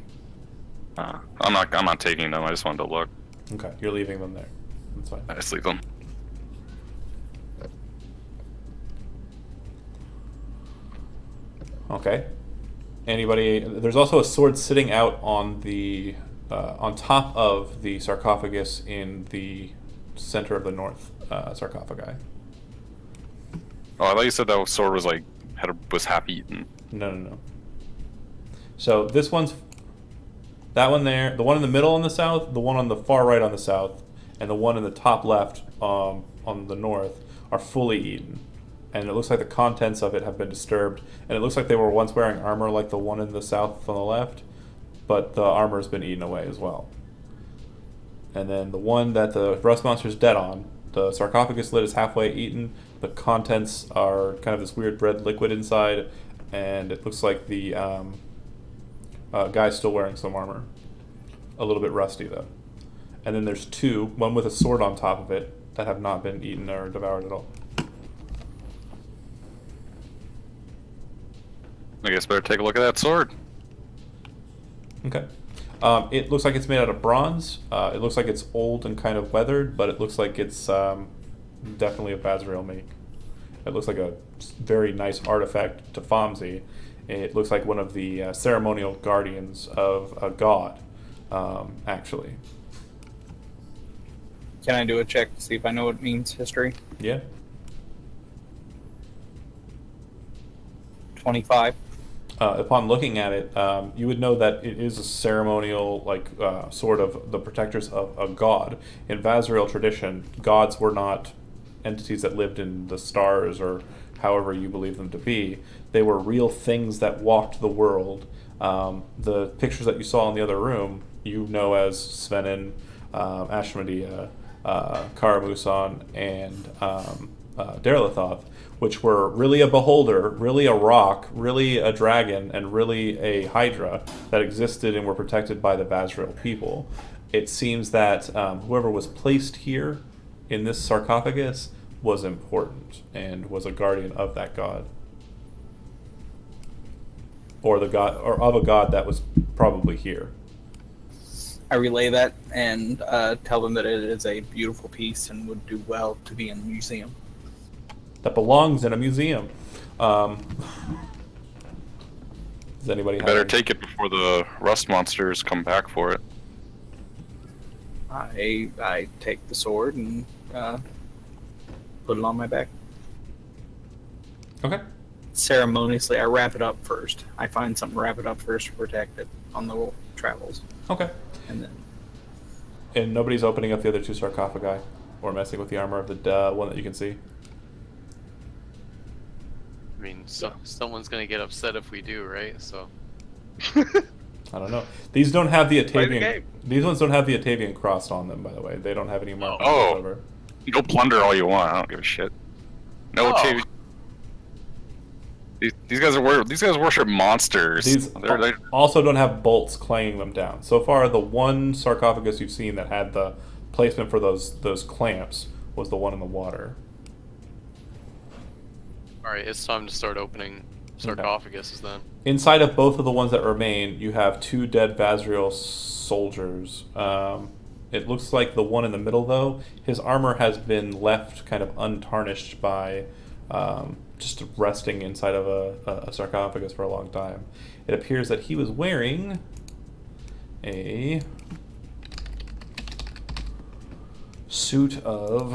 D: I'm not taking them. I just wanted to look.
A: Okay, you're leaving them there. That's fine.
D: I just leave them.
A: Okay. Anybody? There's also a sword sitting out on the on top of the sarcophagus in the center of the north sarcophagi.
D: Oh, I thought you said that sword was was half eaten.
A: No. So this one's That one there, the one in the middle on the south, the one on the far right on the south, and the one in the top left on the north are fully eaten. And it looks like the contents of it have been disturbed. And it looks like they were once wearing armor like the one in the south on the left, but the armor's been eaten away as well. And then the one that the rust monster's dead on, the sarcophagus lid is halfway eaten. The contents are kind of this weird red liquid inside, and it looks like the guy's still wearing some armor. A little bit rusty though. And then there's two, one with a sword on top of it, that have not been eaten or devoured at all.
D: I guess better take a look at that sword.
A: Okay. It looks like it's made out of bronze. It looks like it's old and kind of weathered, but it looks like it's definitely a Vazrael make. It looks like a very nice artifact to Fomsey. It looks like one of the ceremonial guardians of a god, actually.
E: Can I do a check to see if I know what it means, history?
A: Yeah.
E: 25.
A: Upon looking at it, you would know that it is a ceremonial, sort of the protectors of a god. In Vazrael tradition, gods were not entities that lived in the stars or however you believe them to be. They were real things that walked the world. The pictures that you saw in the other room, you know as Svenin, Ashmedea, Karamusan, and Derelithoth, which were really a beholder, really a rock, really a dragon, and really a hydra that existed and were protected by the Vazrael people. It seems that whoever was placed here in this sarcophagus was important and was a guardian of that god. Or the god, or of a god that was probably here.
E: I relay that and tell them that it is a beautiful piece and would do well to be in the museum.
A: That belongs in a museum. Does anybody have
D: Better
A: any?
D: take it before the rust monsters come back for it.
E: I take the sword and put it on my back.
A: Okay.
E: Ceremoniously, I wrap it up first. I find something to wrap it up first to protect it on the travels.
A: Okay.
E: And then
A: And nobody's opening up the other two sarcophagi or messing with the armor of the one that you can see.
B: I mean, someone's gonna get upset if we do, right? So.
A: I don't know. These don't have the
C: Play the
A: Atavian.
C: game.
A: These ones don't have the Atavian crossed on them, by the way. They don't have any mark
D: Oh.
A: whatsoever.
D: Go plunder all you want. I don't give a shit. No,
B: Oh.
D: these guys worship monsters.
A: These
D: They're
A: also don't have bolts clanging them down. So far, the one sarcophagus you've seen that had the placement for those clamps was the one in the water.
B: All right, it's time to start opening sarcophaguses then.
A: Inside of both of the ones that remain, you have two dead Vazrael soldiers. It looks like the one in the middle, though, his armor has been left kind of untarnished by just resting inside of a sarcophagus for a long time. It appears that he was wearing a suit of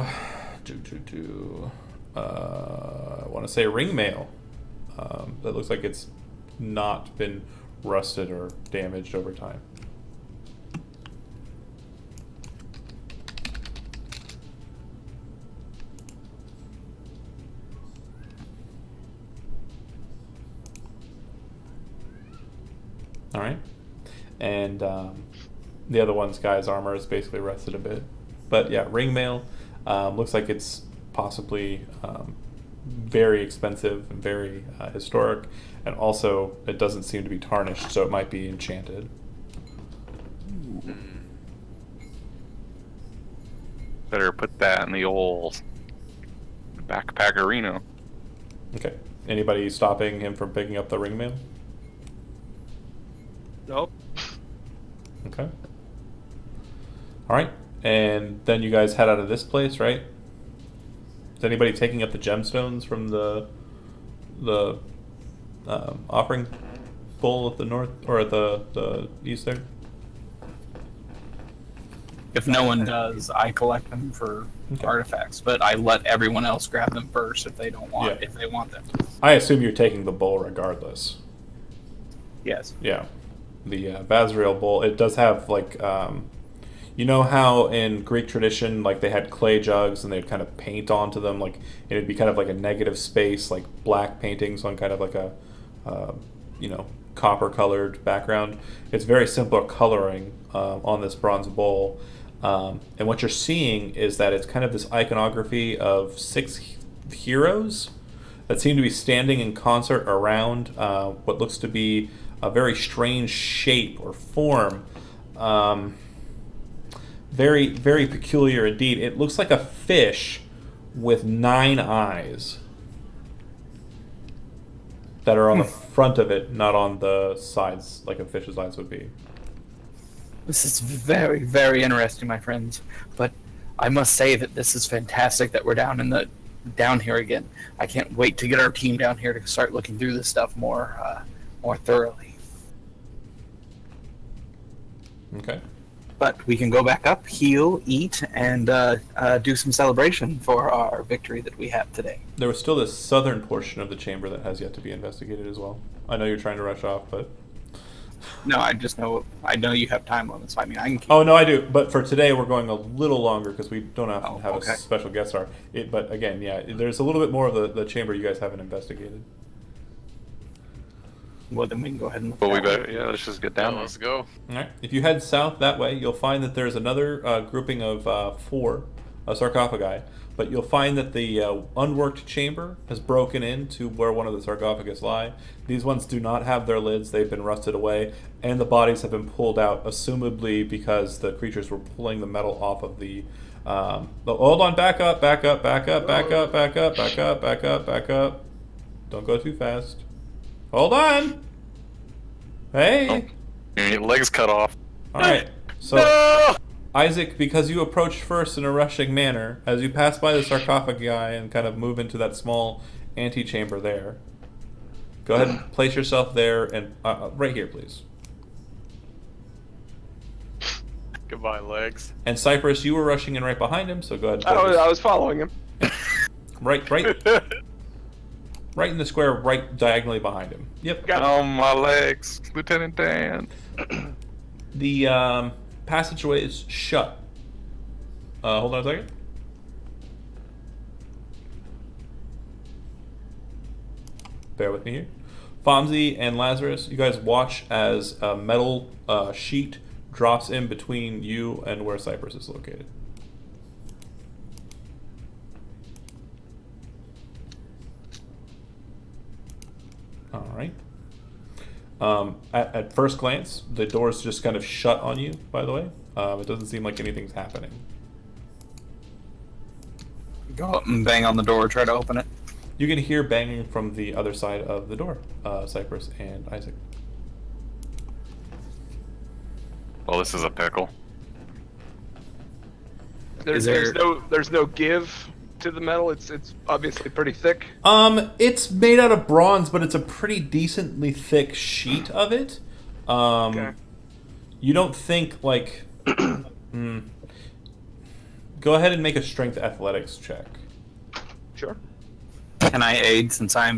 A: I want to say ringmail. That looks like it's not been rusted or damaged over time. All right, and the other one's guy's armor is basically rusted a bit, but yeah, ringmail looks like it's possibly very expensive and very historic, and also it doesn't seem to be tarnished, so it might be enchanted.
D: better put that in the old backpackerino.
A: Okay. Anybody stopping him from picking up the ringmail?
C: Nope.
A: Okay. All right, and then you guys head out of this place, right? Is anybody taking up the gemstones from the offering bowl at the north or at the east there?
E: if no one does, I collect them for
A: Okay.
E: artifacts, but I let everyone else grab them first if they don't want
A: Yeah.
E: if they want them.
A: I assume you're taking the bowl regardless.
E: Yes.
A: Yeah. Bazrael bowl, it does have like you know how in Greek tradition, like they had clay jugs and they'd kind of paint onto them, like it'd be kind of like a negative space, like black paintings on kind of like a you know, copper colored background. It's very simple coloring on this bronze bowl. And what you're seeing is that it's kind of this iconography of 6 heroes that seem to be standing in concert around what looks to be a very strange shape or form. Very, very peculiar indeed. It looks like a fish with 9 eyes that are on the front of it, not on the sides like a fish's eyes would be.
E: This is very, very interesting, my friends. But I must say that this is fantastic that we're down here again. I can't wait to get our team down here to start looking through this stuff more thoroughly.
A: Okay.
E: But we can go back up, heal, eat, and do some celebration for our victory that we have today.
A: There was still this southern portion of the chamber that has yet to be investigated as well. I know you're trying to rush off, but...
E: No, I know you have time limits. I mean, I can keep...
A: Oh, no, I do. But for today, we're going a little longer because we don't often have
E: okay.
A: a special guest star. But again, yeah, there's a little bit more of the chamber you guys haven't investigated.
E: Well, then we can go ahead and...
D: But we better, yeah, let's just get down.
B: Let's go.
A: All right. If you head south that way, you'll find that there's another grouping of 4 sarcophagi. But you'll find that the unworked chamber has broken into where one of the sarcophagus lie. These ones do not have their lids. They've been rusted away. And the bodies have been pulled out, assumably because the creatures were pulling the metal off of the... hold on, back up. Don't go too fast. Hold on! Hey!
D: Oh, you're gonna get legs cut off.
A: Alright, so...
B: No!
A: Isaac, because you approach first in a rushing manner, as you pass by the sarcophagi and kind of move into that small antechamber there, go ahead and place yourself there, and right here, please.
B: Goodbye, legs.
A: And Cypress, you were rushing in right behind him, so go ahead. And
C: I was following him.
A: right in the square, right diagonally behind him. Yep.
D: Oh, my legs, Lieutenant Dan.
A: The passageway is shut. Hold on a second. Bear with me here. Fonzie and Lazarus, you guys watch as a metal sheet drops in between you and where Cypress is located. All right. At first glance, the door's just kind of shut on you, by the way. It doesn't seem like anything's happening.
E: Go up and bang on the door, try to open it.
A: You can hear banging from the other side of the door, Cypress and Isaac.
D: Well, this is a pickle.
C: There's no give to the metal. It's obviously pretty thick.
A: It's made out of bronze, but it's a pretty decently thick sheet of it.
C: Okay.
A: You don't think like... Go ahead and make a strength athletics check.
C: Sure.
E: Can I aid since I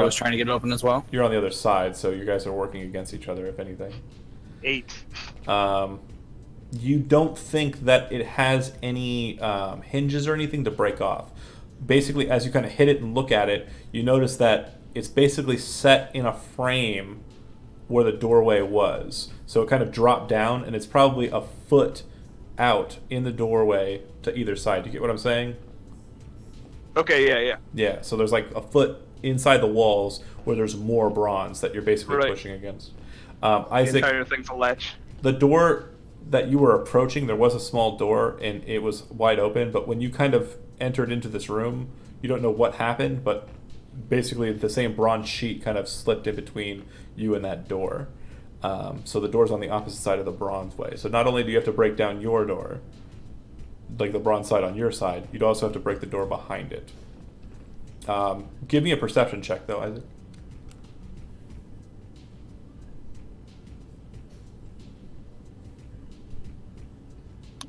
E: was trying to get it open as well?
A: You're on the other side, so you guys are working against each other, if anything.
C: 8.
A: You don't think that it has any hinges or anything to break off. Basically, as you kind of hit it and look at it, you notice that it's basically set in a frame where the doorway was. So it kind of dropped down, and it's probably a foot out in the doorway to either side. Do you get what I'm saying?
C: Okay, yeah.
A: Yeah, so there's like a foot inside the walls where there's more bronze that you're basically
C: Right.
A: pushing against.
C: The
A: Isaac,
C: entire thing's a latch.
A: the door that you were approaching, there was a small door and it was wide open, but when you kind of entered into this room, you don't know what happened, but basically the same bronze sheet kind of slipped in between you and that door. So the door's on the opposite side of the bronze way. So not only do you have to break down your door, like the bronze side on your side, you'd also have to break the door behind it. Give me a perception check, though, Isaac.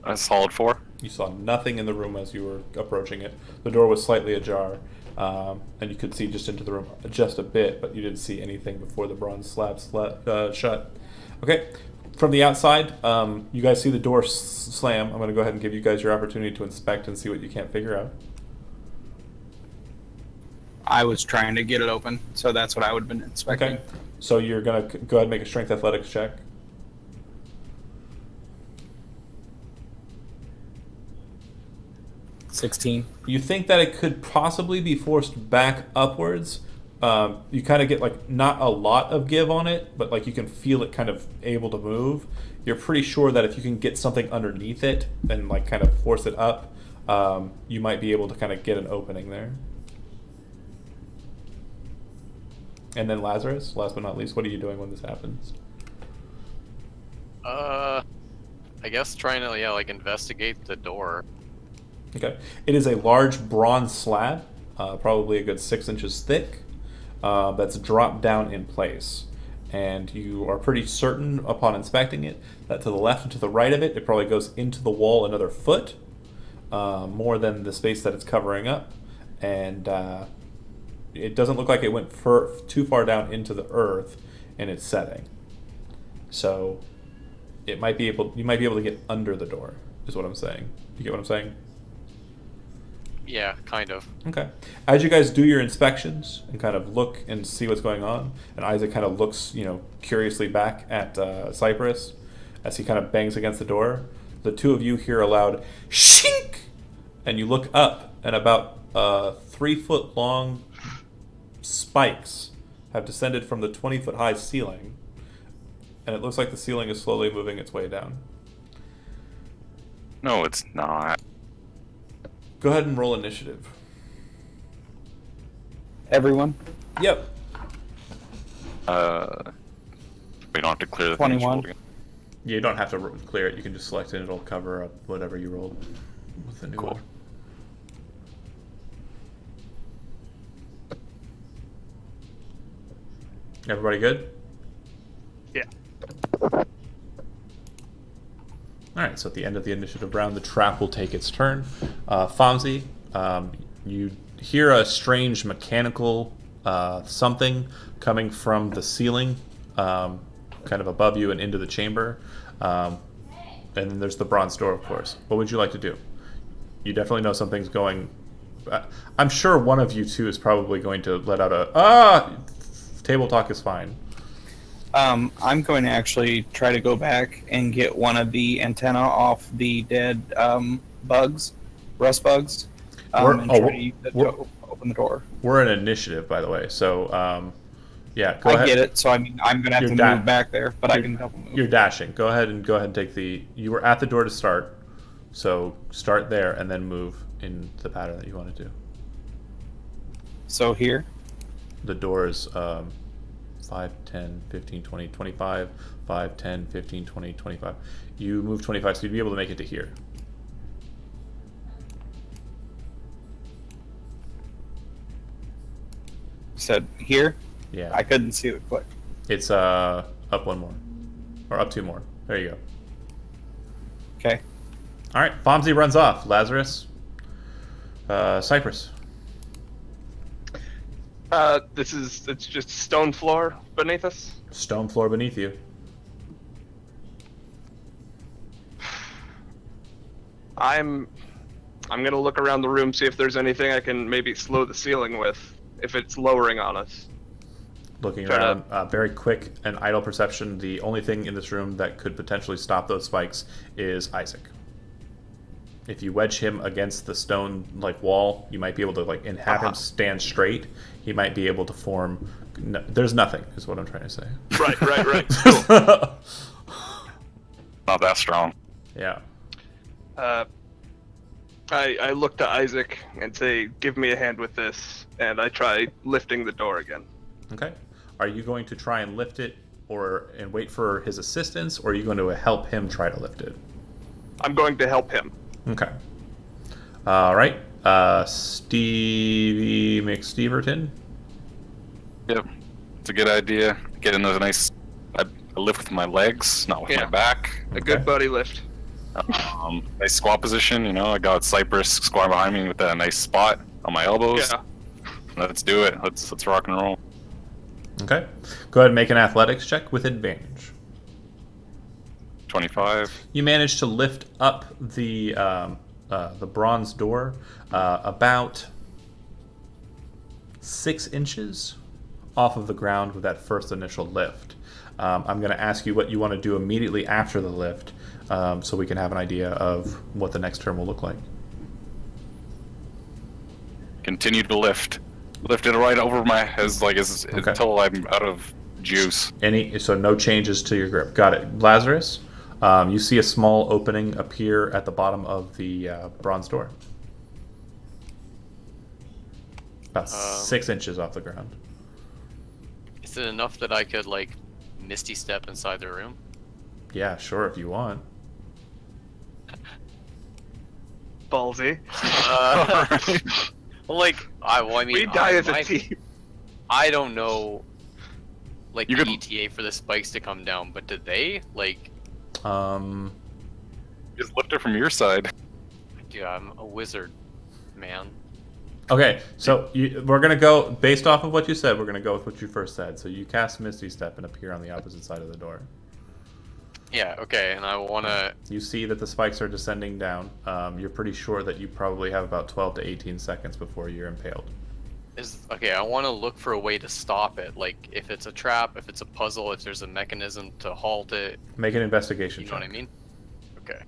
D: A solid 4.
A: You saw nothing in the room as you were approaching it. The door was slightly ajar. and you could see just into the room just a bit, but you didn't see anything before the bronze slab shut. Okay, from the outside, you guys see the door slam. I'm going to go ahead and give you guys your opportunity to inspect and see what you can't figure out.
E: I was trying to get it open, so that's what I would have been inspecting.
A: Okay, so you're going to go ahead and make a strength athletics check.
E: 16.
A: You think that it could possibly be forced back upwards. You kind of get like not a lot of give on it, but like you can feel it kind of able to move. You're pretty sure that if you can get something underneath it and like kind of force it up, you might be able to kind of get an opening there. And then Lazarus, last but not least, what are you doing when this happens?
B: I guess trying to like investigate the door.
A: Okay. It is a large bronze slab, probably a good 6 inches thick, that's dropped down in place. And you are pretty certain upon inspecting it that to the left and to the right of it, it probably goes into the wall another foot, more than the space that it's covering up. And it doesn't look like it went too far down into the earth in its setting. So you might be able to get under the door, is what I'm saying. You get what I'm saying?
B: Yeah, kind of.
A: Okay. As you guys do your inspections and kind of look and see what's going on, and Isaac kind of looks, curiously back at Cypress as he kind of bangs against the door, the two of you hear a loud shink, and you look up, and about 3 foot long spikes have descended from the 20-foot high ceiling, and it looks like the ceiling is slowly moving its way down.
D: No, it's not.
A: Go ahead and roll initiative.
E: Everyone?
D: We
A: Yep.
D: don't have to clear the
E: 21.
D: thing.
A: You don't have to clear it. You can just select it and it'll cover up whatever you rolled with the new
D: Cool.
A: one. Everybody good?
C: Yeah.
A: Alright, so at the end of the initiative round, the trap will take its turn. Fonzie, you hear a strange mechanical something coming from the ceiling, kind of above you and into the chamber. And then there's the bronze door, of course. What would you like to do? You definitely know something's going... I'm sure one of you two is probably going to let out a... Table talk is fine.
E: I'm going to actually try to go back and get one of the antenna off the dead bugs, rust bugs, and try to use it to open the door.
A: We're in initiative, by the way, so yeah. Go
E: I
A: ahead.
E: get it, so I'm going to have to move back there, but I can double move.
A: You're dashing. Go ahead and take the. You were at the door to start, so start there and then move in the pattern that you want to do.
E: So here.
A: The door is 5, 10, 15, 20, 25, 5, 10, 15, 20, 25. You move 25, so you'd be able to make it to here.
E: Said here?
A: Yeah.
E: I couldn't see the click.
A: It's up one more. Or up 2 more. There you go.
E: Okay.
A: Alright, Fonzie runs off. Lazarus. Cypress.
C: It's just stone floor beneath us.
A: Stone floor beneath you.
C: I'm gonna look around the room, see if there's anything I can maybe slow the ceiling with, if it's lowering on us.
A: Looking
C: Try
A: around, very quick and idle perception. The only thing in this room that could potentially stop those spikes is Isaac. If you wedge him against the stone wall, you might be able to and have him stand straight. He might be able to form. No, there's nothing, is what I'm trying to say.
C: Right. Cool.
D: Not that strong.
A: Yeah.
C: I look to Isaac and say, "Give me a hand with this," and I try lifting the door again.
A: Okay. Are you going to try and lift it, and wait for his assistance, or are you going to help him try to lift it?
C: I'm going to help him.
A: Okay. All right. Stevie McSteverton.
D: Yep. It's a good idea. Get in those nice... I lift with my legs, not with my back.
C: A good buddy lift.
D: Nice squat position, I got Cypress squatting behind me with that nice spot on my elbows.
C: Yeah.
D: Let's do it. Let's rock and roll.
A: Okay. Go ahead and make an athletics check with advantage.
D: 25.
A: You manage to lift up the bronze door about 6 inches off of the ground with that first initial lift. I'm going to ask you what you want to do immediately after the lift, so we can have an idea of what the next turn will look like.
D: Continue to lift. Lift it right over my head
A: Okay.
D: until I'm out of juice.
A: So no changes to your grip. Got it. Lazarus, you see a small opening appear at the bottom of the bronze door. About 6 inches off the ground.
B: Is it enough that I could like misty step inside the room?
A: Yeah, sure, if you want.
C: Ballsy.
B: Well, like I mean,
C: We die as a
B: I-
C: team.
B: I don't know, like
D: You
B: the
D: could-
B: ETA for the spikes to come down, but did they? Like,
D: Just lift it from your side.
B: dude, I'm a wizard, man.
A: Okay, so we're gonna go based off of what you said. We're gonna go with what you first said. So you cast Misty Step and appear on the opposite side of the door.
B: Yeah, okay, and I wanna.
A: You see that the spikes are descending down. You're pretty sure that you probably have about 12 to 18 seconds before you're impaled.
B: I want to look for a way to stop it. Like, if it's a trap, if it's a puzzle, if there's a mechanism to halt it.
A: Make an investigation
B: You know
A: check.
B: what I mean? Okay.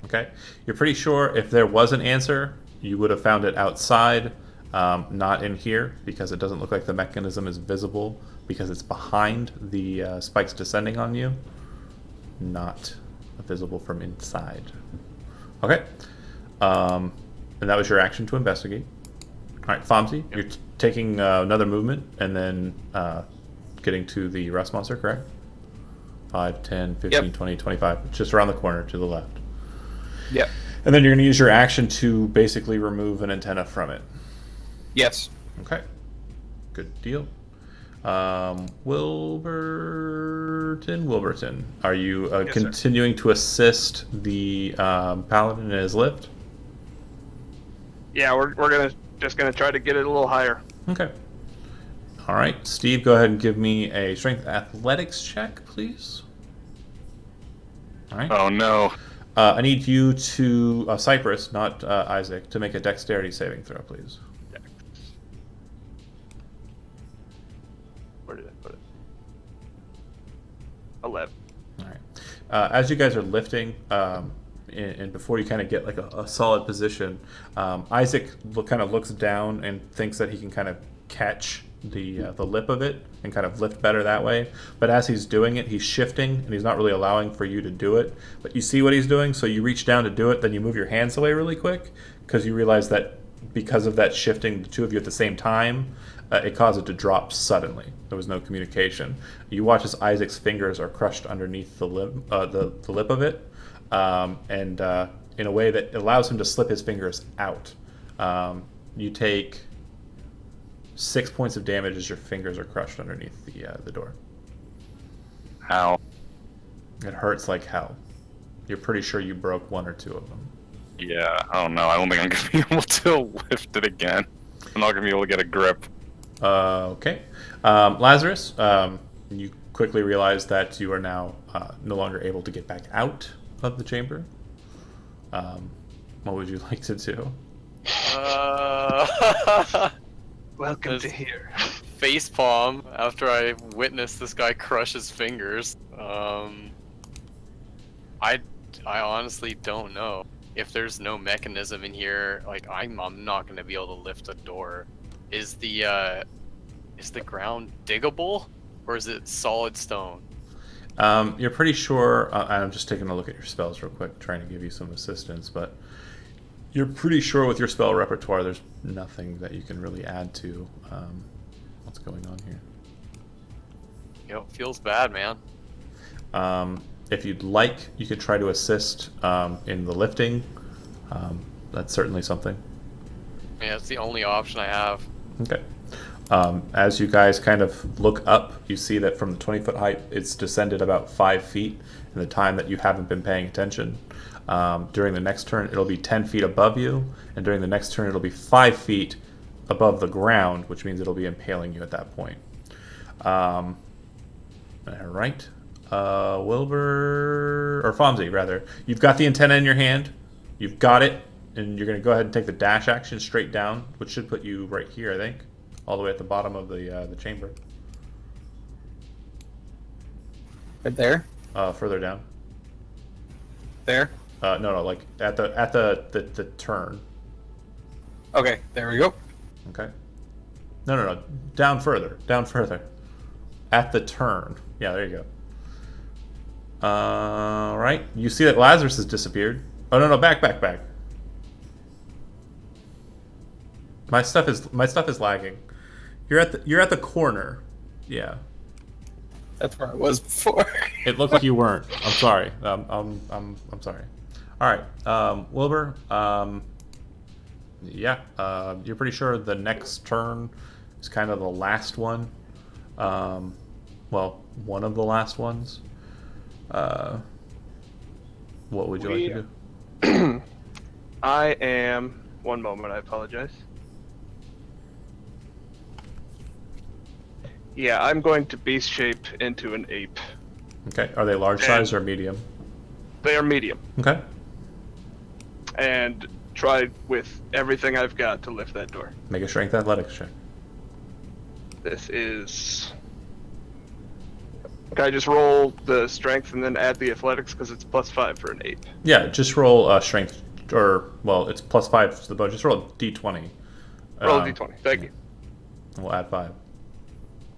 A: Okay, you're pretty sure if there was an answer, you would have found it outside, not in here, because it doesn't look like the mechanism is visible because it's behind the spikes descending on you, not visible from inside. Okay, and that was your action to investigate. All right, Fomsy, you're taking another movement and then getting to the rust monster, correct? 5, 10, 15,
E: Yep.
A: 20, 25, just around the corner to the left.
E: Yep.
A: And then you're going to use your action to basically remove an antenna from it.
E: Yes.
A: Okay. Good deal. Wilburton, are you
C: Yes, sir.
A: continuing to assist the paladin in his lift?
C: Yeah, we're just gonna try to get it a little higher.
A: Okay. All right, Steve, go ahead and give me a strength athletics check, please. All right.
D: Oh no.
A: I need you to, Cypress, not Isaac, to make a dexterity saving throw, please.
C: Where did I put it? 11.
A: All right. As you guys are lifting, and before you kind of get like a solid position, Isaac kind of looks down and thinks that he can kind of catch the lip of it and kind of lift better that way. But as he's doing it, he's shifting and he's not really allowing for you to do it. But you see what he's doing, so you reach down to do it, then you move your hands away really quick because you realize that because of that shifting, the two of you at the same time, it caused it to drop suddenly. There was no communication. You watch as Isaac's fingers are crushed underneath the lip of it, and in a way that allows him to slip his fingers out. You take 6 points of damage as your fingers are crushed underneath the door.
D: How?
A: It hurts like hell. You're pretty sure you broke one or two of them.
D: Yeah, I don't know. I don't think I'm gonna be able to lift it again. I'm not gonna be able to get a grip.
A: Okay. Lazarus, you quickly realize that you are now no longer able to get back out of the chamber. What would you like to do?
C: Welcome
B: This-
C: to here.
B: Facepalm after I witnessed this guy crush his fingers. I honestly don't know. If there's no mechanism in here, like I'm not gonna be able to lift a door. Is the ground diggable, or is it solid stone?
A: You're pretty sure, I'm just taking a look at your spells real quick, trying to give you some assistance, but you're pretty sure with your spell repertoire there's nothing that you can really add to what's going on here.
B: Feels bad, man.
A: If you'd like, you could try to assist in the lifting. That's certainly something.
B: Yeah, it's the only option I have.
A: Okay. As you guys kind of look up, you see that from the 20-foot height, it's descended about 5 feet in the time that you haven't been paying attention. During the next turn, it'll be 10 feet above you, and during the next turn, it'll be 5 feet above the ground, which means it'll be impaling you at that point. All right. Wilbur, or Fonzie, rather. You've got the antenna in your hand. You've got it, and you're going to go ahead and take the dash action straight down, which should put you right here, I think, all the way at the bottom of the chamber.
E: Right there?
A: Further down.
E: There?
A: No, like at the turn.
E: Okay, there we go.
A: Okay. No. Down further. At the turn. Yeah, there you go. Right. You see that Lazarus has disappeared. Oh no, back. My stuff is lagging. You're at the corner. Yeah.
E: That's where I was before.
A: It looked like you weren't. I'm sorry. I'm sorry. All right. Wilbur. Yeah. You're pretty sure the next turn is kind of the last one. Well, one of the last ones. What would you like to do?
C: I am. One moment, I apologize. Yeah, I'm going to beast shape into an ape.
A: Okay. Are they large size or medium?
C: They are medium.
A: Okay.
C: And try with everything I've got to lift that door.
A: Make a strength athletics check.
C: This is. Can I just roll the strength and then add the athletics because it's +5 for an ape?
A: Yeah, just roll strength, or well, it's +5 to the bonus. Just roll a d20.
C: Roll a d20. Thank you.
A: We'll add 5.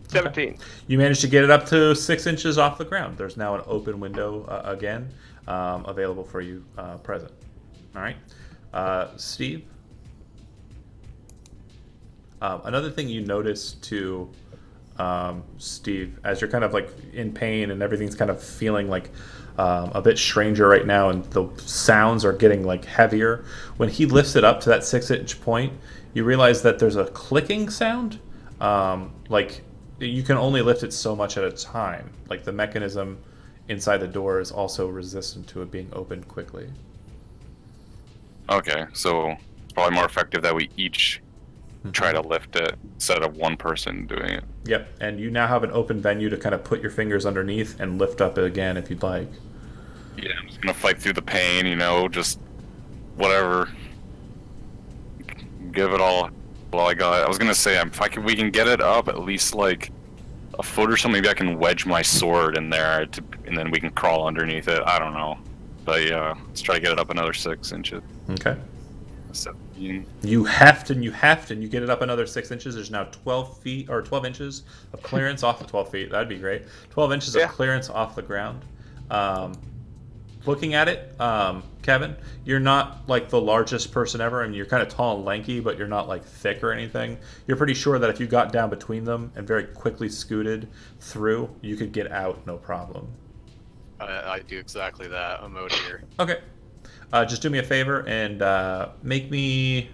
C: 17.
A: Okay. You managed to get it up to 6 inches off the ground. There's now an open window again, available for you present. All right, Steve. Another thing you notice too, Steve, as you're kind of like in pain and everything's kind of feeling like a bit stranger right now, and the sounds are getting like heavier. When he lifts it up to that 6-inch point, you realize that there's a clicking sound. Like you can only lift it so much at a time. Like the mechanism inside the door is also resistant to it being opened quickly.
D: Okay, so it's probably more effective that we each try to lift it instead of one person doing it.
A: Yep, and you now have an open venue to kind of put your fingers underneath and lift up it again if you'd like.
D: Yeah, I'm just gonna fight through the pain, just whatever. Give it all I got. I was gonna say, we can get it up at least like a foot or something, maybe I can wedge my sword in there, and then we can crawl underneath it. I don't know. But yeah, let's try to get it up another 6 inches.
A: Okay.
D: 17.
A: You heft and you get it up another 6 inches. There's now 12 inches of clearance off the 12 feet. That'd be great. 12 inches of clearance off the ground. Looking at it, Kevin, you're not like the largest person ever, and you're kind of tall and lanky, but you're not like thick or anything. You're pretty sure that if you got down between them and very quickly scooted through, you could get out no problem.
B: I do exactly that. I'm out here.
A: Okay. Just do me a favor and make me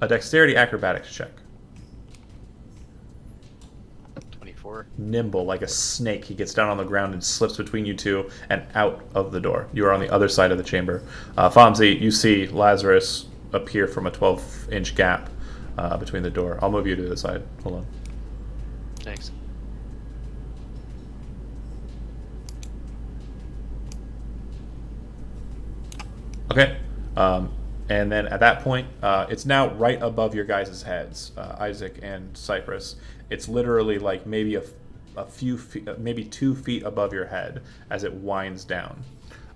A: a dexterity acrobatics check.
B: 24.
A: Nimble, like a snake, he gets down on the ground and slips between you two and out of the door. You are on the other side of the chamber. Fonzie, you see Lazarus appear from a 12-inch gap between the door. I'll move you to the side. Hold on.
B: Thanks.
A: Okay. And then at that point, it's now right above your guys' heads, Isaac and Cypress. It's literally like maybe a few feet, maybe 2 feet above your head as it winds down.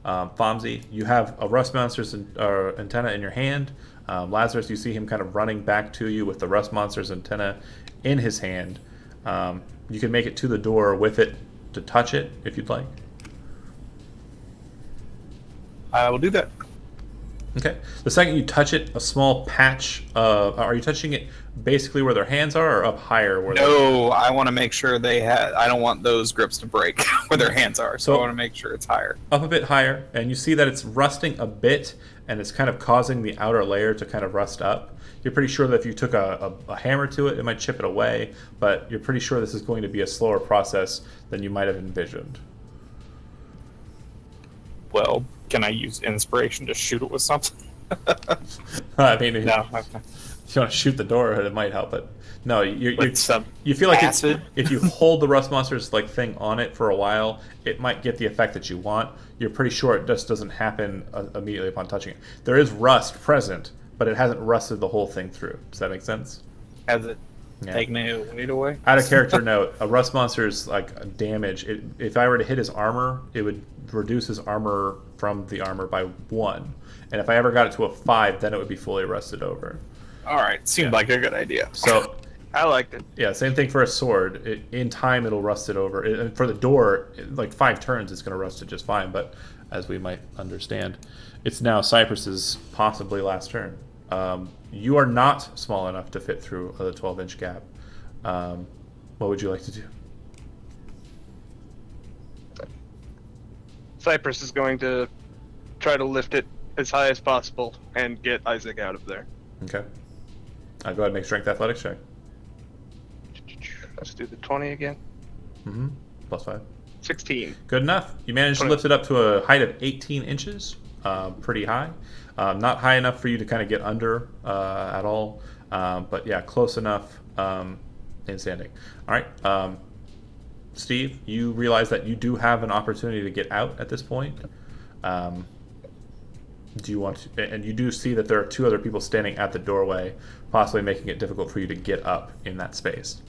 A: Fonzie, you have a rust monster's antenna in your hand. Lazarus, you see him kind of running back to you with the rust monster's antenna in his hand. You can make it to the door with it to touch it if you'd like.
E: I will do that.
A: Okay. The second you touch it, a small patch are you touching it basically where their hands are or up higher? Where
E: No, I want to make sure they had. I don't want those grips to break. where their hands are. So
A: So-
E: I want to make sure it's higher.
A: Up a bit higher, and you see that it's rusting a bit, and it's kind of causing the outer layer to kind of rust up. You're pretty sure that if you took a hammer to it, it might chip it away, but you're pretty sure this is going to be a slower process than you might have envisioned.
F: Well, can I use inspiration to shoot it with something?
A: I mean, if
F: No.
A: you want to shoot the door, it might help, but no,
F: With some
A: you feel like
F: acid?
A: if you hold the rust monster's like thing on it for a while, it might get the effect that you want. You're pretty sure it just doesn't happen immediately upon touching it. There is rust present, but it hasn't rusted the whole thing through. Does that make sense?
F: Has it
A: Yeah.
F: taken any weight away?
A: Out of character note, a rust monster's like damage. If I were to hit his armor, it would reduce his armor from the armor by 1. And if I ever got it to a 5, then it would be fully rusted over.
F: All right, seemed like a good idea.
A: So,
C: I liked it.
A: yeah, same thing for a sword. In time, it'll rust it over. And for the door, like 5 turns, it's going to rust it just fine. But as we might understand, it's now Cypress's possibly last turn. You are not small enough to fit through the 12-inch gap. What would you like to do?
C: Cypress is going to try to lift it as high as possible and get Isaac out of there.
A: Okay. Go ahead and make strength athletics check.
C: Let's do the 20 again.
A: Mm-hmm. +5.
C: 16.
A: Good enough. You managed to
C: 20.
A: lift it up to a height of 18 inches. Pretty high. Not high enough for you to kind of get under at all. But yeah, close enough in standing. All right. Steve, you realize that you do have an opportunity to get out at this point. Do you want to, and you do see that there are 2 other people standing at the doorway, possibly making it difficult for you to get up in that space.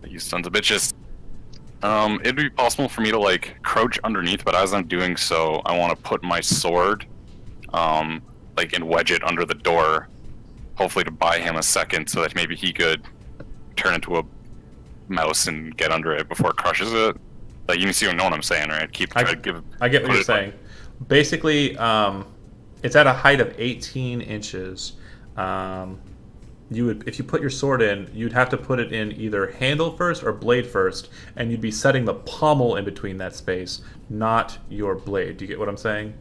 D: You sons of bitches. It'd be possible for me to like crouch underneath, but as I'm doing so, I want to put my sword, like and wedge it under the door, hopefully to buy him a second, so that maybe he could turn into a mouse and get under it before it crushes it. Like you see, know what I'm saying, right?
A: I get what you're saying. Basically, it's at a height of 18 inches. You would, if you put your sword in, you'd have to put it in either handle first or blade first, and you'd be setting the pommel in between that space, not your blade. Do you get what I'm saying?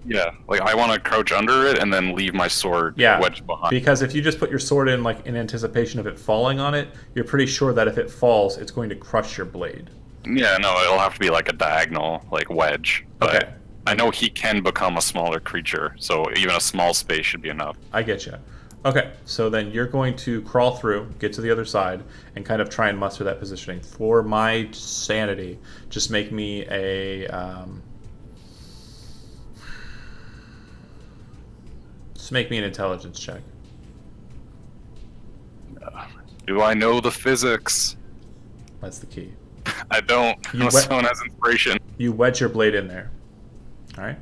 D: Yeah, like I want to crouch under it and then leave my sword wedged behind.
A: Because if you just put your sword in like in anticipation of it falling on it, you're pretty sure that if it falls, it's going to crush your blade.
D: Yeah, no, it'll have to be like a diagonal, like wedge. But
A: Okay.
D: I know he can become a smaller creature, so even a small space should be enough.
A: I get you. Okay, so then you're going to crawl through, get to the other side, and kind of try and muster that positioning. For my sanity, just make me a just make me an intelligence check.
D: Do I know the physics?
A: That's the key.
D: I don't. Unless someone has inspiration.
A: You wedge your blade in there. All right.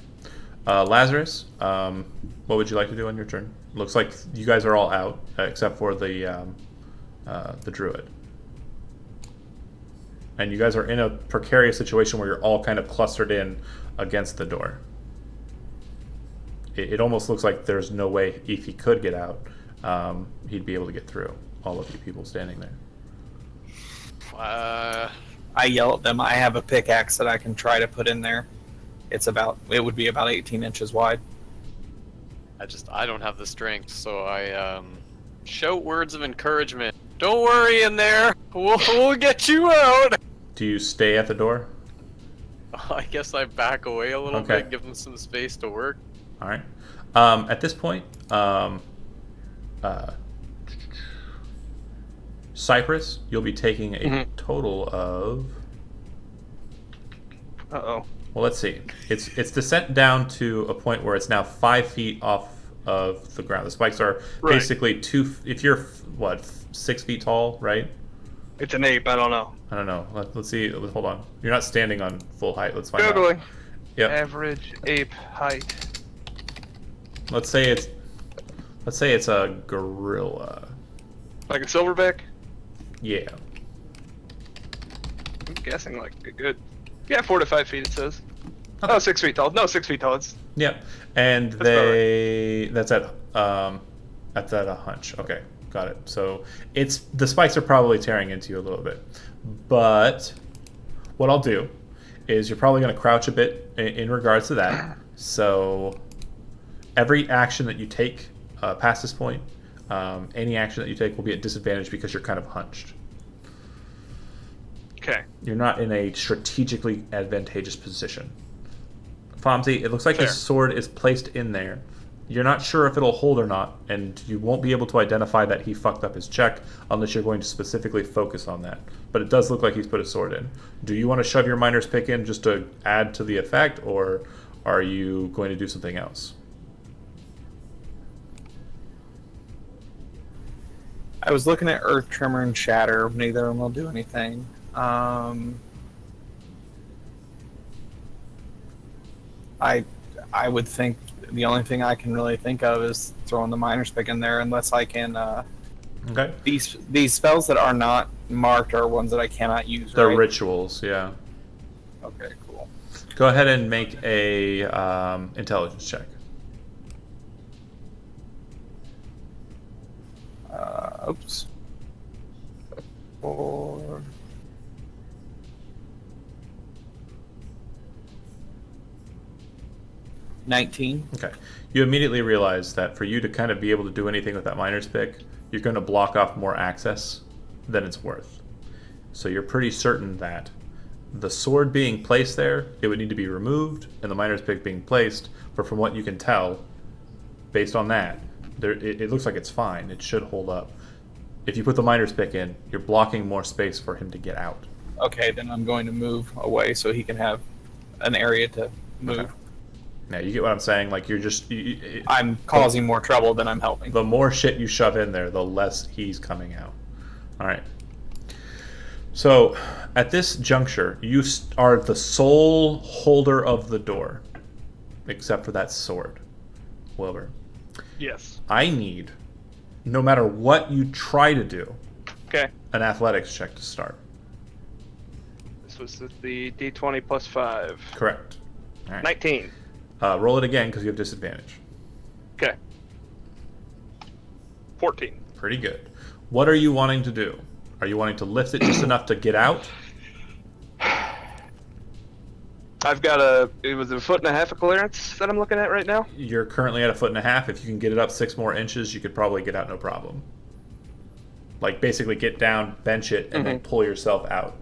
A: Lazarus, what would you like to do on your turn? Looks like you guys are all out except for the druid, and you guys are in a precarious situation where you're all kind of clustered in against the door. It almost looks like there's no way, if he could get out, he'd be able to get through. All of you people standing there.
E: I yell at them. I have a pickaxe that I can try to put in there. It would be about 18 inches wide.
B: I don't have the strength, so I shout words of encouragement. Don't worry in there. We'll get you out.
A: Do you stay at the door?
B: I guess I back away a little
A: Okay.
B: bit, give them some space to work.
A: All right. At this point, Cypress, you'll be taking a total of.
C: Uh-oh.
A: Well, let's see. It's descent down to a point where it's now 5 feet off of the ground. The spikes are
C: Right.
A: basically if you're 6 feet tall, right?
C: It's an ape, I don't know.
A: I don't know. Let's see. Hold on. You're not standing on full height. Let's find out.
C: Googling.
A: Yep.
C: Average ape height.
A: Let's say it's a gorilla.
C: Like a silverback?
A: Yeah.
C: I'm guessing like a good... Yeah, 4 to 5 feet it says.
A: Okay.
C: Oh, 6 feet tall. No, 6 feet tall. It's...
A: Yep. And that's at a hunch. Okay, got it. So the spikes are probably tearing into you a little bit, but What I'll do is you're probably going to crouch a bit in regards to that. So every action that you take past this point, any action that you take will be at disadvantage because you're kind of hunched.
C: Okay.
A: You're not in a strategically advantageous position. Fomsy, it looks like
C: Fair.
A: his sword is placed in there. You're not sure if it'll hold or not, and you won't be able to identify that he fucked up his check unless you're going to specifically focus on that. But it does look like he's put his sword in. Do you want to shove your miner's pick in just to add to the effect, or are you going to do something else?
E: I was looking at Earth Tremor and Shatter. Neither of them will do anything. I would think the only thing I can really think of is throwing the miner's pick in there, unless I can.
A: Okay.
E: These spells that are not marked are ones that I cannot use.
A: They're
E: right?
A: rituals, yeah.
E: Okay, cool.
A: Go ahead and make a intelligence check.
E: Oops. 4. $19.
A: Okay. You immediately realize that for you to kind of be able to do anything with that miner's pick, you're going to block off more access than it's worth. So you're pretty certain that the sword being placed there, it would need to be removed, and the miner's pick being placed, but from what you can tell, based on that, it looks like it's fine. It should hold up. If you put the miner's pick in, you're blocking more space for him to get out.
E: Okay, then I'm going to move away so he can have an area to move.
A: Okay. Now, you get what I'm saying? Like, you're just...
E: I'm causing more trouble than I'm helping.
A: The more shit you shove in there, the less he's coming out. All right. So, at this juncture, you are the sole holder of the door, except for that sword, Wilbur.
C: Yes.
A: I need, no matter what you try to do,
C: Okay.
A: an athletics check to start.
C: This was the D20 plus 5.
A: Correct. All right.
C: 19.
A: Roll it again because you have disadvantage.
C: Okay. 14.
A: Pretty good. What are you wanting to do? Are you wanting to lift it just enough to get out?
C: I've got it was a 1.5 foot of clearance that I'm looking at right now.
A: You're currently at 1.5 feet. If you can get it up 6 more inches, you could probably get out no problem. Like, basically get down, bench it, and then pull yourself out.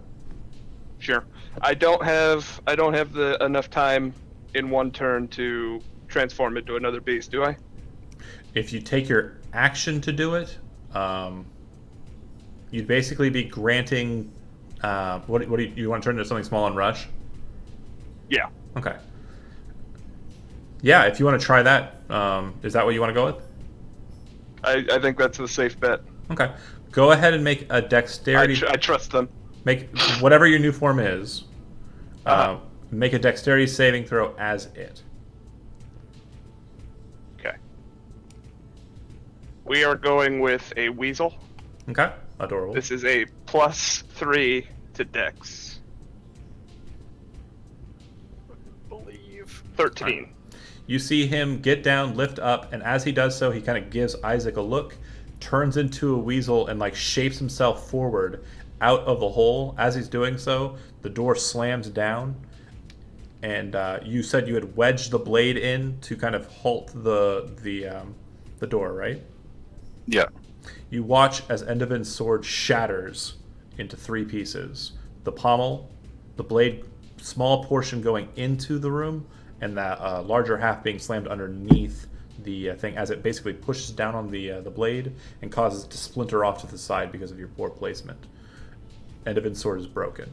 C: Sure. I don't have enough time in one turn to transform into another beast, do I?
A: If you take your action to do it, you'd basically be granting... what do you want to turn into something small and rush?
C: Yeah.
A: Okay. Yeah, if you want to try that, is that what you want to go with?
C: I think that's a safe bet.
A: Okay. Go ahead and make a dexterity...
C: I trust them.
A: Make whatever your new form is. Make a dexterity saving throw as it.
C: Okay. We are going with a weasel.
A: Okay. Adorable.
C: This is a +3 to dex.
B: Believe.
C: 13.
A: You see him get down, lift up, and as he does so, he kind of gives Isaac a look, turns into a weasel, and like shapes himself forward out of the hole. As he's doing so, the door slams down, and you said you had wedged the blade in to kind of halt the door, right?
D: Yeah.
A: You watch as Endovin's sword shatters into 3 pieces. The pommel, the blade, small portion going into the room, and that larger half being slammed underneath the thing as it basically pushes down on the blade and causes it to splinter off to the side because of your poor placement. Endovin's sword is broken.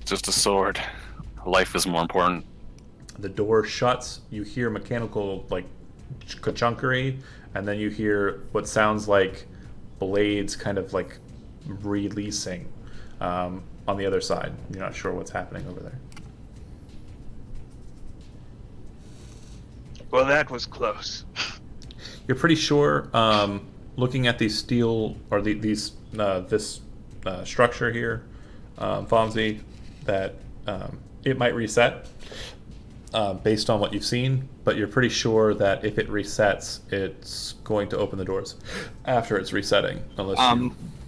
D: Just a sword. Life is more important.
A: The door shuts. You hear mechanical, like, ka-chunkery, and then you hear what sounds like blades kind of, like, releasing on the other side. You're not sure what's happening over there.
C: Well, that was close.
A: You're pretty sure, looking at these steel, or this structure here, Fonzie, that it might reset based on what you've seen, but you're pretty sure that if it resets, it's going to open the doors after it's resetting, unless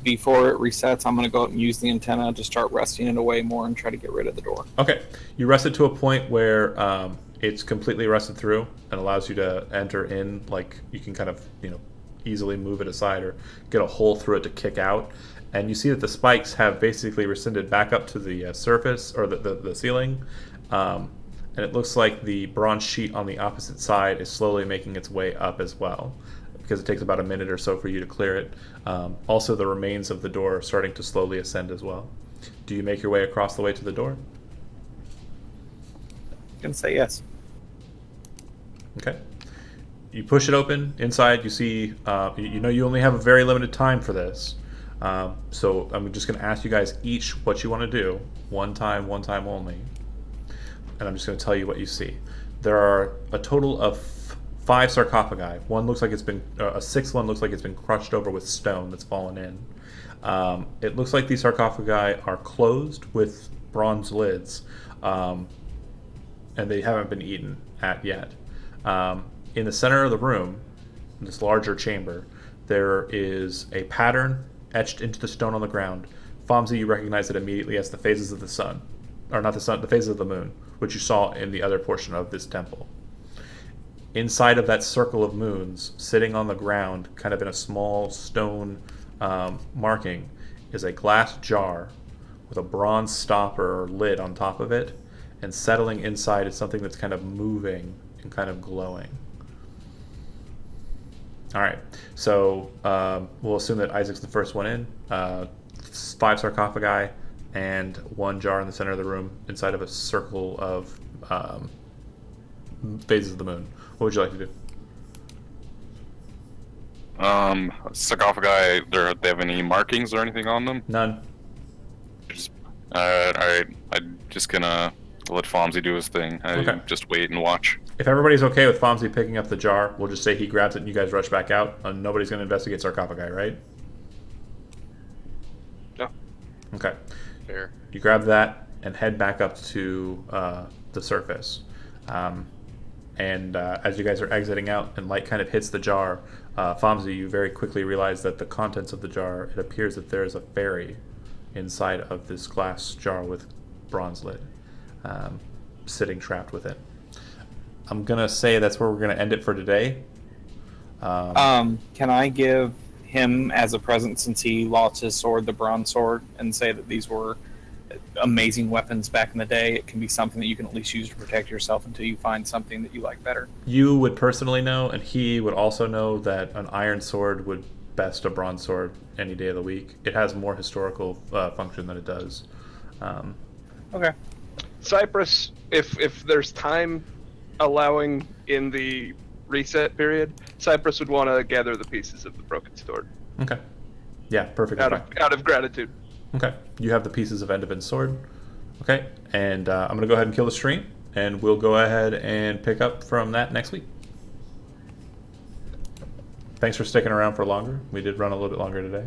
E: before it resets, I'm going to go out and use the antenna to start rusting it away more and try to get rid of the door.
A: Okay, you rust it to a point where it's completely rusted through and allows you to enter in. Like you can kind of easily move it aside or get a hole through it to kick out. And you see that the spikes have basically rescinded back up to the surface or the ceiling. And it looks like the bronze sheet on the opposite side is slowly making its way up as well, because it takes about a minute or so for you to clear it. Also, the remains of the door are starting to slowly ascend as well. Do you make your way across the way to the door?
E: I'm going to say yes.
A: Okay. You push it open. Inside, you see, you only have a very limited time for this. So I'm just going to ask you guys each what you want to do. One time only. And I'm just going to tell you what you see. There are a total of 5 sarcophagi. One looks like it's been, a sixth one looks like it's been crushed over with stone that's fallen in. It looks like these sarcophagi are closed with bronze lids, and they haven't been eaten at yet. In the center of the room, this larger chamber, there is a pattern etched into the stone on the ground. Fomsy, you recognize it immediately as the phases of the sun. Or not the sun, the phases of the moon, which you saw in the other portion of this temple. Inside of that circle of moons, sitting on the ground, kind of in a small stone marking, is a glass jar with a bronze stopper or lid on top of it, and settling inside is something that's kind of moving and kind of glowing. All right, so we'll assume that Isaac's the first one in. 5 sarcophagi and 1 jar in the center of the room inside of a circle of phases of the moon. What would you like to do?
D: Sarcophagi, they have any markings or anything on them?
A: None.
D: Alright, I'm just gonna let Fomsy do his thing.
A: Okay.
D: Just wait and watch.
A: If everybody's okay with Fomsy picking up the jar, we'll just say he grabs it and you guys rush back out. Nobody's going to investigate sarcophagi, right?
C: No.
A: Okay.
B: Fair.
A: You grab that and head back up to the surface. And as you guys are exiting out and light kind of hits the jar, Fomsy, you very quickly realize that the contents of the jar, it appears that there is a fairy inside of this glass jar with bronze lid, sitting trapped within. I'm going to say that's where we're going to end it for today.
E: Can I give him as a present, since he lost his sword, the bronze sword, and say that these were amazing weapons back in the day? It can be something that you can at least use to protect yourself until you find something that you like better.
A: You would personally know, and he would also know, that an iron sword would best a bronze sword any day of the week. It has more historical function than it does.
E: Okay.
C: Cypress, if there's time allowing in the reset period, Cypress would want to gather the pieces of the broken sword.
A: Okay. Yeah, perfect.
C: Out of gratitude.
A: Okay. You have the pieces of Endovin's sword. Okay. And I'm going to go ahead and kill the stream, and we'll go ahead and pick up from that next week. Thanks for sticking around for longer. We did run a little bit longer today.